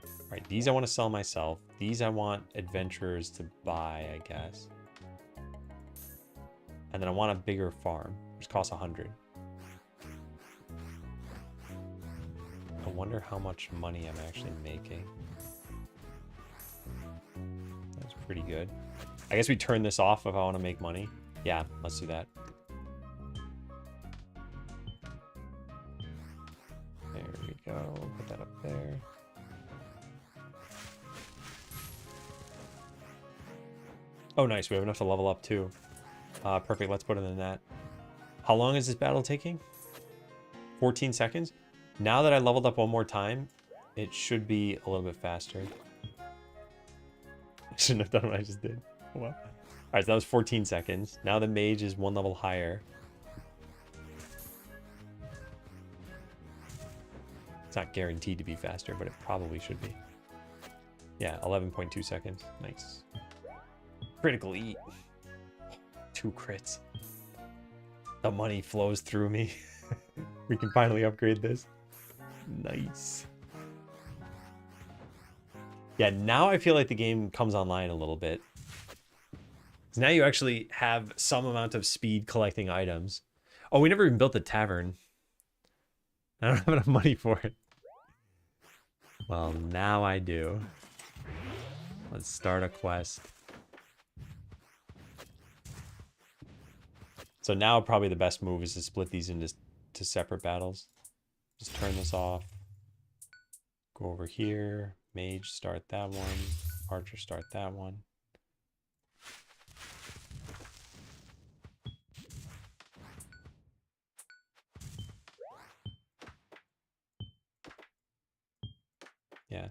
All right, these I want to sell myself. These I want adventurers to buy, I guess. And then I want a bigger farm, which costs 100. I wonder how much money I'm actually making. That's pretty good. I guess we turn this off if I want to make money. Yeah, let's do that. There we go. Put that up there. Oh, nice. We have enough to level up too. Perfect. Let's put it in that. How long is this battle taking? 14 seconds. Now that I leveled up one more time, it should be a little bit faster. I shouldn't have done what I just did. Wow. All right, so that was 14 seconds. Now the mage is one level higher. It's not guaranteed to be faster, but it probably should be. Yeah, 11.2 seconds. Nice. Critical eat. 2 crits. The money flows through me. We can finally upgrade this. Nice. Yeah, now I feel like the game comes online a little bit. So now you actually have some amount of speed collecting items. Oh, we never even built the tavern. I don't have enough money for it. Well, now I do. Let's start a quest. So now probably the best move is to split these into separate battles. Just turn this off. Go over here. Mage, start that one. Archer, start that one. Yeah.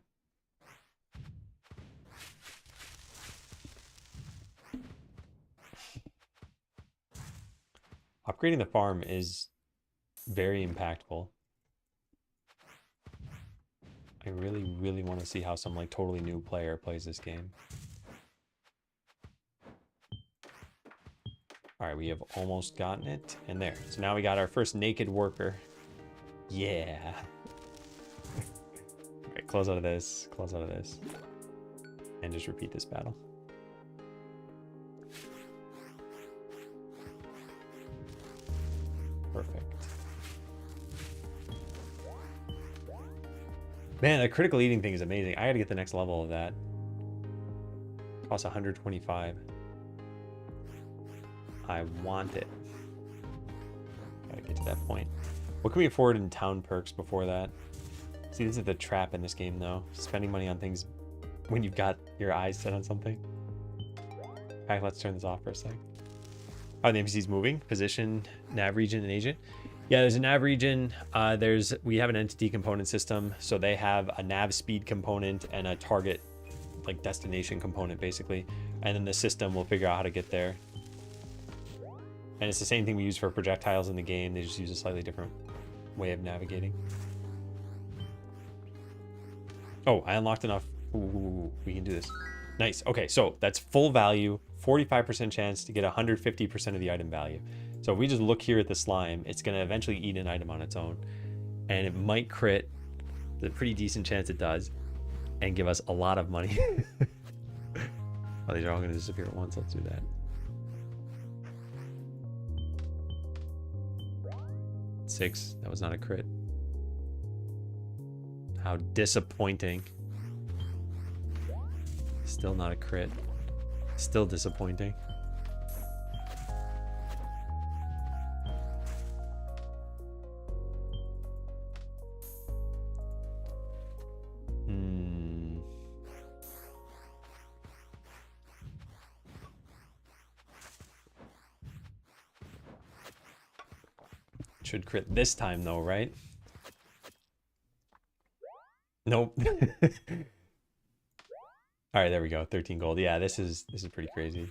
Upgrading the farm is very impactful. I really, really want to see how some like totally new player plays this game. All right, we have almost gotten it. And there. So now we got our first naked worker. Yeah. All right, close out of this. Close out of this. And just repeat this battle. Perfect. Man, that critical eating thing is amazing. I gotta get the next level of that. Costs 125. I want it. Gotta get to that point. What can we afford in town perks before that? See, this is the trap in this game, though. Spending money on things when you've got your eyes set on something. Okay, let's turn this off for a sec. Are the NPCs moving? Position, nav region, and agent. Yeah, there's a nav region. We have an entity component system, so they have a nav speed component and a target, like destination component, basically. And then the system will figure out how to get there. And it's the same thing we use for projectiles in the game. They just use a slightly different way of navigating. Oh, I unlocked enough. Ooh, we can do this. Nice. Okay, so that's full value, 45% chance to get 150% of the item value. So if we just look here at the slime, it's going to eventually eat an item on its own. And it might crit. There's a pretty decent chance it does. And give us a lot of money. Oh, these are all going to disappear at once. Let's do that. Six. That was not a crit. How disappointing. Still not a crit. Still disappointing. Should crit this time though, right? Nope. All right, there we go. 13 gold. Yeah, this is pretty crazy.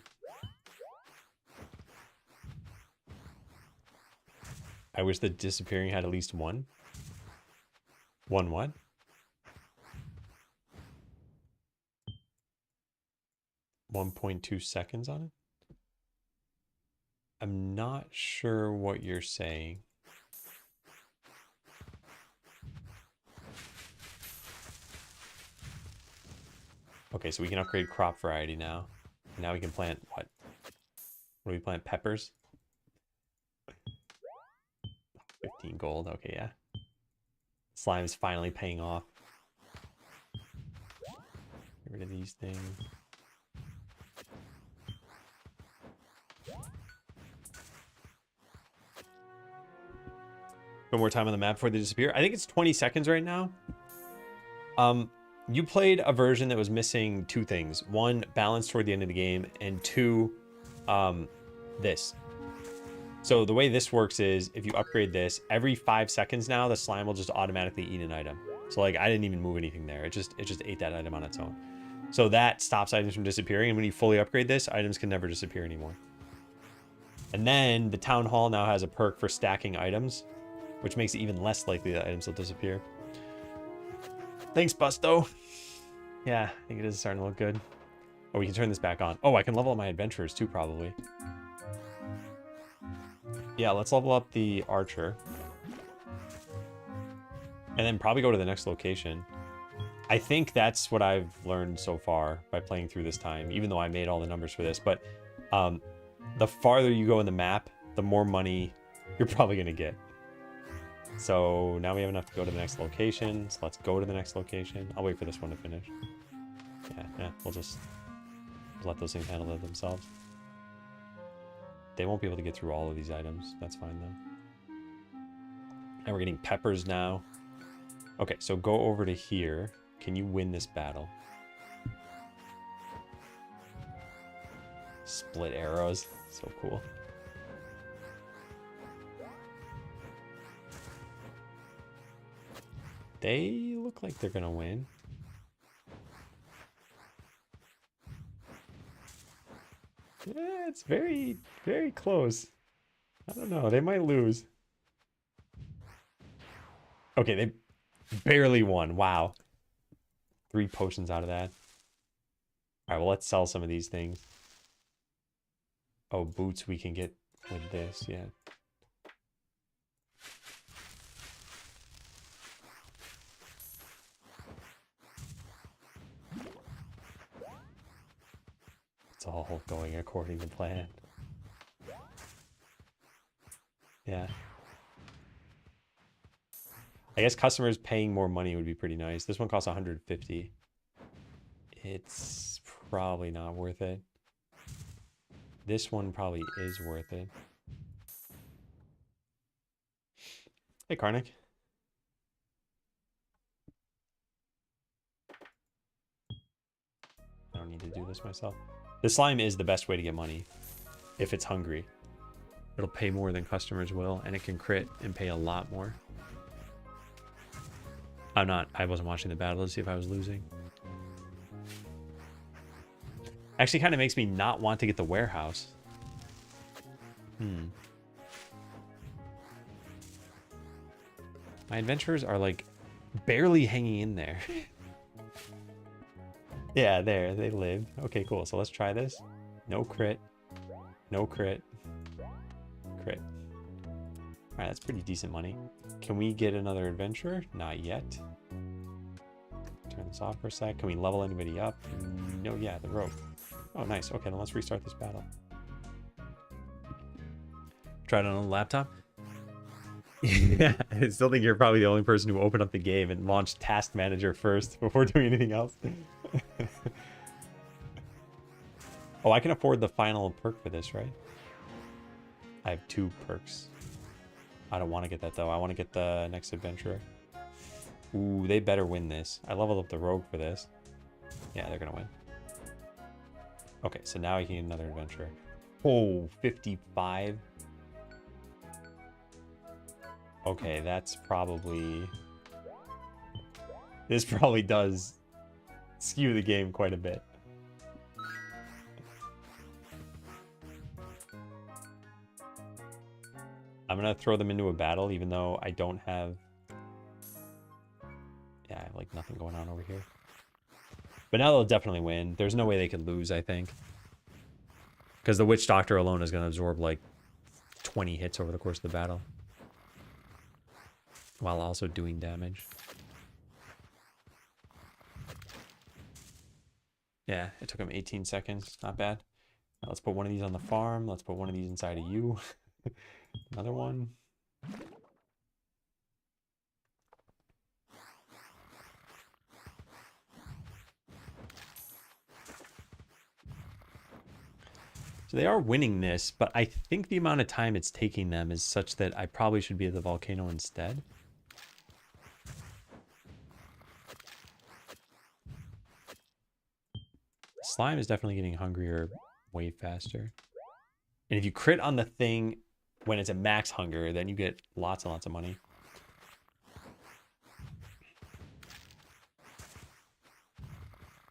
I wish the disappearing had at least one. One what? .2 seconds on it? I'm not sure what you're saying. Okay, so we can upgrade crop variety now. Now we can plant what? What do we plant? Peppers? 15 gold. Okay, yeah. Slime is finally paying off. Get rid of these things. One more time on the map before they disappear. I think it's 20 seconds right now. You played a version that was missing two things. One, balance toward the end of the game, and two, this. So the way this works is if you upgrade this, every 5 seconds now, the slime will just automatically eat an item. So like I didn't even move anything there. It just ate that item on its own. So that stops items from disappearing. And when you fully upgrade this, items can never disappear anymore. And then the town hall now has a perk for stacking items, which makes it even less likely that items will disappear. Thanks, Busto. Yeah, I think it is starting to look good. Oh, we can turn this back on. Oh, I can level up my adventurers too, probably. Yeah, let's level up the archer. And then probably go to the next location. I think that's what I've learned so far by playing through this time, even though I made all the numbers for this. But the farther you go in the map, the more money you're probably going to get. So now we have enough to go to the next location. So let's go to the next location. I'll wait for this one to finish. Yeah, we'll just let those things handle it themselves. They won't be able to get through all of these items. That's fine though. And we're getting peppers now. Okay, so go over to here. Can you win this battle? Split arrows. So cool. They look like they're gonna win. Yeah, it's very, very close. I don't know. They might lose. Okay, they barely won. Wow. 3 potions out of that. All right, well, let's sell some of these things. Oh, boots we can get with this, yeah. It's all going according to plan. Yeah. I guess customers paying more money would be pretty nice. This one costs 150. It's probably not worth it. This one probably is worth it. Hey, Karnik. I don't need to do this myself. The slime is the best way to get money if it's hungry. It'll pay more than customers will, and it can crit and pay a lot more. I wasn't watching the battle to see if I was losing. Actually kind of makes me not want to get the warehouse. My adventurers are like barely hanging in there. Yeah, there, they lived. Okay, cool. So let's try this. No crit. No crit. Crit. All right, that's pretty decent money. Can we get another adventurer? Not yet. Turn this off for a sec. Can we level anybody up? No, yeah, the rope. Oh, nice. Okay, then let's restart this battle. Try it on a laptop? Yeah, I still think you're probably the only person who opened up the game and launched Task Manager first before doing anything else. Oh, I can afford the final perk for this, right? I have 2 perks. I don't want to get that, though. I want to get the next adventurer. Ooh, they better win this. I leveled up the rogue for this. Yeah, they're going to win. Okay, so now I can get another adventurer. Oh, 55. Okay, that's probably... This probably does skew the game quite a bit. I'm gonna throw them into a battle, even though I don't have... Yeah, I have like nothing going on over here. But now they'll definitely win. There's no way they could lose, I think. Because the Witch Doctor alone is gonna absorb like 20 hits over the course of the battle. While also doing damage. Yeah, it took him 18 seconds. Not bad. Now let's put one of these on the farm. Let's put one of these inside of you. Another one. So they are winning this, but I think the amount of time it's taking them is such that I probably should be at the volcano instead. Slime is definitely getting hungrier way faster. And if you crit on the thing when it's at max hunger, then you get lots and lots of money.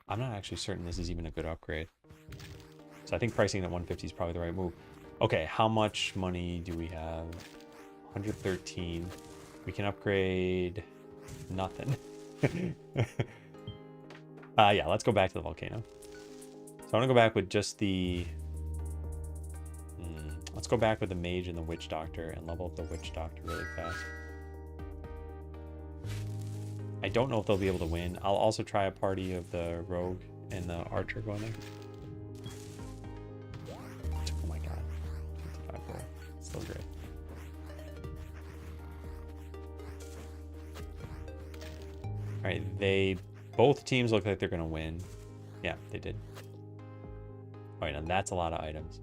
I'm not actually certain this is even a good upgrade. So I think pricing at 150 is probably the right move. Okay, how much money do we have? 113. We can upgrade nothing. Yeah, let's go back to the volcano. So I want to go back with just the... Let's go back with the mage and the witch doctor and level up the witch doctor really fast. I don't know if they'll be able to win. I'll also try a party of the rogue and the archer going there. Oh my god. 55 gold. Still great. Alright, both teams look like they're gonna win. Yeah, they did. Alright, now that's a lot of items.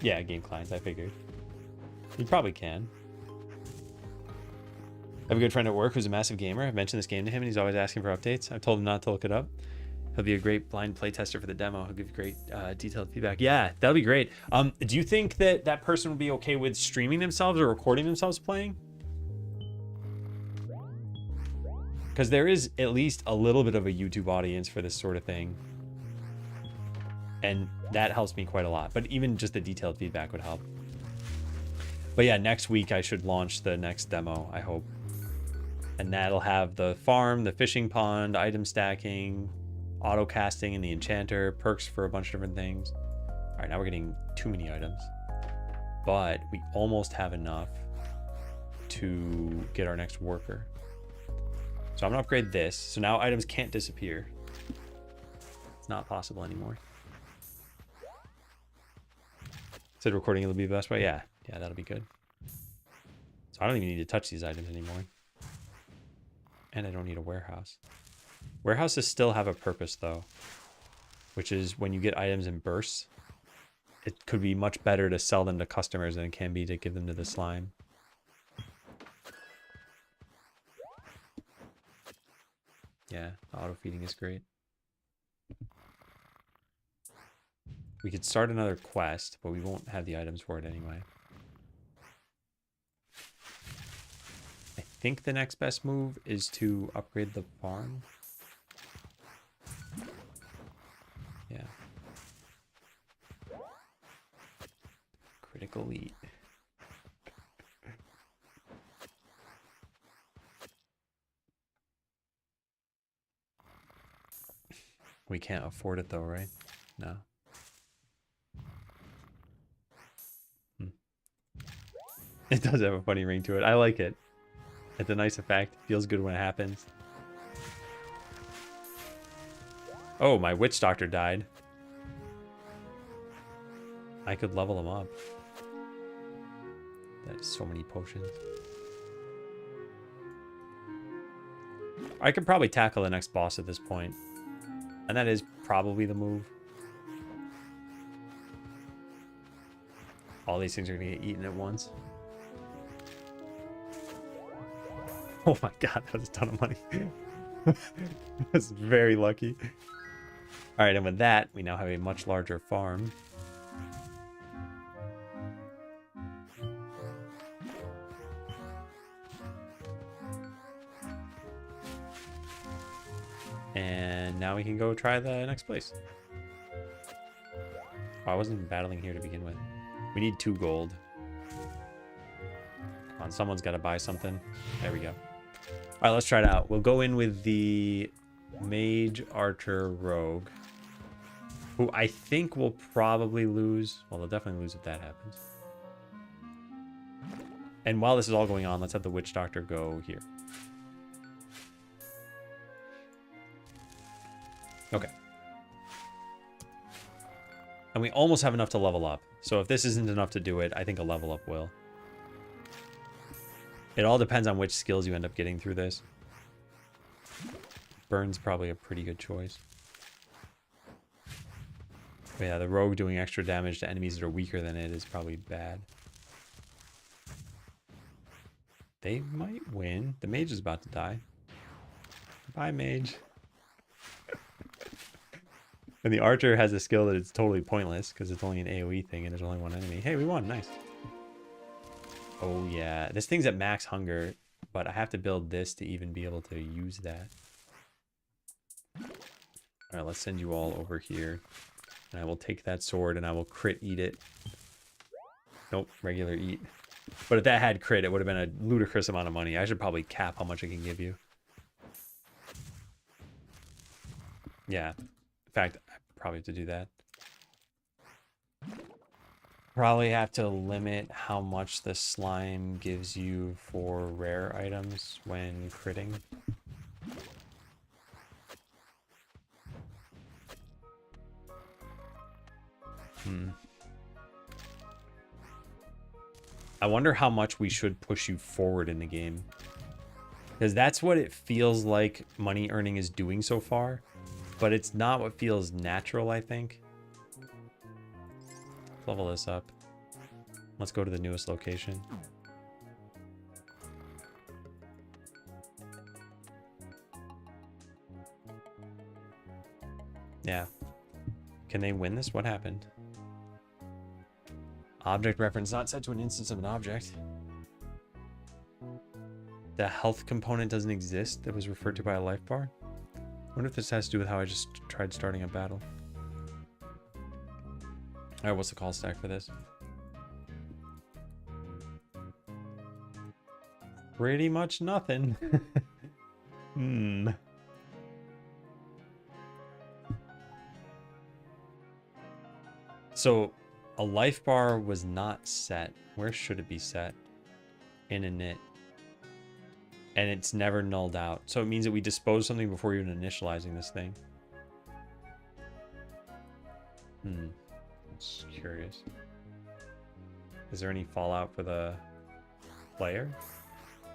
Yeah, game clients, I figured. You probably can. I have a good friend at work who's a massive gamer. I've mentioned this game to him and he's always asking for updates. I've told him not to look it up. He'll be a great blind playtester for the demo. He'll give great detailed feedback. Yeah, that'll be great. Do you think that that person would be okay with streaming themselves or recording themselves playing? Because there is at least a little bit of a YouTube audience for this sort of thing. And that helps me quite a lot. But even just the detailed feedback would help. But yeah, next week I should launch the next demo, I hope. And that'll have the farm, the fishing pond, item stacking, auto casting, and the enchanter, perks for a bunch of different things. All right, now we're getting too many items. But we almost have enough to get our next worker. So I'm gonna upgrade this. So now items can't disappear. It's not possible anymore. Said recording it'll be the best way. Yeah, that'll be good. So I don't even need to touch these items anymore. And I don't need a warehouse. Warehouses still have a purpose though, which is when you get items in bursts, it could be much better to sell them to customers than it can be to give them to the slime. Yeah, auto feeding is great. We could start another quest, but we won't have the items for it anyway. I think the next best move is to upgrade the farm. Yeah. Critical eat. We can't afford it though, right? No. It does have a funny ring to it. I like it. It's a nice effect. Feels good when it happens. Oh, my witch doctor died. I could level him up. That is so many potions. I could probably tackle the next boss at this point. And that is probably the move. All these things are going to get eaten at once. Oh my god, that was a ton of money. That's very lucky. Alright, and with that, we now have a much larger farm. And now we can go try the next place. Oh, I wasn't even battling here to begin with. We need 2 gold. Come on, someone's got to buy something. There we go. All right, let's try it out. We'll go in with the Mage, Archer, Rogue, who I think will probably lose. Well, they'll definitely lose if that happens. And while this is all going on, let's have the Witch Doctor go here. Okay. And we almost have enough to level up. So if this isn't enough to do it, I think a level up will. It all depends on which skills you end up getting through this. Burn's probably a pretty good choice. But yeah, the Rogue doing extra damage to enemies that are weaker than it is probably bad. They might win. The Mage is about to die. Bye, Mage. And the Archer has a skill that it's totally pointless because it's only an AoE thing and there's only one enemy. Hey, we won. Nice. Oh, yeah. This thing's at max hunger, but I have to build this to even be able to use that. All right, let's send you all over here. And I will take that sword and I will crit eat it. Nope, regular eat. But if that had crit, it would have been a ludicrous amount of money. I should probably cap how much I can give you. Yeah. In fact, I probably have to do that. Probably have to limit how much the slime gives you for rare items when critting. I wonder how much we should push you forward in the game. Because that's what it feels like money earning is doing so far. But it's not what feels natural, I think. Level this up. Let's go to the newest location. Yeah. Can they win this? What happened? Object reference not set to an instance of an object. The health component doesn't exist that was referred to by a life bar. I wonder if this has to do with how I just tried starting a battle. Alright, what's the call stack for this? Pretty much nothing. So, a life bar was not set. Where should it be set? In init. And it's never nulled out. So it means that we dispose something before even initializing this thing. Just curious. Is there any fallout for the player?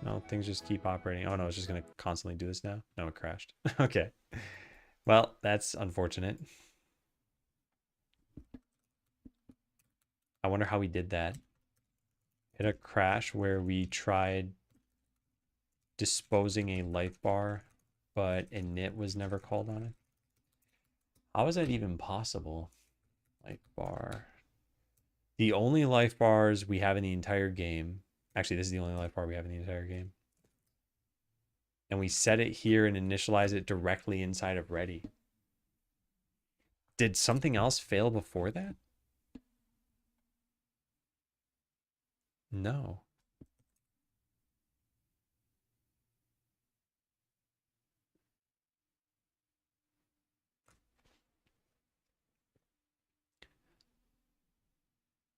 No, things just keep operating. Oh no, it's just going to constantly do this now? No, it crashed. Okay. Well, that's unfortunate. I wonder how we did that. Hit a crash where we tried disposing a life bar, but init was never called on it. How is that even possible? Life bar. The only life bars we have in the entire game. Actually, this is the only life bar we have in the entire game. And we set it here and initialize it directly inside of ready. Did something else fail before that? No.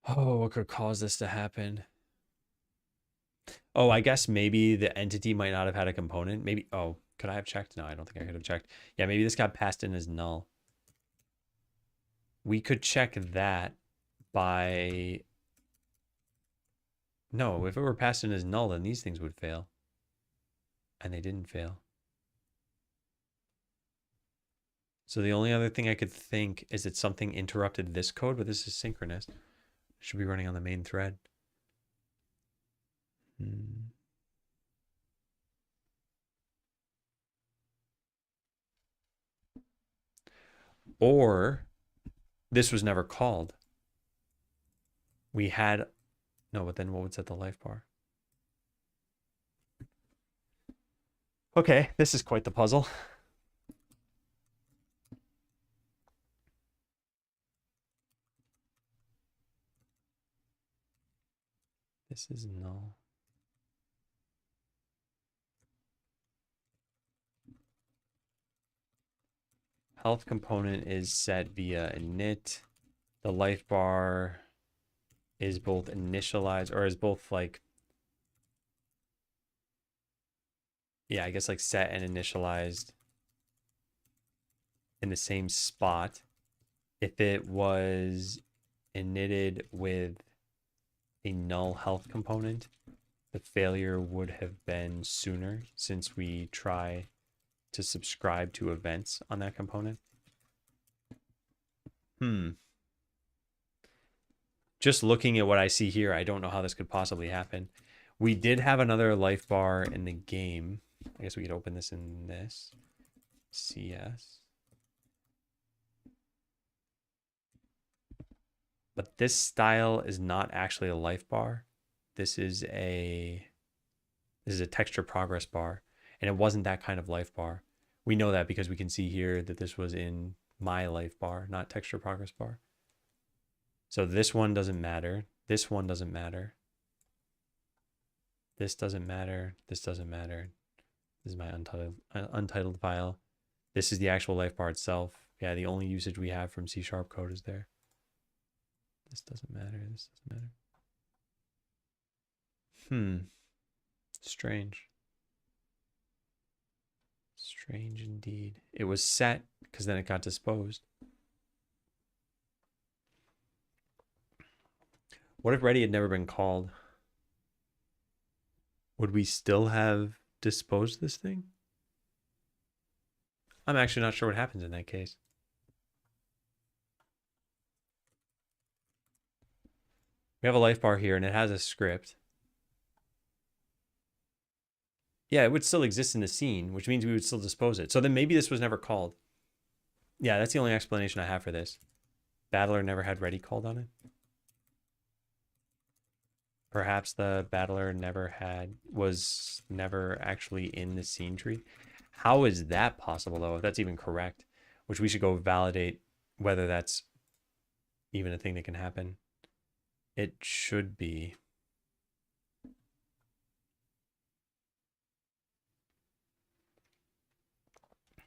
Oh, what could cause this to happen? Oh, I guess maybe the entity might not have had a component. Maybe, oh, could I have checked? No, I don't think I could have checked. Yeah, maybe this got passed in as null. We could check that by... No, if it were passed in as null, then these things would fail. And they didn't fail. So the only other thing I could think is that something interrupted this code, but this is synchronous. It should be running on the main thread. Or this was never called. We had... No, but then what would set the life bar? Okay, this is quite the puzzle. This is null. Health component is set via init. The life bar is both initialized, or is both like, yeah, I guess like set and initialized in the same spot. If it was initted with a null health component, the failure would have been sooner, since we try to subscribe to events on that component. Just looking at what I see here, I don't know how this could possibly happen. We did have another life bar in the game. I guess we could open this in this. CS. But this style is not actually a life bar. This is a texture progress bar, and it wasn't that kind of life bar. We know that because we can see here that this was in my life bar, not texture progress bar. So this one doesn't matter. This one doesn't matter. This doesn't matter. This doesn't matter. This is my untitled file. This is the actual life bar itself. Yeah, the only usage we have from C# code is there. This doesn't matter. This doesn't matter. Strange. Strange indeed. It was set because then it got disposed. What if ready had never been called? Would we still have disposed this thing? I'm actually not sure what happens in that case. We have a life bar here and it has a script. Yeah, it would still exist in the scene, which means we would still dispose it. So then maybe this was never called. Yeah, that's the only explanation I have for this. Battler never had ready called on it. Perhaps the battler was never actually in the scene tree. How is that possible though, if that's even correct? Which we should go validate whether that's even a thing that can happen. It should be.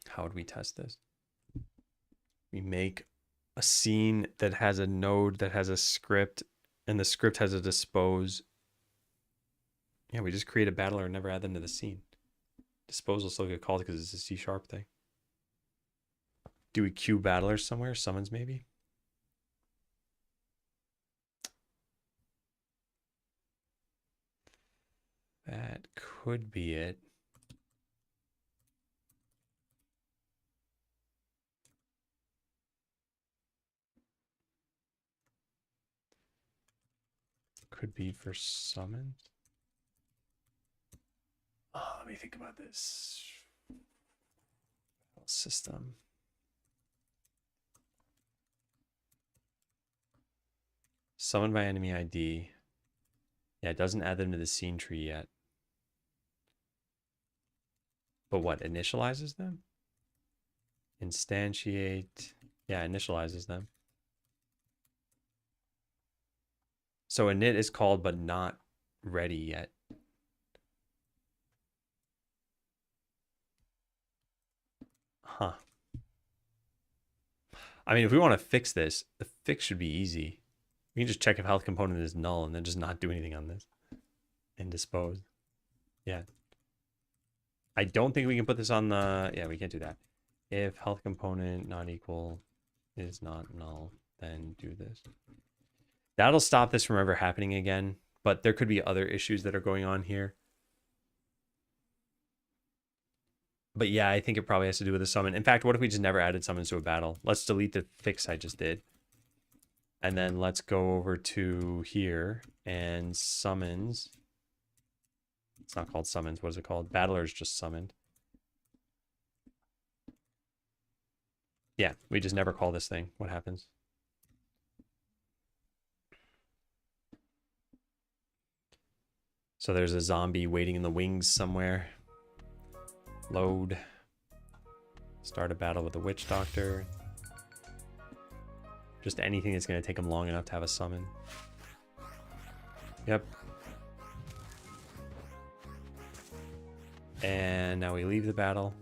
How would we test this? We make a scene that has a node that has a script, and the script has a dispose. Yeah, we just create a battler and never add them to the scene. Dispose will still get called because it's a C# thing. Do we queue battlers somewhere? Summons maybe? That could be it. Could be for summons. Oh, let me think about this. System. Summoned by enemy ID. Yeah, it doesn't add them to the scene tree yet. But what, initializes them? Instantiate. Yeah, initializes them. So init is called but not ready yet. Huh. I mean, if we want to fix this, the fix should be easy. We can just check if health component is null and then just not do anything on this. And dispose. Yeah. I don't think we can put this on the... Yeah, we can't do that. If health component not equal is not null, then do this. That'll stop this from ever happening again. But there could be other issues that are going on here. But yeah, I think it probably has to do with the summon. In fact, what if we just never added summons to a battle? Let's delete the fix I just did. And then let's go over to here and summons. It's not called summons. What is it called? Battler is just summoned. Yeah, we just never call this thing. What happens? So there's a zombie waiting in the wings somewhere. Load. Start a battle with a witch doctor. Just anything that's going to take them long enough to have a summon. Yep. And now we leave the battle.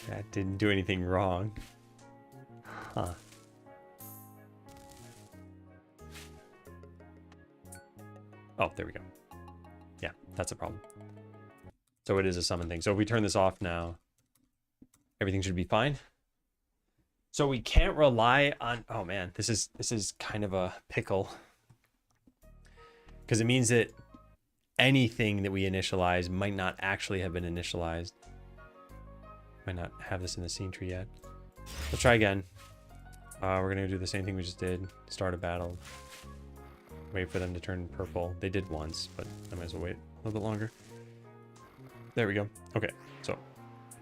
That didn't do anything wrong. Huh. Oh, there we go. Yeah, that's a problem. So it is a summon thing. So if we turn this off now, everything should be fine. So we can't rely on... Oh man, this is kind of a pickle. Because it means that anything that we initialize might not actually have been initialized. Might not have this in the scene tree yet. Let's try again. We're going to do the same thing we just did. Start a battle. Wait for them to turn purple. They did once, but I might as well wait a little bit longer. There we go. Okay, so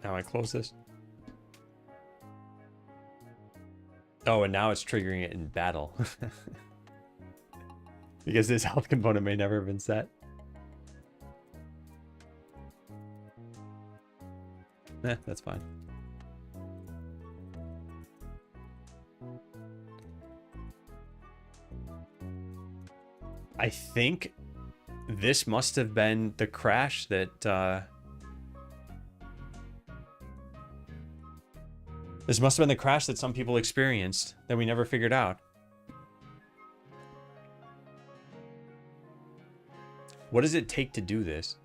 now I close this. Oh, and now it's triggering it in battle. Because this health component may never have been set. That's fine. I think this must have been the crash that... This must have been the crash that some people experienced that we never figured out. What does it take to do this?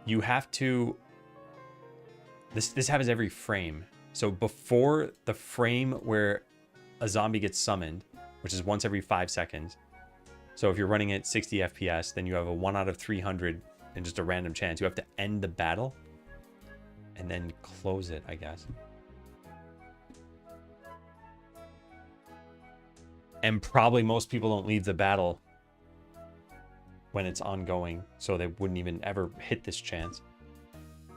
You have to... This happens every frame. So before the frame where a zombie gets summoned, which is once every 5 seconds. So if you're running at 60 FPS, then you have a 1 out of 300 and just a random chance. You have to end the battle and then close it, I guess. And probably most people don't leave the battle when it's ongoing, so they wouldn't even ever hit this chance.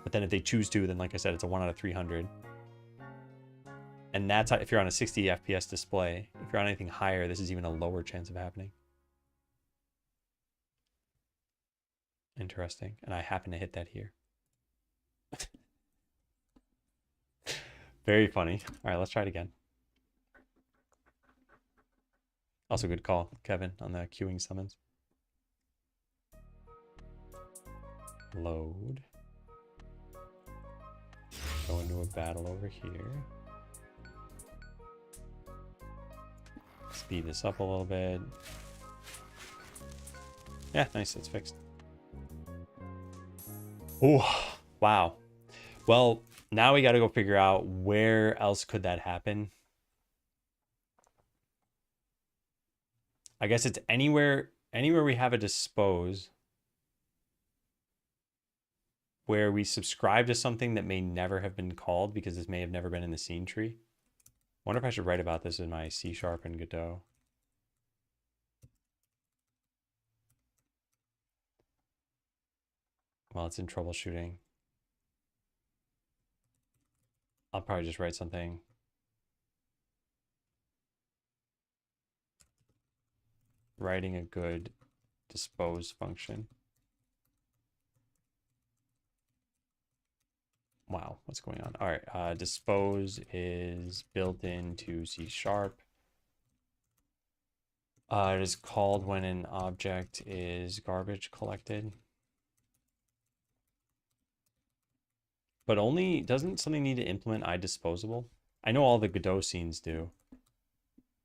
But then if they choose to, then like I said, it's a 1 out of 300. And that's how, if you're on a 60 FPS display. If you're on anything higher, this is even a lower chance of happening. Interesting. And I happen to hit that here. Very funny. All right, let's try it again. Also good call, Kevin, on the queuing summons. Load. Go into a battle over here. Speed this up a little bit. Yeah, nice, it's fixed. Oh, wow. Well, now we got to go figure out where else could that happen. I guess it's anywhere we have a dispose where we subscribe to something that may never have been called because this may have never been in the scene tree. I wonder if I should write about this in my C# and Godot. Well, it's in troubleshooting. I'll probably just write something. Writing a good dispose function. Wow, what's going on? All right, dispose is built into C#. It is called when an object is garbage collected. But only, doesn't something need to implement iDisposable? I know all the Godot scenes do.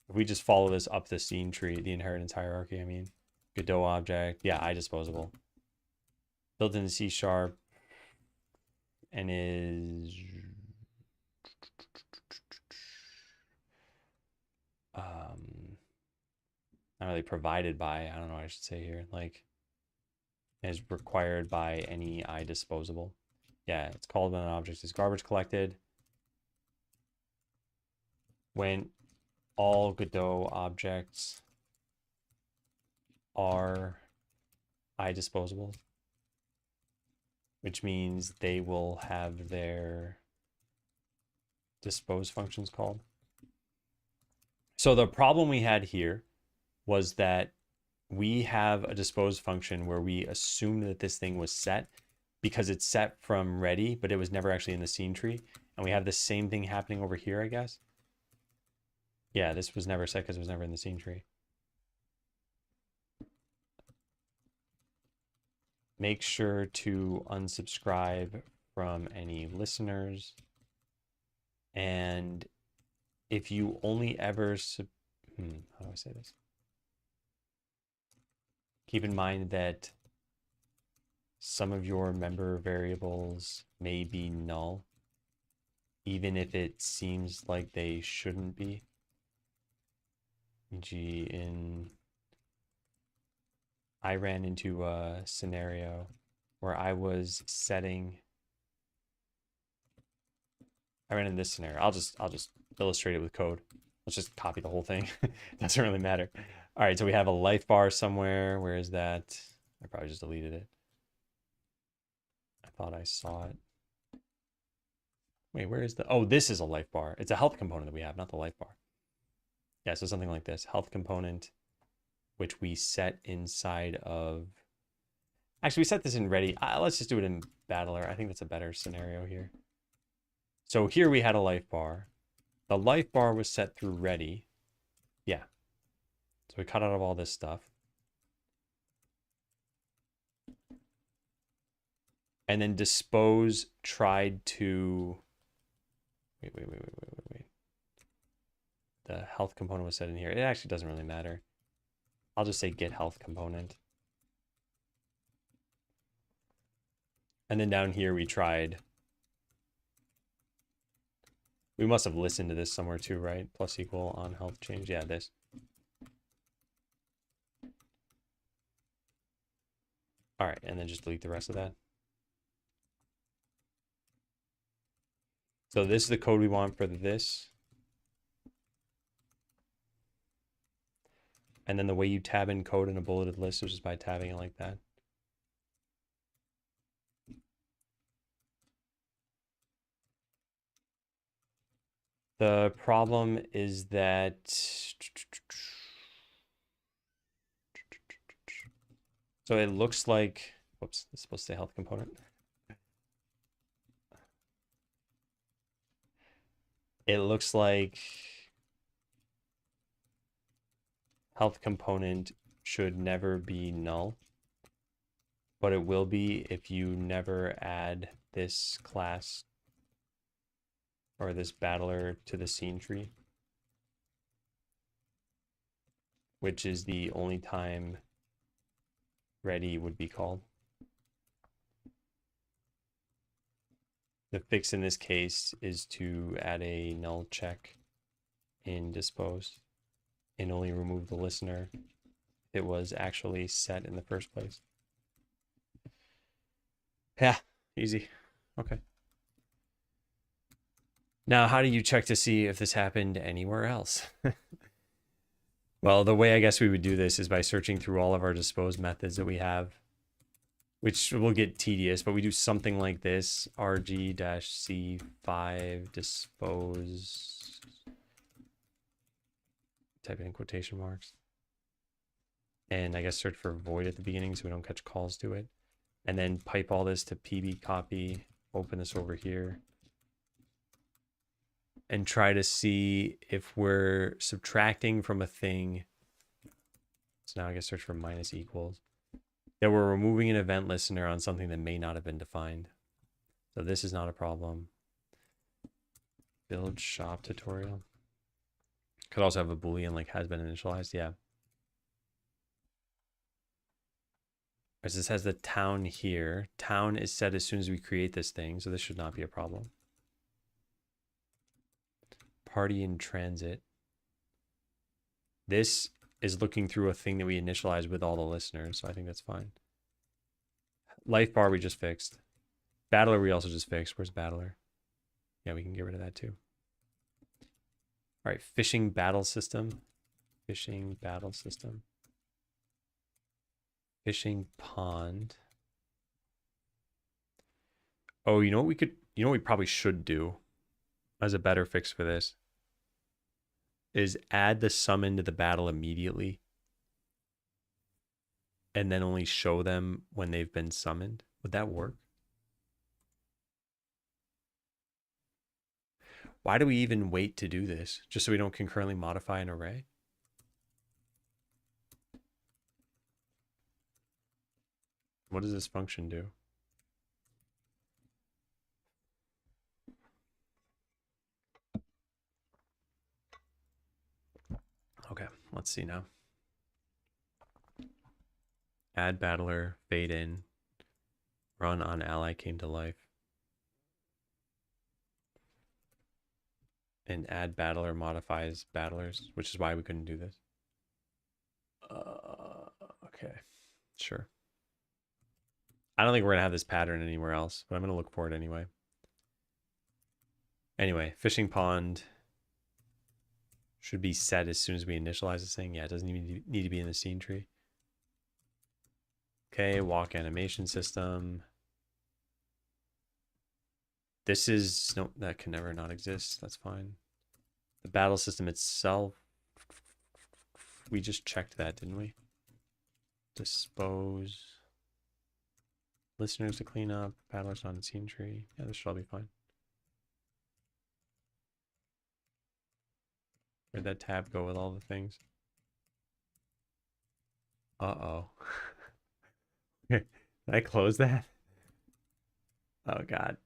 If we just follow this up the scene tree, the inheritance hierarchy, I mean. Godot object, yeah, iDisposable. Built into C# and is not really provided by, I don't know what I should say here, like is required by any iDisposable. Yeah, it's called when an object is garbage collected. When all Godot objects are iDisposable, which means they will have their dispose functions called. So the problem we had here was that we have a dispose function where we assume that this thing was set because it's set from ready, but it was never actually in the scene tree. And we have the same thing happening over here, I guess. Yeah, this was never set because it was never in the scene tree. make sure to unsubscribe from any listeners. And if you only ever, how do I say this? Keep in mind that some of your member variables may be null, even if it seems like they shouldn't be. I ran into a scenario where I ran into this scenario. I'll just illustrate it with code. Let's just copy the whole thing. Doesn't really matter. All right, so we have a life bar somewhere. Where is that? I probably just deleted it. I thought I saw it. Wait, where is oh, this is a life bar. It's a health component that we have, not the life bar. Yeah, so something like this. Health component, which we set inside of... Actually, we set this in ready. Let's just do it in battler. I think that's a better scenario here. So here we had a life bar. The life bar was set through ready. Yeah. So we cut out of all this stuff. And then dispose tried to... Wait. The health component was set in here. It actually doesn't really matter. I'll just say get health component. And then down here we tried... We must have listened to this somewhere too, right? Plus equal on health change. Yeah, this. All right, and then just delete the rest of that. So this is the code we want for this. And then the way you tab in code in a bulleted list is just by tabbing it like that. The problem is that... So it looks like... Whoops, it's supposed to say health component. It looks like health component should never be null, but it will be if you never add this class or this battler to the scene tree, which is the only time ready would be called. The fix in this case is to add a null check in dispose and only remove the listener if it was actually set in the first place. Yeah, easy. Okay. Now, how do you check to see if this happened anywhere else? Well, the way I guess we would do this is by searching through all of our dispose methods that we have, which will get tedious, but we do something like this: rg-c5 dispose, type in quotation marks, and I guess search for void at the beginning so we don't catch calls to it, and then pipe all this to pb copy, open this over here, and try to see if we're subtracting from a thing. So now I guess search for minus equals, that we're removing an event listener on something that may not have been defined. So this is not a problem. Build shop tutorial. Could also have a Boolean like has been initialized. Yeah. As this has the town here. Town is set as soon as we create this thing, so this should not be a problem. Party in transit. This is looking through a thing that we initialized with all the listeners, so I think that's fine. Life bar we just fixed. Battler we also just fixed. Where's battler? Yeah, we can get rid of that too. All right, fishing battle system. Fishing battle system. Fishing pond. Oh, you know what we probably should do as a better fix for this is add the summon to the battle immediately and then only show them when they've been summoned. Would that work? Why do we even wait to do this? Just so we don't concurrently modify an array? What does this function do? Okay, let's see now. Add battler, fade in, run on ally came to life. And add battler modifies battlers, which is why we couldn't do this. Okay, sure. I don't think we're going to have this pattern anywhere else, but I'm going to look for it anyway. Anyway, fishing pond should be set as soon as we initialize this thing. Yeah, it doesn't even need to be in the scene tree. Okay, walk animation system. This is, no, that can never not exist. That's fine. The battle system itself, we just checked that, didn't we? Dispose. Listeners to clean up. Battlers on scene tree. Yeah, this should all be fine. Where'd that tab go with all the things? Uh-oh. Did I close that? Oh, God.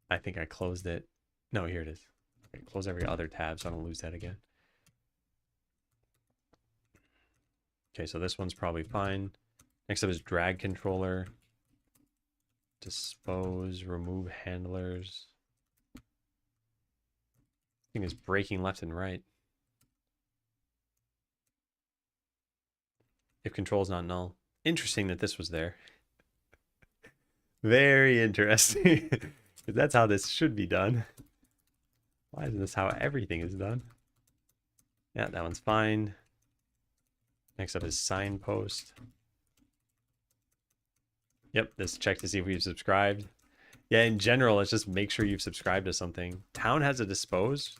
I think I closed it. No, here it is. Okay, close every other tab so I don't lose that again. Okay, so this one's probably fine. Next up is drag controller. Dispose, remove handlers. Thing is breaking left and right. If control is not null. Interesting that this was there. Very interesting. That's how this should be done. Why isn't this how everything is done? Yeah, that one's fine. Next up is signpost. Yep, this check to see if we've subscribed. Yeah, in general, let's just make sure you've subscribed to something. Town has a dispose.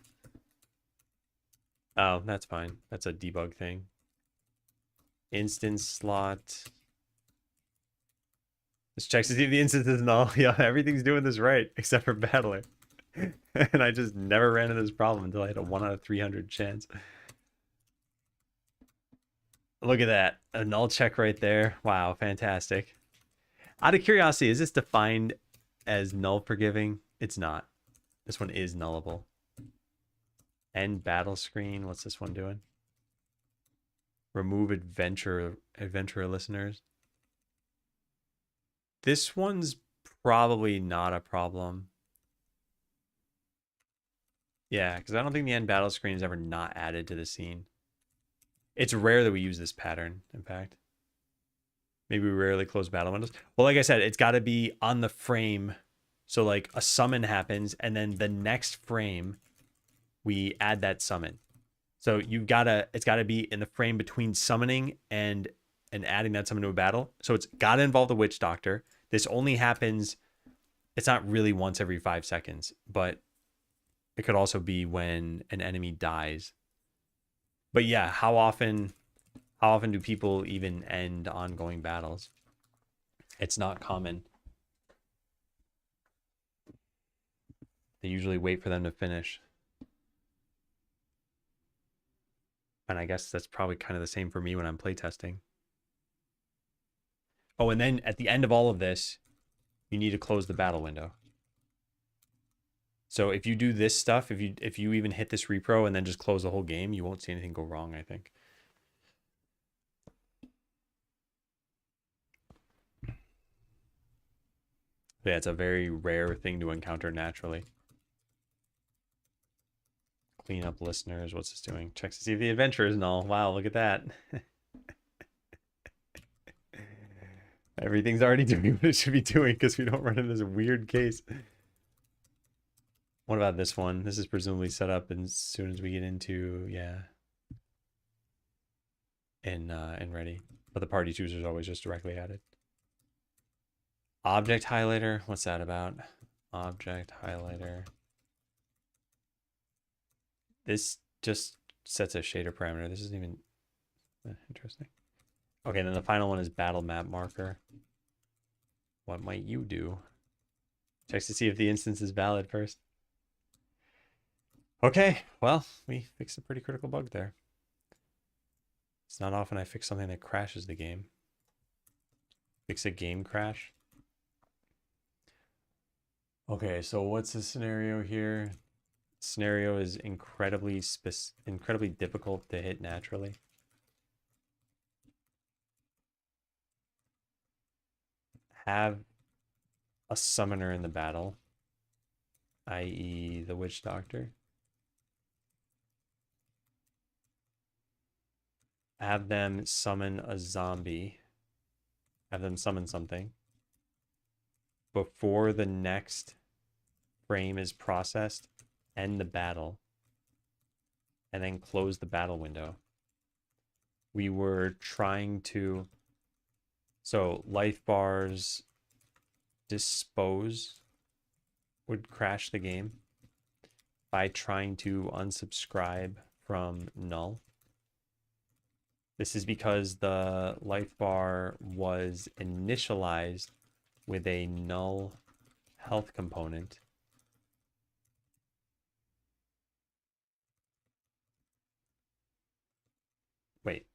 Oh, that's fine. That's a debug thing. Instance slot. This checks to see if the instance is null. Yeah, everything's doing this right, except for battler. And I just never ran into this problem until I had a 1 out of 300 chance. Look at that. A null check right there. Wow, fantastic. Out of curiosity, is this defined as null forgiving? It's not. This one is nullable. End battle screen. What's this one doing? Remove adventurer listeners. This one's probably not a problem. Yeah, because I don't think the end battle screen is ever not added to the scene. It's rare that we use this pattern, in fact. Maybe we rarely close battle windows. Well, like I said, it's got to be on the frame. So like a summon happens, and then the next frame, we add that summon. So it's got to be in the frame between summoning and adding that summon to a battle. So it's got to involve the witch doctor. This only happens, it's not really once every 5 seconds, but it could also be when an enemy dies. But yeah, how often do people even end ongoing battles? It's not common. They usually wait for them to finish. And I guess that's probably kind of the same for me when I'm playtesting. Oh, and then at the end of all of this, you need to close the battle window. So if you do this stuff, if you even hit this repro and then just close the whole game, you won't see anything go wrong, I think. Yeah, it's a very rare thing to encounter naturally. Clean up listeners. What's this doing? Checks to see if the adventure is null. Wow, look at that. Everything's already doing what it should be doing because we don't run into this weird case. What about this one? This is presumably set up as soon as we get into, yeah. And ready. But the party chooser is always just directly added. Object highlighter. What's that about? Object highlighter. This just sets a shader parameter. This isn't even interesting. Okay, then the final one is battle map marker. What might you do? Checks to see if the instance is valid first. Okay, well, we fixed a pretty critical bug there. It's not often I fix something that crashes the game. Fix a game crash. Okay, so what's the scenario here? Scenario is incredibly difficult to hit naturally. Have a summoner in the battle, i.e. the witch doctor. Have them summon a zombie. Have them summon something. Before the next frame is processed, end the battle, and then close the battle window. We were trying to... So life bars dispose would crash the game by trying to unsubscribe from null. This is because the life bar was initialized with a null health component. Wait,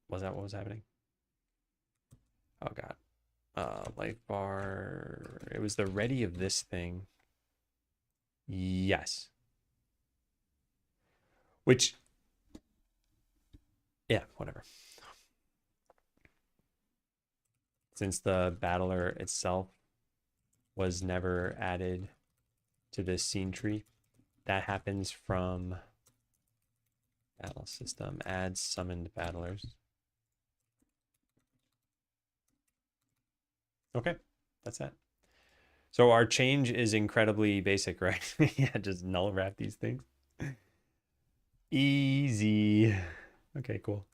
was that what was happening? Oh God. Life bar. It was the ready of this thing. Yes. Which, yeah, whatever. Since the battler itself was never added to this scene tree, that happens from battle system, add summoned battlers. Okay, that's that. So our change is incredibly basic, right? Yeah, just null wrap these things. Easy. Okay, cool.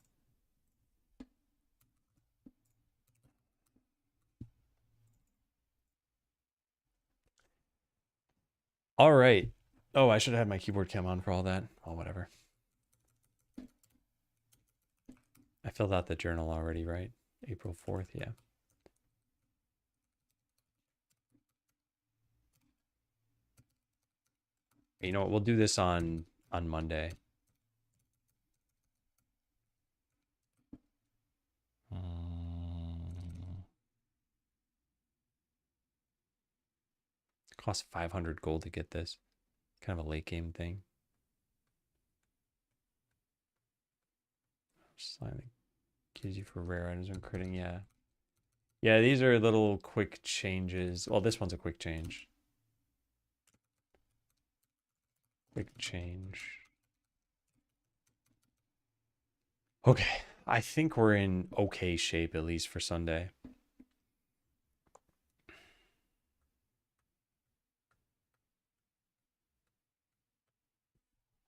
All right. Oh, I should have had my keyboard cam on for all that. Oh, whatever. I filled out the journal already, right? April 4th, yeah. You know what? We'll do this on Monday. It costs 500 gold to get this. Kind of a late game thing. Sliding gives you for rare items when critting, yeah. Yeah, these are little quick changes. Well, this one's a quick change. Quick change. Okay, I think we're in okay shape, at least for Sunday.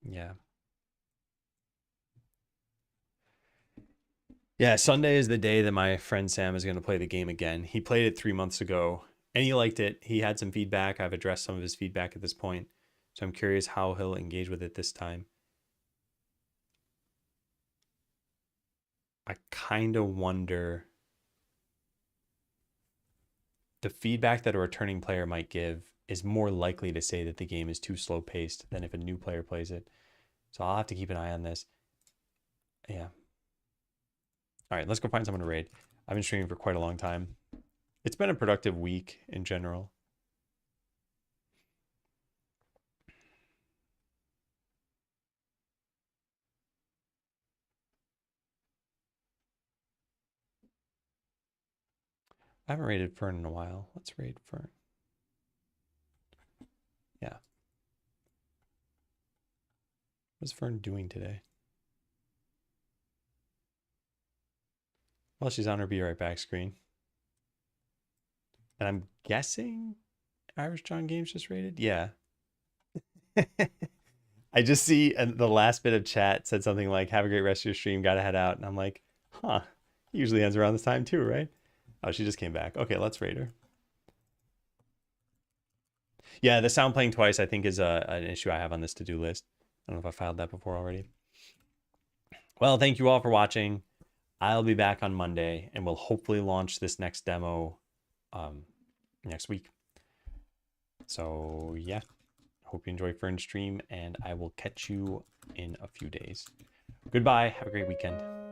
Yeah. Yeah, Sunday is the day that my friend Sam is going to play the game again. He played it 3 months ago, and he liked it. He had some feedback. I've addressed some of his feedback at this point, so I'm curious how he'll engage with it this time. I kind of wonder... The feedback that a returning player might give is more likely to say that the game is too slow paced than if a new player plays it. So I'll have to keep an eye on this. Yeah. All right, let's go find someone to raid. I've been streaming for quite a long time. It's been a productive week in general. I haven't raided Fern in a while. Let's raid Fern. Yeah. What's Fern doing today? Well, she's on her Be Right Back screen. And I'm guessing Irish John Games just raided? Yeah. I just see the last bit of chat said something like, have a great rest of your stream, gotta head out. And I'm like, huh, usually ends around this time too, right? Oh, she just came back. Okay, let's raid her. Yeah, the sound playing twice, I think, is an issue I have on this to-do list. I don't know if I filed that before already. Well, thank you all for watching. I'll be back on Monday, and we'll hopefully launch this next demo next week. So, yeah. Hope you enjoy Fern's stream, and I will catch you in a few days. Goodbye. Have a great weekend.